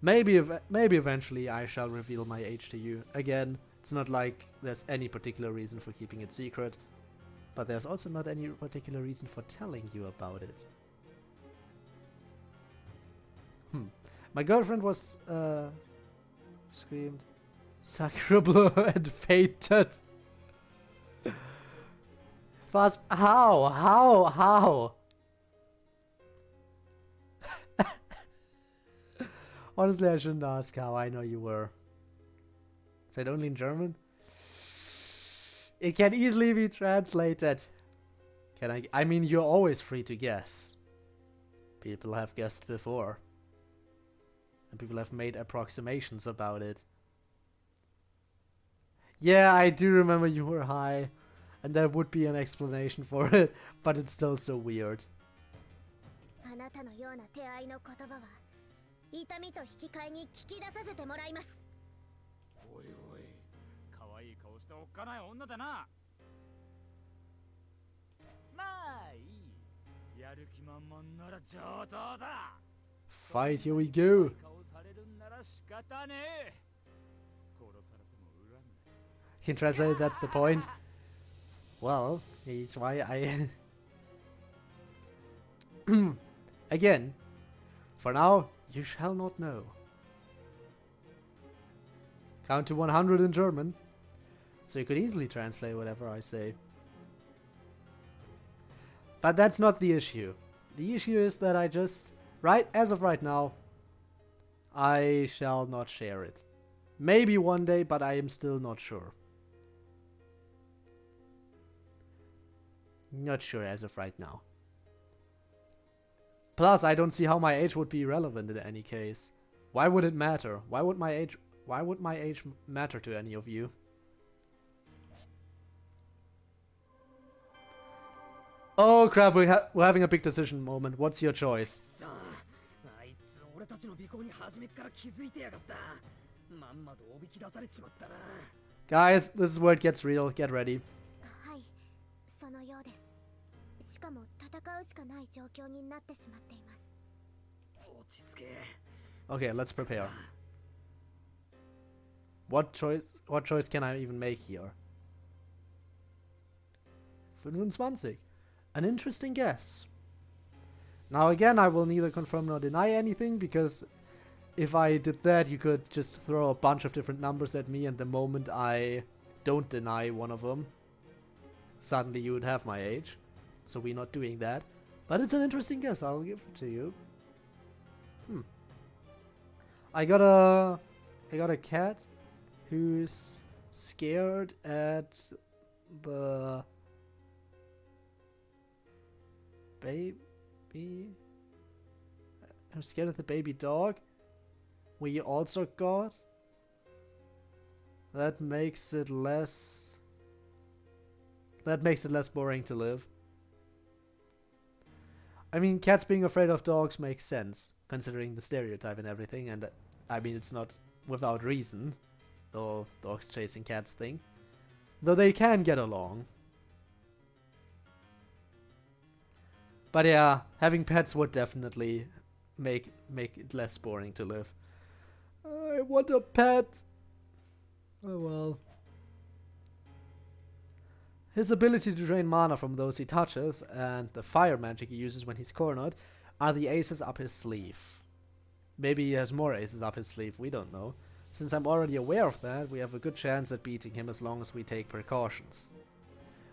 Maybe eventually I shall reveal my age to you. Again, it's not like there's any particular reason for keeping it secret, but there's also not any particular reason for telling you about it. My girlfriend was screamed sacrable and fainted. Fast. How? Honestly, I shouldn't ask how. I know you were. Is it only in German? It can easily be translated. I mean, you're always free to guess. People have guessed before. And people have made approximations about it. Yeah, I do remember you were high. And there would be an explanation for it, but it's still so weird. あなたのような手合いの言葉は痛みと引き換えに聞き出させてもらいます。おいおい、可愛い顔しておっかない女だな。まあいい。やる気満々なら上等だ。 Fight, here we go. Can translate, that's the point. Well, it's why I... Again, for now, you shall not know. Count to 100 in German, so you could easily translate whatever I say. But that's not the issue. The issue is that I just... as of right now, I shall not share it. Maybe one day, but I am still not sure. Not sure as of right now. Plus, I don't see how my age would be relevant in any case. Why would it matter? Why would my age Why would my age matter to any of you? Oh crap, we're having a big decision moment. What's your choice? さあ、あいつ俺たちの尾行に初めっから気づいてやがった。まんまとおびき出されちまったな。Guys, this is where it gets real. Get ready. はい、そのようです。しかも戦うしかない状況になってしまっています。落ち着け。Okay, let's prepare. What choice can I even make here? 25. An interesting guess. Now again, I will neither confirm nor deny anything, because if I did that, you could just throw a bunch of different numbers at me, and the moment I don't deny one of them, suddenly you would have my age. So we're not doing that. But it's an interesting guess, I'll give it to you. I got a cat who's scared at the baby. I'm scared of the baby dog. We also got. That makes it less boring to live. I mean, cats being afraid of dogs makes sense, considering the stereotype and everything, and I mean, it's not without reason, the whole dogs chasing cats thing. Though they can get along. But yeah, having pets would definitely make it less boring to live. I want a pet! Oh well. His ability to drain mana from those he touches, and the fire magic he uses when he's cornered, are the aces up his sleeve. Maybe he has more aces up his sleeve, we don't know. Since I'm already aware of that, we have a good chance at beating him as long as we take precautions.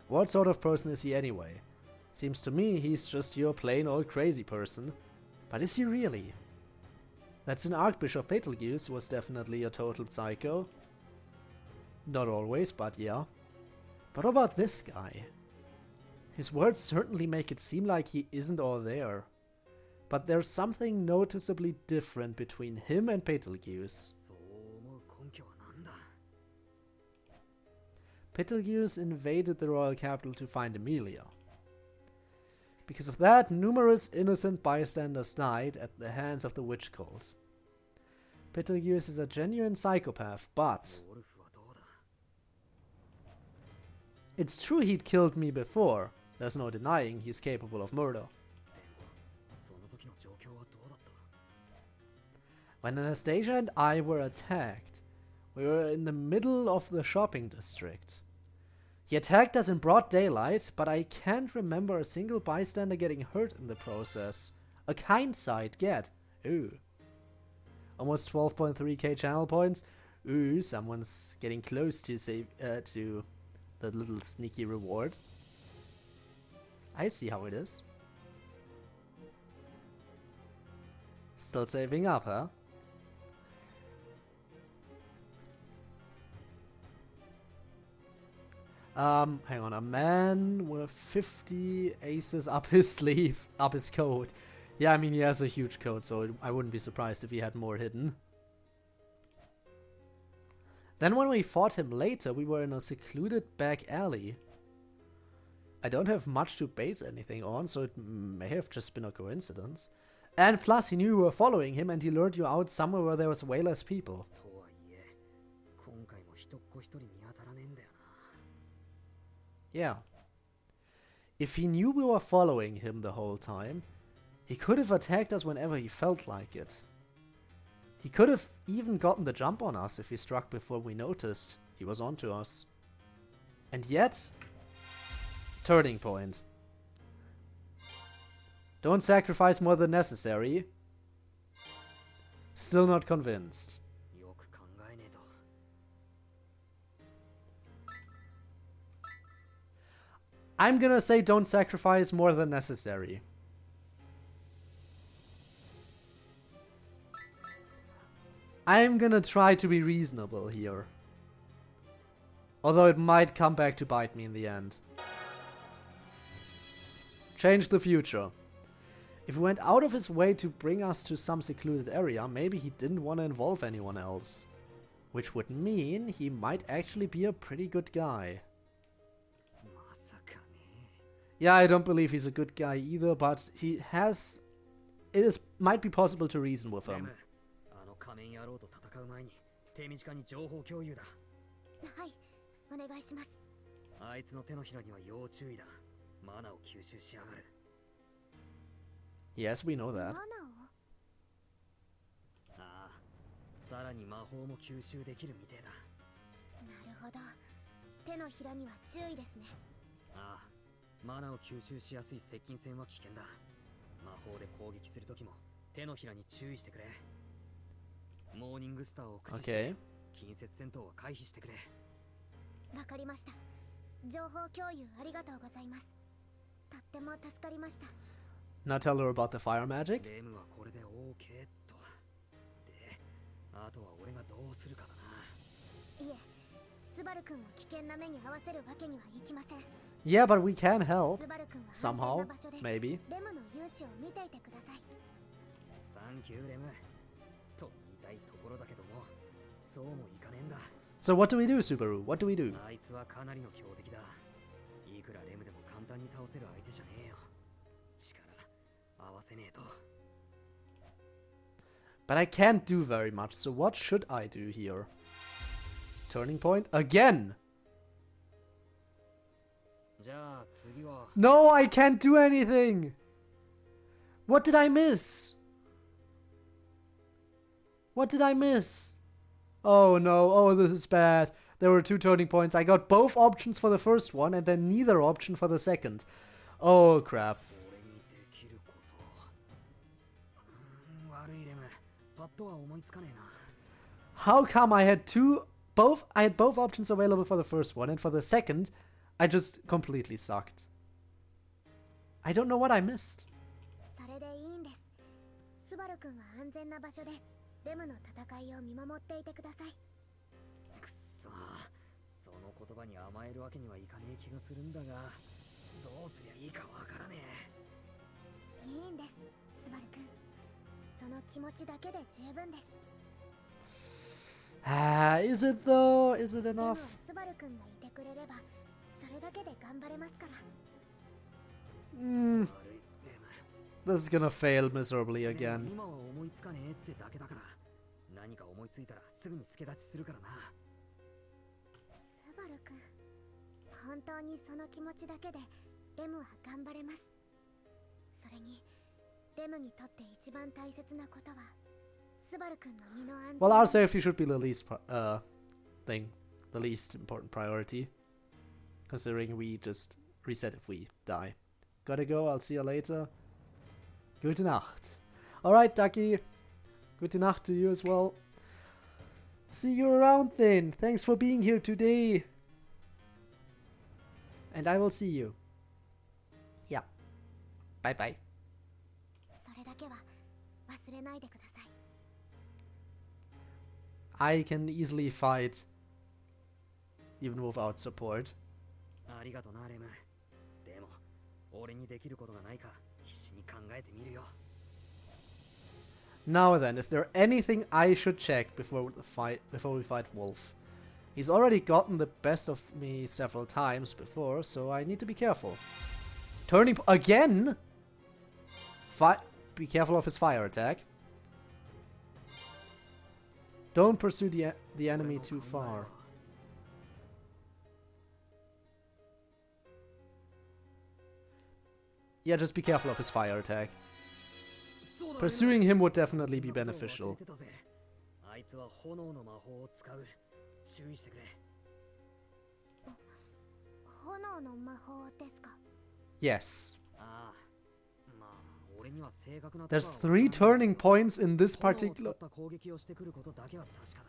What sort of person is he anyway? Seems to me he's just your plain old crazy person. But is he really? That Sin Archbishop Betelgeuse was definitely a total psycho. Not always, but yeah. But what about this guy? His words certainly make it seem like he isn't all there. But there's something noticeably different between him and Betelgeuse. Betelgeuse invaded the royal capital to find Emilia. Because of that, numerous innocent bystanders died at the hands of the witch cult. Betelgeuse is a genuine psychopath, but it's true he'd killed me before. There's no denying he's capable of murder. When Anastasia and I were attacked, we were in the middle of the shopping district. He attacked us in broad daylight, but I can't remember a single bystander getting hurt in the process. A kind sight, get. Ooh. Almost 12.3k channel points. Ooh, someone's getting close to to the little sneaky reward. I see how it is. Still saving up, huh? Hang on, a man with 50 aces up his sleeve, up his coat. Yeah, I mean, he has a huge coat, so I wouldn't be surprised if he had more hidden. Then when we fought him later, we were in a secluded back alley. I don't have much to base anything on, so it may have just been a coincidence. And plus, he knew you were following him, and he lured you out somewhere where there was way less people. Yeah. If he knew we were following him the whole time, he could have attacked us whenever he felt like it. He could have even gotten the jump on us if he struck before we noticed he was onto us. And yet, turning point. Don't sacrifice more than necessary. Still not convinced. I'm gonna say don't sacrifice more than necessary. I'm gonna try to be reasonable here. Although it might come back to bite me in the end. Change the future. If he went out of his way to bring us to some secluded area, maybe he didn't want to involve anyone else. Which would mean he might actually be a pretty good guy. まさかね。 Yeah, I don't believe he's a good guy either, but he has... It might be possible to reason with レ him. ム、あの仮面野郎と戦う前に手短に情報共有だ。はい、お願いします。あいつの手のひらには要注意だ。マナを吸収しやがる。 Yes, we know マ that. ナを？ああ、さらに魔法も吸収できるみてえだ。なるほど。手のひらには注意ですね。ああ、マナを吸収しやすい接近戦は危険だ。魔法で攻撃するときも手のひらに注意してくれ。モーニングスターを駆使して Okay. 近接戦闘は回避してくれ。わかりました。情報共有ありがとうございます。とっても助かりました。Now tell her about the fire magic. レムはこれで OK と。で、あとは俺がどうするかだな。いえ、スバル君を危険な目に遭わせるわけにはいきません。 Yeah, but we can help. スバル君は Somehow, 安全な場所で maybe. レムの勇姿を見ていてください。サンキューレム。と言いたいところだけども、そうもいかねえんだ。 So what do we do, Subaru? What do we do? あいつはかなりの強敵だ。いくらレムでも簡単に倒せる相手じゃねえよ。力合わせねえと。 But I can't do very much, so what should I do here? Turning point? Again! じゃあ次は No, I can't do anything! What did I miss? What did I miss? Oh no, oh this is bad. There were 2 turning points. I got both options for the first one and then neither option for the second. Oh crap. 俺にできること。悪いレム。パッとは思いつかねえな。 How come I had both options available for the first one and for the second I just completely sucked. I don't know what I missed. それでいいんです。スバル君は安全な場所でレムの戦いを見守っていてください。くっそ、その言葉に甘えるわけにはいかねえ気がするんだが、どうすりゃいいかわからねいいんです、スバル君。その気持ちだけで十分です。Is it though? Is it でも enough? スバル君がいてくれればそれだけで頑張れますから。え。悪い、レム。 This is gonna fail miserably でも again. 今は思いつかねえってだけだから、何か思いついたらすぐに助立ちするからな。スバル君、本当にその気持ちだけでレムは頑張れます。それにレムにとって一番大切なことはスバル君の身の安全。 Well, our safety should be the least the least important priority, considering we just reset if we die. Gotta go. I'll see you later. Gute Nacht. Alright, Ducky. Gute Nacht to you as well. See you around then. Thanks for being here today. And I will see you. Yeah. Bye bye. それだけは忘れないでください。 I can easily fight even without support. ありがとな、レム。でも、俺にできることがないか必死に考えてみるよ。 Now then, is there anything I should check before we fight Wolf? He's already gotten the best of me several times before, so I need to be careful. Turning again? Be careful of his fire attack. Don't pursue the enemy too far. Yeah, just be careful of his fire attack. Pursuing him would definitely be beneficial. あいつは炎の魔法を使う。注意してくれ。炎の魔法ですか？ Yes. ああ、まあ、俺には正確な。 There's 3 turning points in this 炎を particular... 使った攻撃をしてくることだけは確か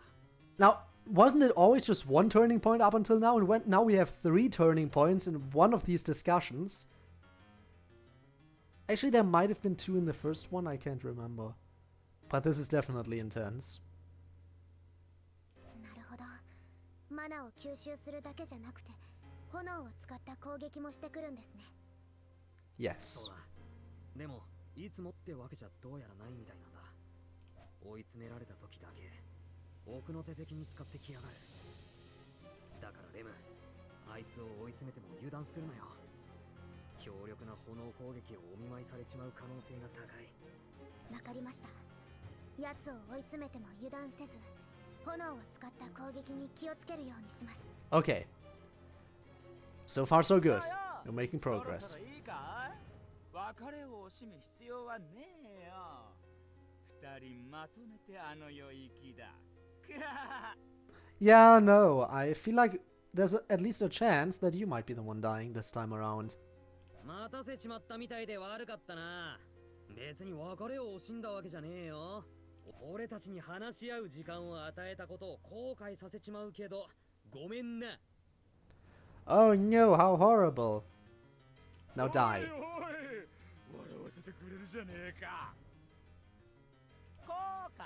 だ。 Now, wasn't it always just 1 turning point up until now? And now we have 3 turning points in one of these discussions. Actually, there might have been 2 in the first one, I can't remember. But this is definitely intense. なるほど。マナを吸収するだけじゃなくて炎を使った攻撃もしてくるんですね。 Yes. そうだ。でも、いつもってわけじゃどうやらないみたいなんだ。追い詰められた時だけ、奥の手的に使ってきやがる。だからレム、あいつを追い詰めても油断するなよ。強力な炎攻撃をお見舞いされちまう可能性が高い。わかりました。奴を追い詰めても油断せず、炎を使った攻撃に気をつけるようにします。 Okay. So far so good. You're making そろ progress. そろいいかい？別れを惜しむ必要はねえよ。二人まとめてあの世行きだ。Yeah, no, I feel like there's at least a chance that you might be the one dying this time around. 待たせちまったみたいで悪かったな。別に別れを惜しんだわけじゃねえよ。俺たちに話し合う時間を与えたことを後悔させちまうけど、ごめんな。Oh no, how horrible. Now おい die. おい、笑わせてくれるじゃねえか。後悔？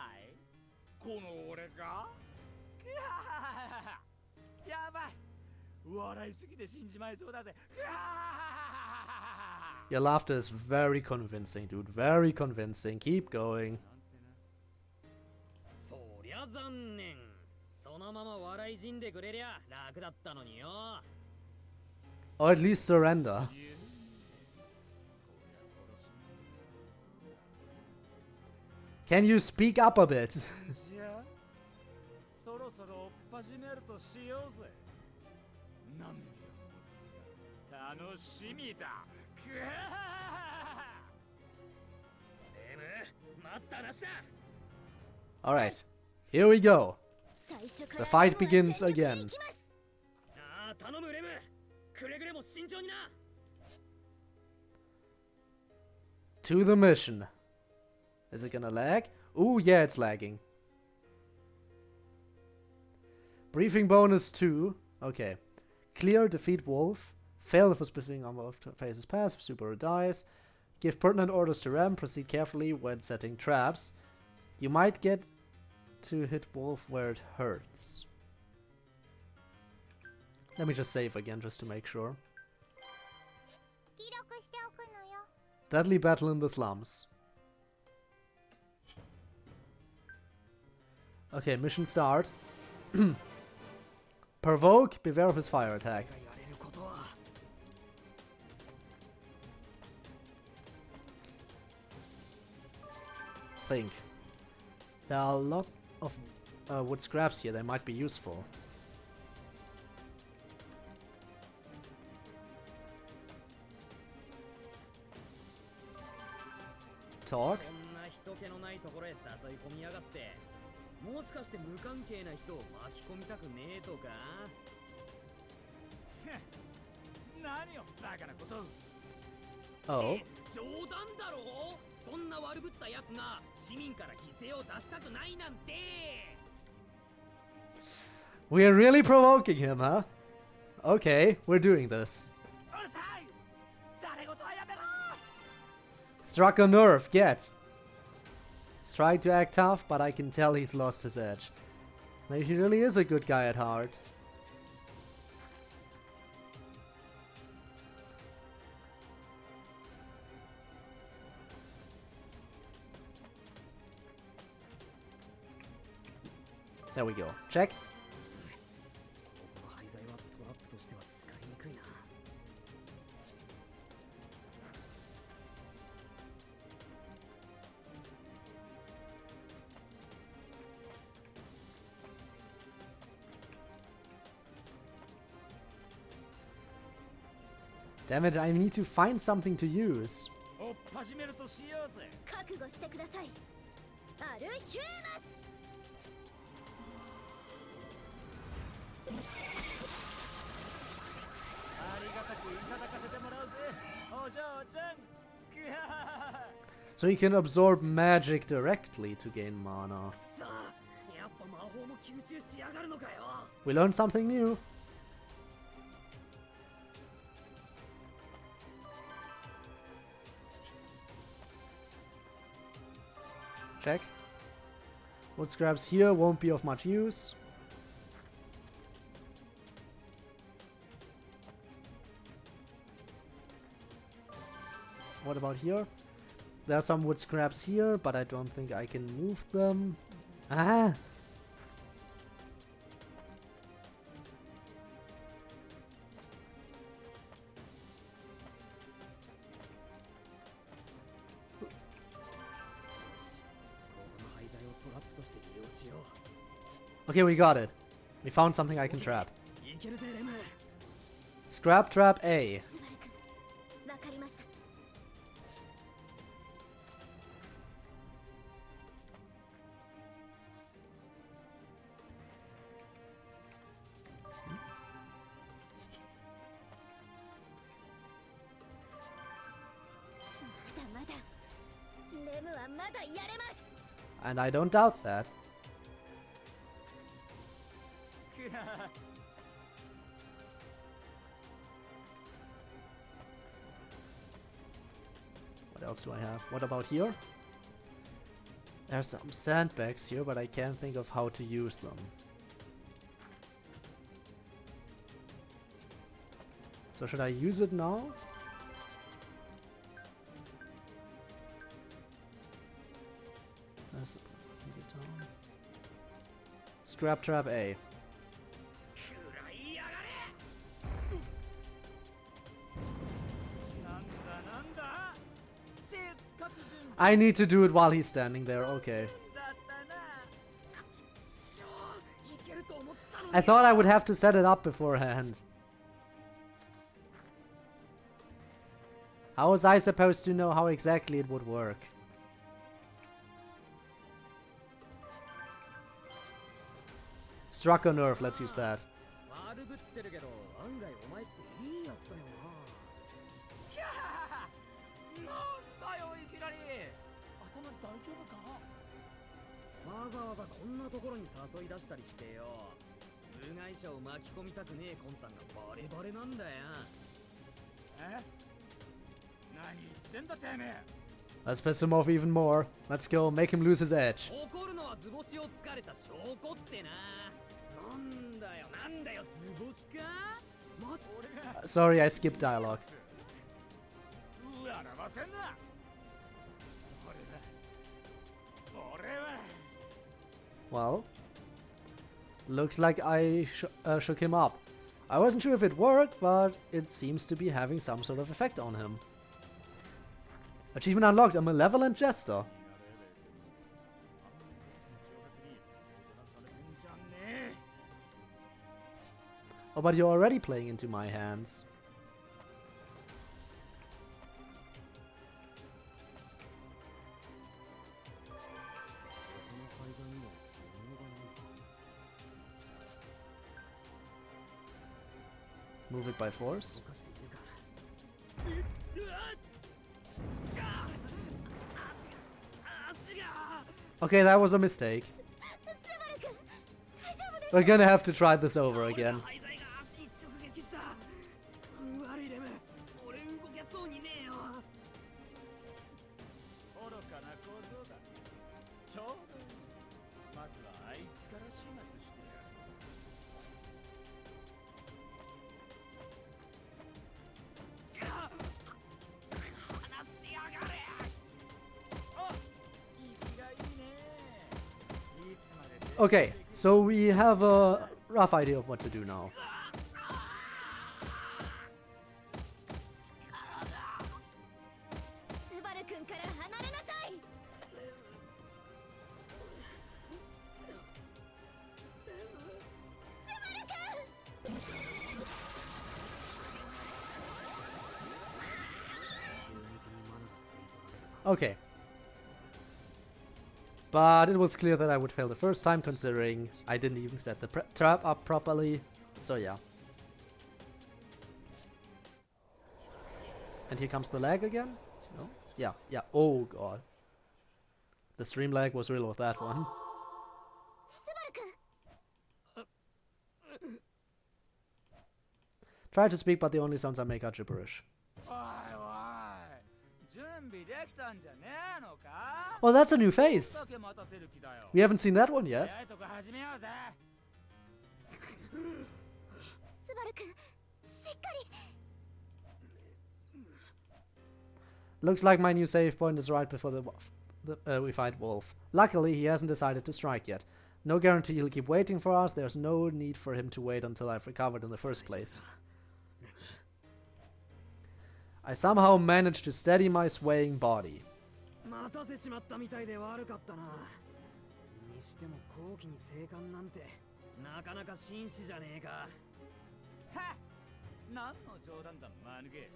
この俺が？やばい。笑いすぎて死んじまいそうだぜ。 Your laughter is very convincing, dude. Very convincing. Keep going. そりゃ残念。そのまま笑い死んでくれりゃ楽だったのによ。Or at least surrender. Can you speak up a bit? じゃあそろそろ追っ始めるとしようぜ。何秒も楽しみだ。レム、待ったなしだ。 Alright. Here we go. 最初か The ら fight begins again. ああ、頼むレム。くれぐれも慎重にな。To the mission. Is it gonna lag? Ooh, yeah, it's lagging. Briefing bonus 2. Okay. Clear, defeat Wolf. Fail if a specific number of phases pass, if Super dies. Give pertinent orders to Ram. Proceed carefully when setting traps. You might get to hit Wolf where it hurts. Let me just save again just to make sure. 記録しておくのよ。 Deadly battle in the slums. Okay, mission start. Provoke, beware of his fire attack. やれることは。Think. There are a lot of wood scraps here, they might be useful. Talk? こんな人気のないところへ誘い込みやがって。もしかして無関係な人を巻き込みたくねえとか。何よバカなこと。 Oh. 冗談だろ。そんな悪ぶったやつが市民から犠牲を出したくないなんて。 We are really provoking him, huh? Okay, we're doing this. うるさい。誰事はやめろ。 Struck a nerve, get! Tried to act tough, but I can tell he's lost his edge. Maybe he really is a good guy at heart. There we go. Check. この廃材はトラップとしては使いにくいな。 Damn it, I need to find something to use. 追っ始めるとしようぜ。覚悟してください。アルヒューマ。ありがたくいただかせてもらうぜ。お嬢ちゃん。 So you can absorb magic directly to gain mana. さあ、やっぱ魔法も吸収しやがるのかよ。 We learned something new. Check. Wood scraps here won't be of much use. What about here? There are some wood scraps here, but I don't think I can move them. Ah! Okay, we got it. We found something I can trap. Scrap trap A. スバル君わかりました まだまだレムはまだやれます And I don't doubt that. What else do I have? What about here? There's some sandbags here, but I can't think of how to use them. So should I use it now? There's the Scrap trap A. I need to do it while he's standing there, okay. I thought I would have to set it up beforehand. How was I supposed to know how exactly it would work? Struck a nerve, let's use that. Let's piss him off even more. Let's go, make him lose his edge. Sorry, I skipped dialogue. Well, looks like I shook him up. I wasn't sure if it worked, but it seems to be having some sort of effect on him. Achievement unlocked, a malevolent jester. Oh, but you're already playing into my hands. Move it by force. Okay, that was a mistake. We're gonna have to try this over again. Okay, so we have a rough idea of what to do now. Okay. But it was clear that I would fail the first time, considering I didn't even set the trap up properly. So yeah. And here comes the lag again? No? Yeah, yeah. Oh god. The stream lag was real with that one. Try to speak, but the only sounds I make are gibberish. Well, that's a new face. We haven't seen that one yet. Looks like my new save point is right before we fight Wolf. Luckily, he hasn't decided to strike yet. No guarantee he'll keep waiting for us. There's no need for him to wait until I've recovered in the first place. I somehow managed to steady my swaying body. にしても後期に生還なんてなかなか紳士じゃねえか。はっ、何の冗談だマヌケ。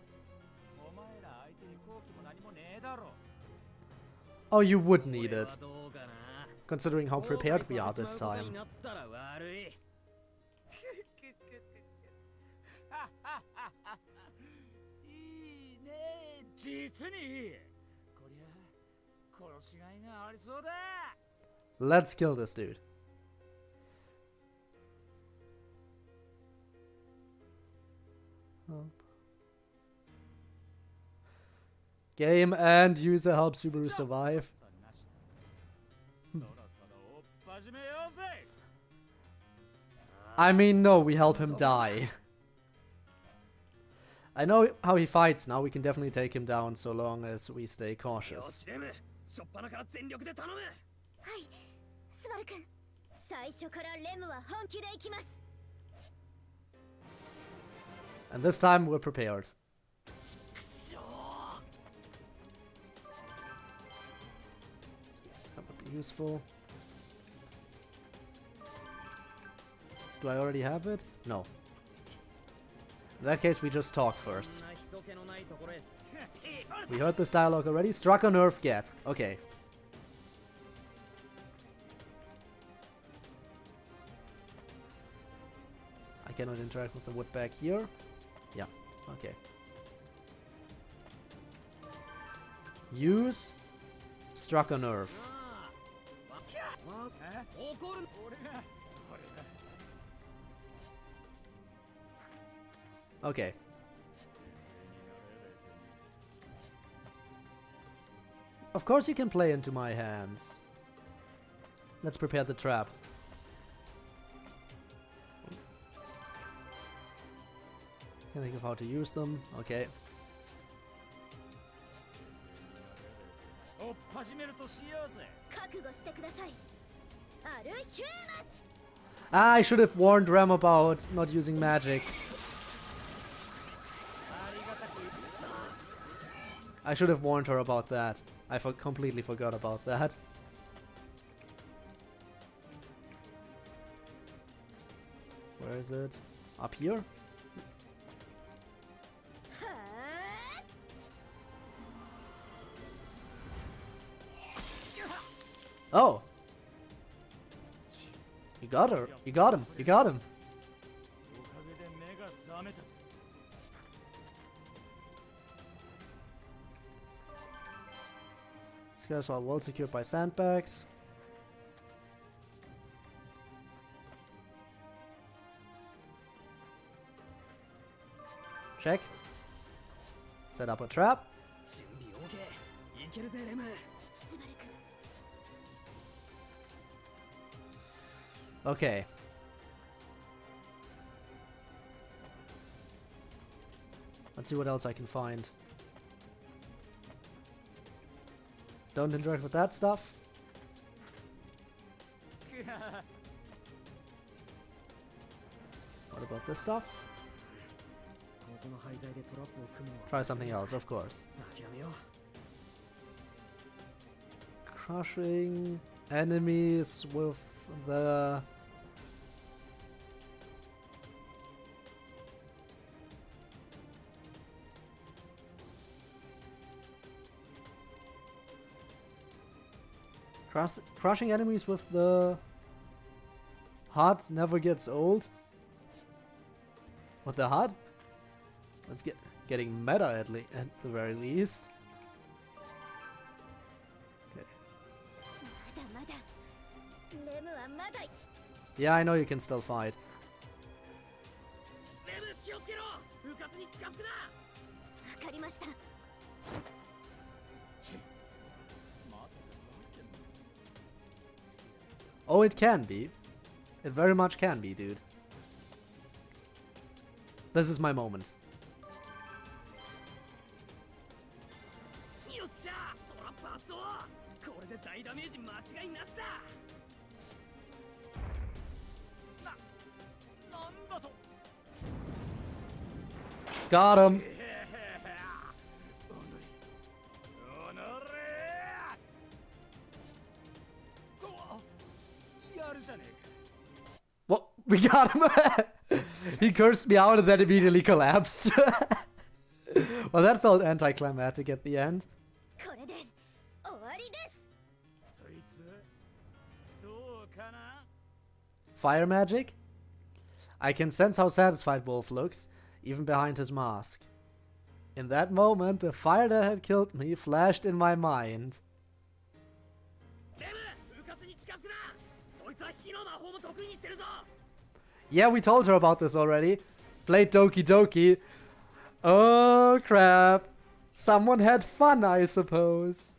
お前ら相手に後期も何もねえだろ。 Oh, you would need 俺は it, どうかな。 considering how prepared we are this 後悔させちまうこと time. になったら悪い。いいね、実にいい。こりゃ殺しがいがありそうだ。 Let's kill this dude. Help. Game and user help Subaru survive. そろそろ追っ始めようぜ。 I mean, no, we help him die. I know how he fights now, we can definitely take him down so long as we stay よ cautious. しレム、しょっぱなから全力で頼む。はい、スバル君。最初からレムは本気で行きます。 And this time we're prepared. くしょ That would be useful. Do I already have it? No. In that case, we just talk ー。 first. そんな人気のないところへ。 We heard this dialogue already. Struck a nerve, get. Okay. I cannot interact with the wood back here. Yeah, okay. Use. Struck a nerve. 怒る。俺が Okay. Of course you can play into my hands. Let's prepare the trap. Can't think of how to use them. Okay. 追っ始めるとしようぜ。 覚悟してください。アルヒューマン。 Ah, I should have warned Ram about not using magic. I should have warned her about that. I completely forgot about that. Where is it? Up here? はあ。 Oh! You got her. You got him. You got him. おかげで目が覚めたぜ。 These guys are well secured by sandbags. Check. Set up a trap. 準備 OK。いけるぜレム。スバル君。 Okay. Let's see what else I can find. Don't interact with that stuff. What about this stuff? ここの廃材でトラップを組むのは Try something else, of course. 諦めよう。 Crushing enemies with the... Crushing enemies with the heart never gets old. With the heart? Let's getting meta at the very least. Okay. まだまだ。レムはまだ。 Yeah, I know you can still fight. レム気をつけろ。うかつに近づくな。わかりました。 Oh, it can be. It very much can be, dude. This is my moment. よっしゃ。トラップ発動。これで大ダメージ間違いなしだ。なんだと。 Got him. おのれ。We got him! He cursed me out and then immediately collapsed. Well, that felt anticlimactic at the end. これで終わりです。そいつどうかな。 Fire magic? I can sense how satisfied Wolf looks, even behind his mask. In that moment, the fire that had killed me flashed in my mind. Yeah, we told her about this already. Played Doki Doki. Oh crap. Someone had fun, I suppose.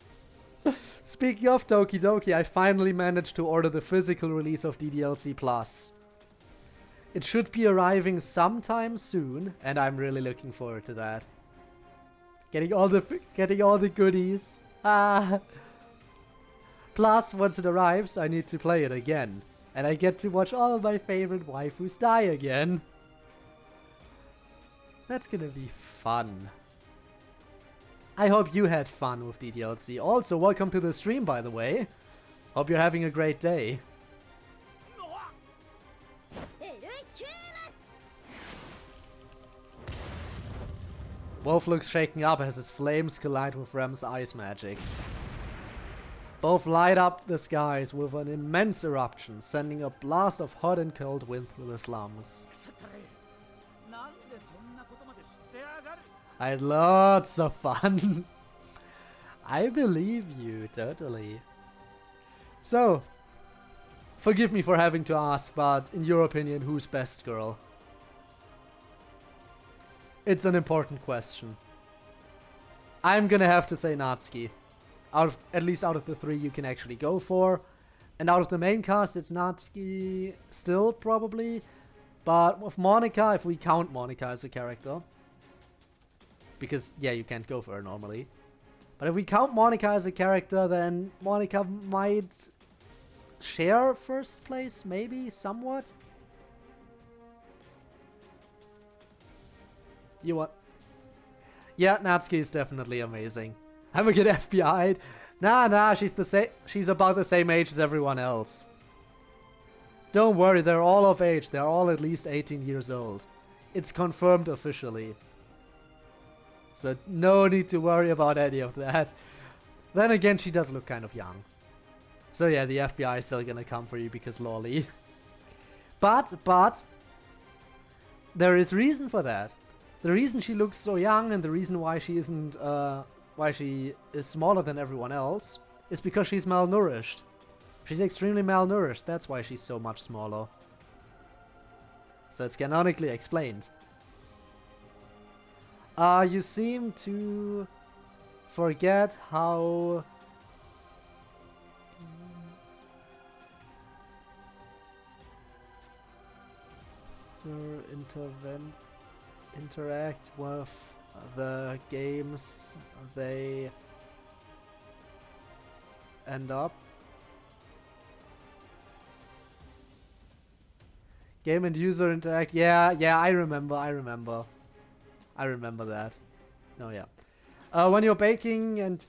Speaking of Doki Doki, I finally managed to order the physical release of DDLC Plus. It should be arriving sometime soon, and I'm really looking forward to that. Getting all the goodies. Ah. Plus, once it arrives, I need to play it again. And I get to watch all of my favorite waifus die again. That's gonna be fun. I hope you had fun with DDLC. Also, welcome to the stream, by the way. Hope you're having a great day. Wolf looks shaken up as his flames collide with Rem's ice magic. Both light up the skies with an immense eruption, sending a blast of hot and cold wind through the slums. I had lots of fun. I believe you, totally. So, forgive me for having to ask, but in your opinion, who's best girl? It's an important question. I'm gonna have to say Natsuki. At least out of the three you can actually go for. And out of the main cast, it's Natsuki still, probably. But with Monika, if we count Monika as a character. Because, yeah, you can't go for her normally. But if we count Monika as a character, then Monika might share first place, maybe, somewhat. You want? Yeah, Natsuki is definitely amazing. I'm a good FBI. Nah, she's about the same age as everyone else. Don't worry, they're all of age. They're all at least 18 years old. It's confirmed officially. So no need to worry about any of that. Then again, she does look kind of young. So yeah, the FBI is still gonna come for you because lolly. But there is reason for that. The reason she looks so young and the reason why she isn't why she is smaller than everyone else is because she's malnourished. She's extremely malnourished, that's why she's so much smaller. So it's canonically explained. You seem to forget how... interact with the games they end up. Game and user interact. Yeah, I remember that. No, yeah. When you're baking and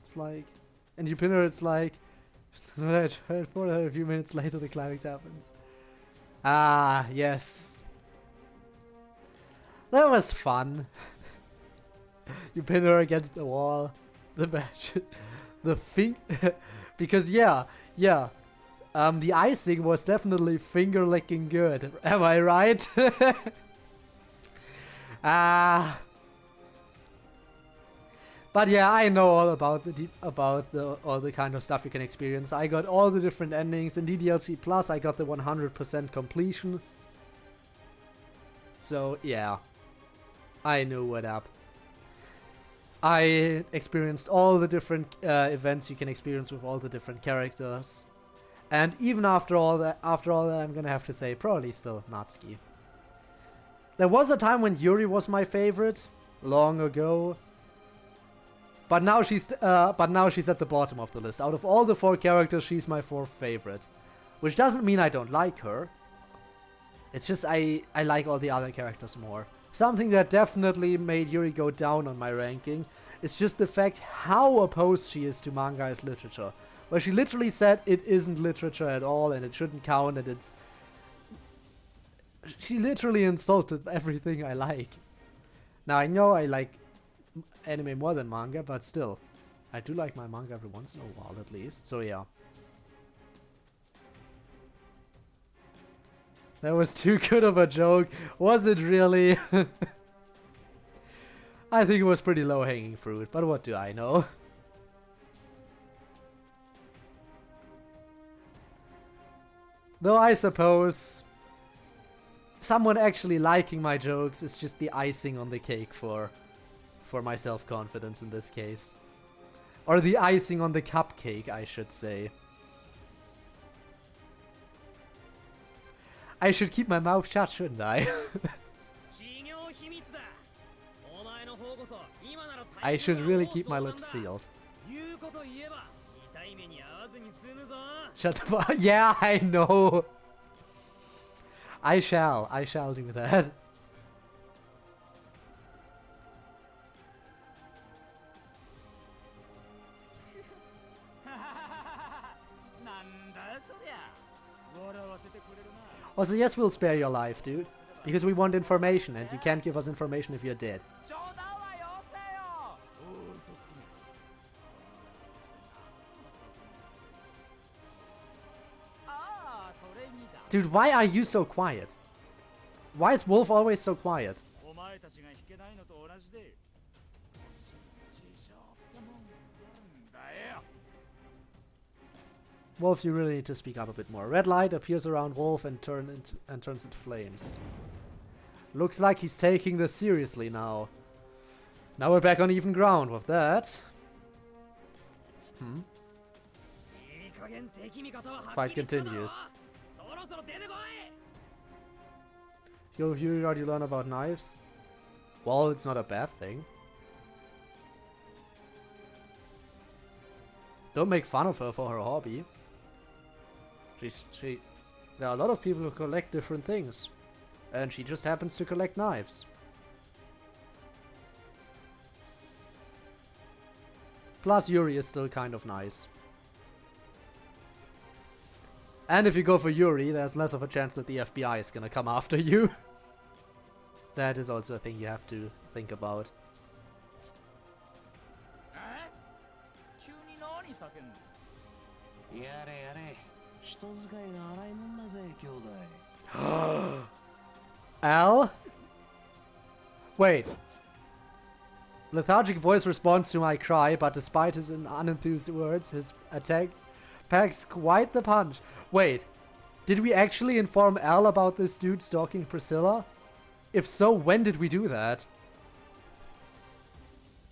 it's like, and you pin her, it's like, that's what I tried for. A few minutes later, the climax happens. Ah, yes. That was fun. You pin her against the wall. The match. The thing. Because, yeah. The icing was definitely finger licking good. Am I right? But yeah, I know all about all the kind of stuff you can experience. I got all the different endings in DDLC Plus. I got the 100% completion. So yeah, I knew what up. I experienced all the different events you can experience with all the different characters. And even after all that, I'm gonna have to say probably still Natsuki. There was a time when Yuri was my favorite, long ago. But now she's at the bottom of the list. Out of all the 4 characters, she's my 4th favorite. Which doesn't mean I don't like her. It's just I like all the other characters more. Something that definitely made Yuri go down on my ranking is just the fact how opposed she is to manga as literature. where she literally said it isn't literature at all and it shouldn't count and it's... She literally insulted everything I like. Now, I know I like anime more than manga, but still. I do like my manga every once in a while, at least. So, yeah. That was too good of a joke. Was it really? I think it was pretty low-hanging fruit, but what do I know? Though I suppose someone actually liking my jokes is just the icing on the cake for my self-confidence in this case. Or the icing on the cupcake, I should say. I should keep my mouth shut, shouldn't I? I should really keep my lips sealed. Shut the fuck. Yeah, I know. I shall do that. Also, yes, we'll spare your life, dude. Because we want information, and you can't give us information if you're dead. Dude, why are you so quiet? Why is Wolf always so quiet? Wolf, you really need to speak up a bit more. Red light appears around Wolf and turns into flames. Looks like he's taking this seriously now. Now we're back on even ground with that. Fight continues. You already learn about knives? Well, it's not a bad thing. Don't make fun of her for her hobby. There are a lot of people who collect different things. And she just happens to collect knives. Plus, Yuri is still kind of nice. And if you go for Yuri, there's less of a chance that the FBI is gonna come after you. That is also a thing you have to think about. Al? Wait. Lethargic voice responds to my cry, but despite his unenthused words, his attack packs quite the punch. Wait, did we actually inform Al about this dude stalking Priscilla? If so, when did we do that?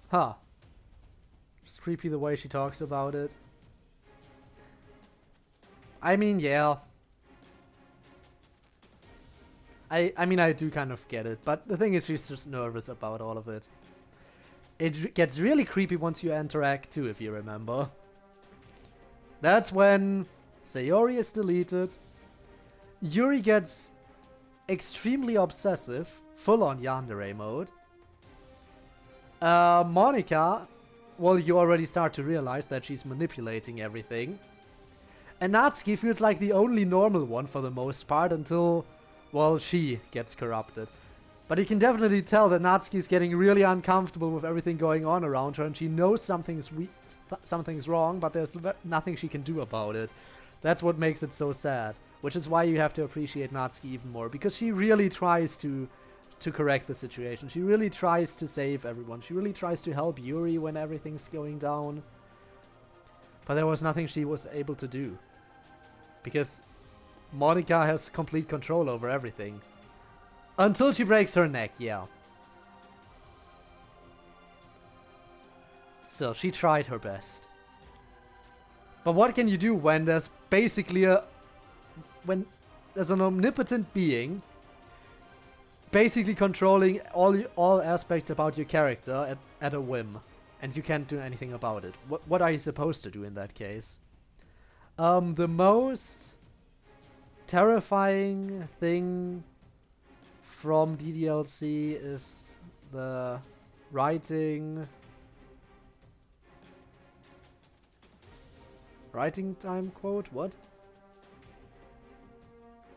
Huh. It's creepy the way she talks about it. I mean, yeah. I mean, I do kind of get it, but the thing is, she's just nervous about all of it. It gets really creepy once you enter Act 2, if you remember. That's when Sayori is deleted, Yuri gets extremely obsessive, full-on yandere mode. Monica, well, you already start to realize that she's manipulating everything. And Natsuki feels like the only normal one for the most part until, well, she gets corrupted. But you can definitely tell that Natsuki's getting really uncomfortable with everything going on around her, and she knows something's wrong, but there's nothing she can do about it. That's what makes it so sad, which is why you have to appreciate Natsuki even more, because she really tries to correct the situation. She really tries to save everyone. She really tries to help Yuri when everything's going down. But there was nothing she was able to do, because Monica has complete control over everything. Until she breaks her neck, yeah. Still, she tried her best. But what can you do when there's basically when there's an omnipotent being basically controlling all aspects about your character at a whim, and you can't do anything about it? What are you supposed to do in that case? The most terrifying thing from DDLC is the writing Writing time quote? What?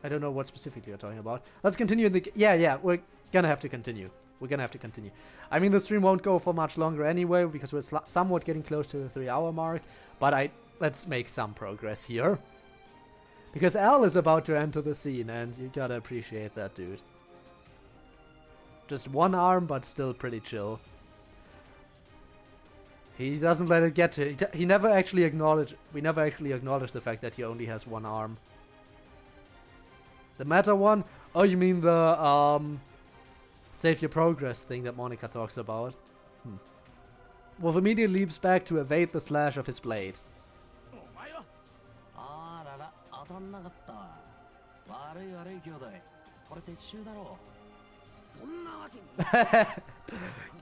I don't know what specifically you're talking about. Let's continue in the... Yeah, we're gonna have to continue. We're gonna have to continue. I mean, the stream won't go for much longer anyway, because we're somewhat getting close to the 3-hour mark. But let's make some progress here. Because Al is about to enter the scene, and you gotta appreciate that, dude. Just one arm, but still pretty chill. He doesn't let it get to... He never actually acknowledged... We never actually acknowledged the fact that he only has one arm. The meta one? Oh, you mean the, save your progress thing that Monica talks about? Wolf immediately leaps back to evade the slash of his blade.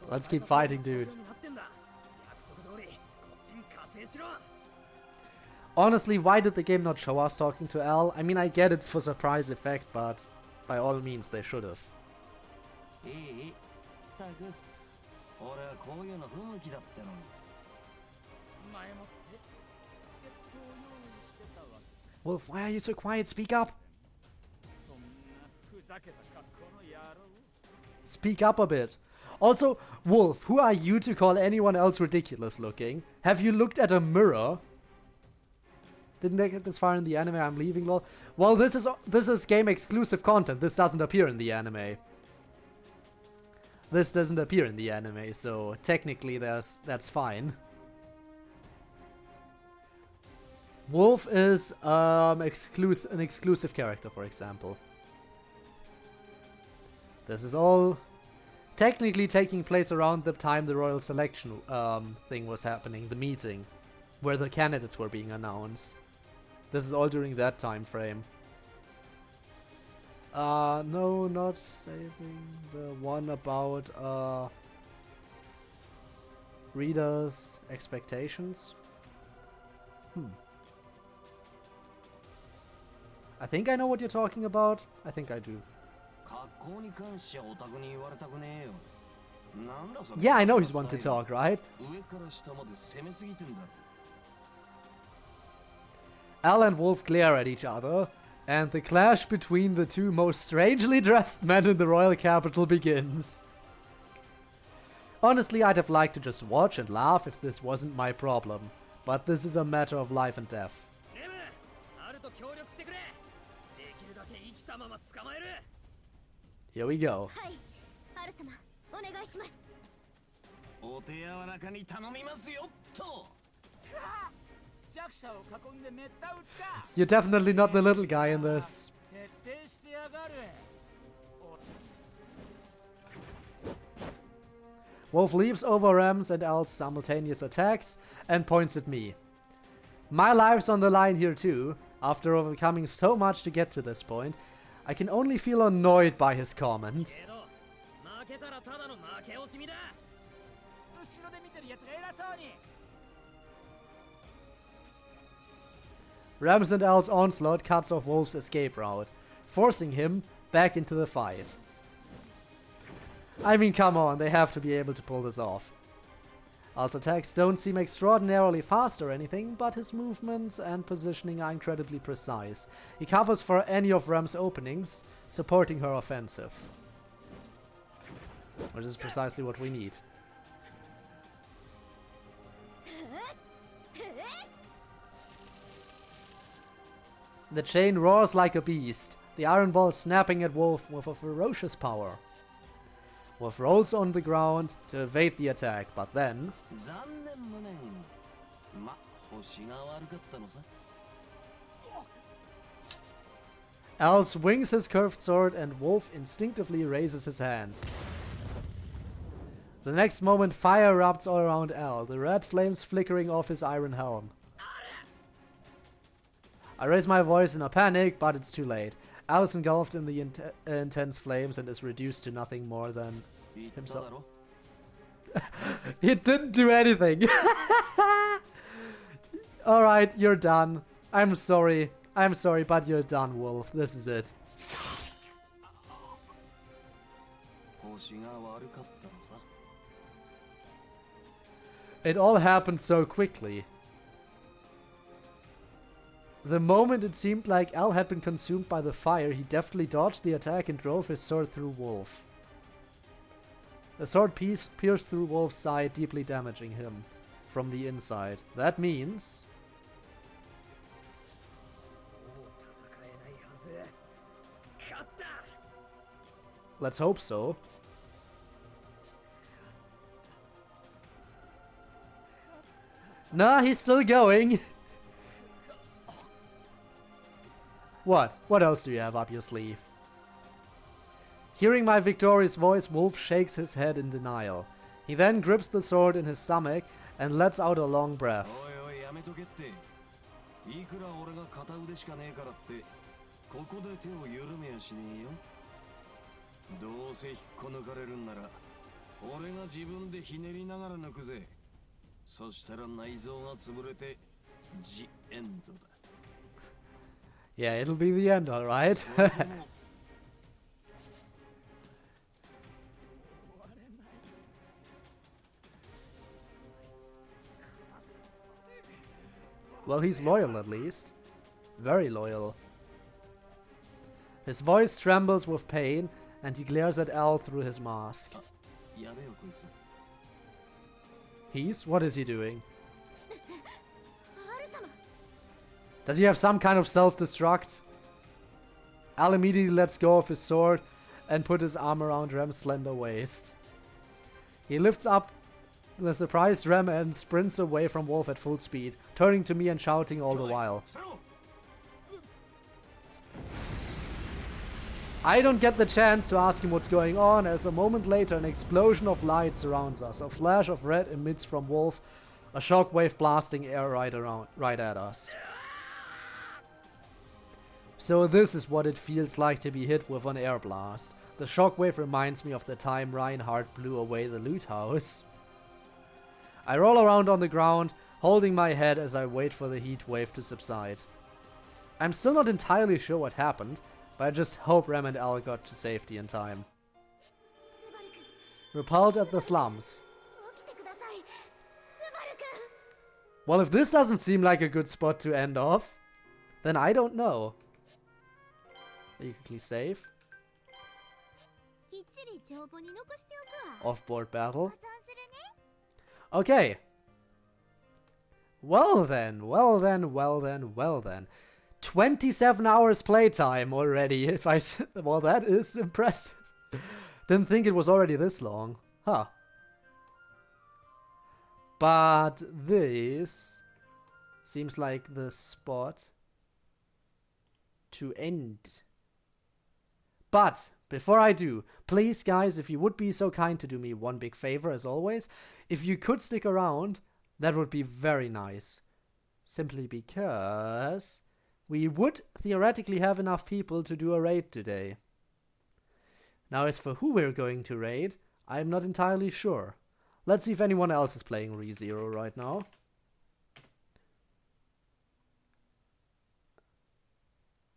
Let's keep fighting, dude. Honestly, why did the game not show us talking to Al? I mean, I get it's for surprise effect, but by all means they should have. Wolf, why are you so quiet? Speak up! Speak up a bit. Also, Wolf, who are you to call anyone else ridiculous looking? Have you looked at a mirror? Didn't they get this far in the anime? I'm leaving, lol. Well, this is game exclusive content. This doesn't appear in the anime. This doesn't appear in the anime, so technically that's fine. Wolf is an exclusive character, for example. This is all technically taking place around the time the royal selection thing was happening, the meeting, where the candidates were being announced. This is all during that time frame. No, not saving the one about readers' expectations. I think I know what you're talking about. I think I do. Yeah, I know he's one to talk, right? Al and Wolf glare at each other, and the clash between the two most strangely dressed men in the royal capital begins. Honestly, I'd have liked to just watch and laugh if this wasn't my problem, but this is a matter of life and death. Here we go. You're definitely not the little guy in this. Wolf leaps over Rams and Al's simultaneous attacks and points at me. My life's on the line here too. After overcoming so much to get to this point, I can only feel annoyed by his comment. Rams and Al's onslaught cuts off Wolf's escape route, forcing him back into the fight. I mean, come on, they have to be able to pull this off. Al's attacks don't seem extraordinarily fast or anything, but his movements and positioning are incredibly precise. He covers for any of Ram's openings, supporting her offensive. Which is precisely what we need. The chain roars like a beast, the iron ball snapping at Wolf with a ferocious power. Wolf rolls on the ground to evade the attack, but then... Al swings his curved sword and Wolf instinctively raises his hand. The next moment, fire erupts all around Al, the red flames flickering off his iron helm. I raise my voice in a panic, but it's too late. Al is engulfed in the intense flames and is reduced to nothing more than himself. He didn't do anything. Alright, you're done. I'm sorry, but you're done, Wolf. This is it. It all happened so quickly. The moment it seemed like Al had been consumed by the fire, he deftly dodged the attack and drove his sword through Wolf. The sword pierced through Wolf's side, deeply damaging him from the inside. That means... let's hope so. Nah, he's still going. What? What else do you have up your sleeve? Hearing my victorious voice, Wolf shakes his head in denial. He then grips the sword in his stomach and lets out a long breath. Yeah, it'll be the end, alright? Well, he's loyal at least. Very loyal. His voice trembles with pain, and he glares at Al through his mask. What is he doing? Does he have some kind of self-destruct? Al immediately lets go of his sword and put his arm around Rem's slender waist. He lifts up the surprised Rem and sprints away from Wolf at full speed, turning to me and shouting all the while. I don't get the chance to ask him what's going on, as a moment later an explosion of light surrounds us. A flash of red emits from Wolf, a shockwave blasting air right at us. So this is what it feels like to be hit with an air blast. The shockwave reminds me of the time Reinhardt blew away the loot house. I roll around on the ground, holding my head as I wait for the heat wave to subside. I'm still not entirely sure what happened, but I just hope Rem and Al got to safety in time. Repelled at the slums. Well, if this doesn't seem like a good spot to end off, then I don't know. You quickly save. Off-board battle. Okay. Well then. 27 hours playtime already. Well, that is impressive. Didn't think it was already this long. Huh. But this seems like the spot to end. But before I do, please guys, if you would be so kind to do me one big favor as always, if you could stick around, that would be very nice. Simply because we would theoretically have enough people to do a raid today. Now as for who we're going to raid, I'm not entirely sure. Let's see if anyone else is playing ReZero right now.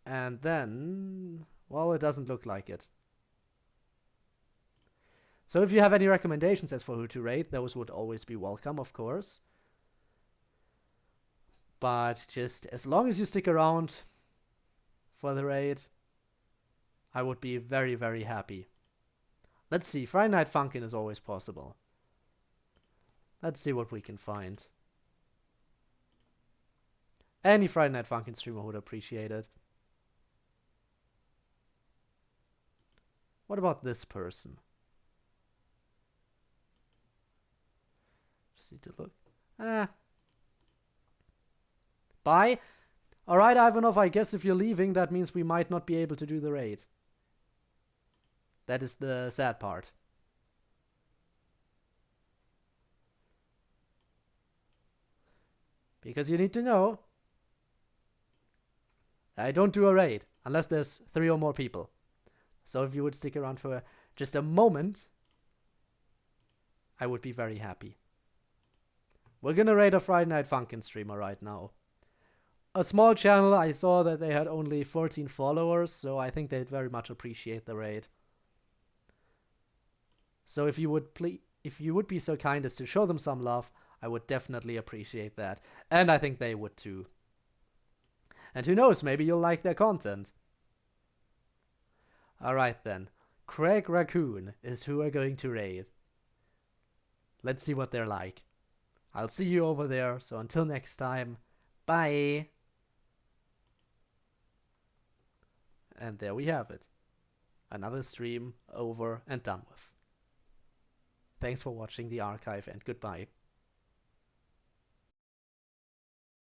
And then... well, it doesn't look like it. So if you have any recommendations as for who to raid, those would always be welcome, of course. But just as long as you stick around for the raid, I would be very, very happy. Let's see, Friday Night Funkin' is always possible. Let's see what we can find. Any Friday Night Funkin' streamer would appreciate it. What about this person? Just need to look. Bye. Alright, Ivanov, I guess if you're leaving, that means we might not be able to do the raid. That is the sad part. Because you need to know, I don't do a raid unless there's 3 or more people. So if you would stick around for just a moment, I would be very happy. We're gonna raid a Friday Night Funkin' streamer right now. A small channel, I saw that they had only 14 followers, so I think they'd very much appreciate the raid. So if you would be so kind as to show them some love, I would definitely appreciate that. And I think they would too. And who knows, maybe you'll like their content. Alright then, Craig Raccoon is who we're going to raid. Let's see what they're like. I'll see you over there, so until next time, bye! And there we have it. Another stream over and done with. Thanks for watching the archive and goodbye.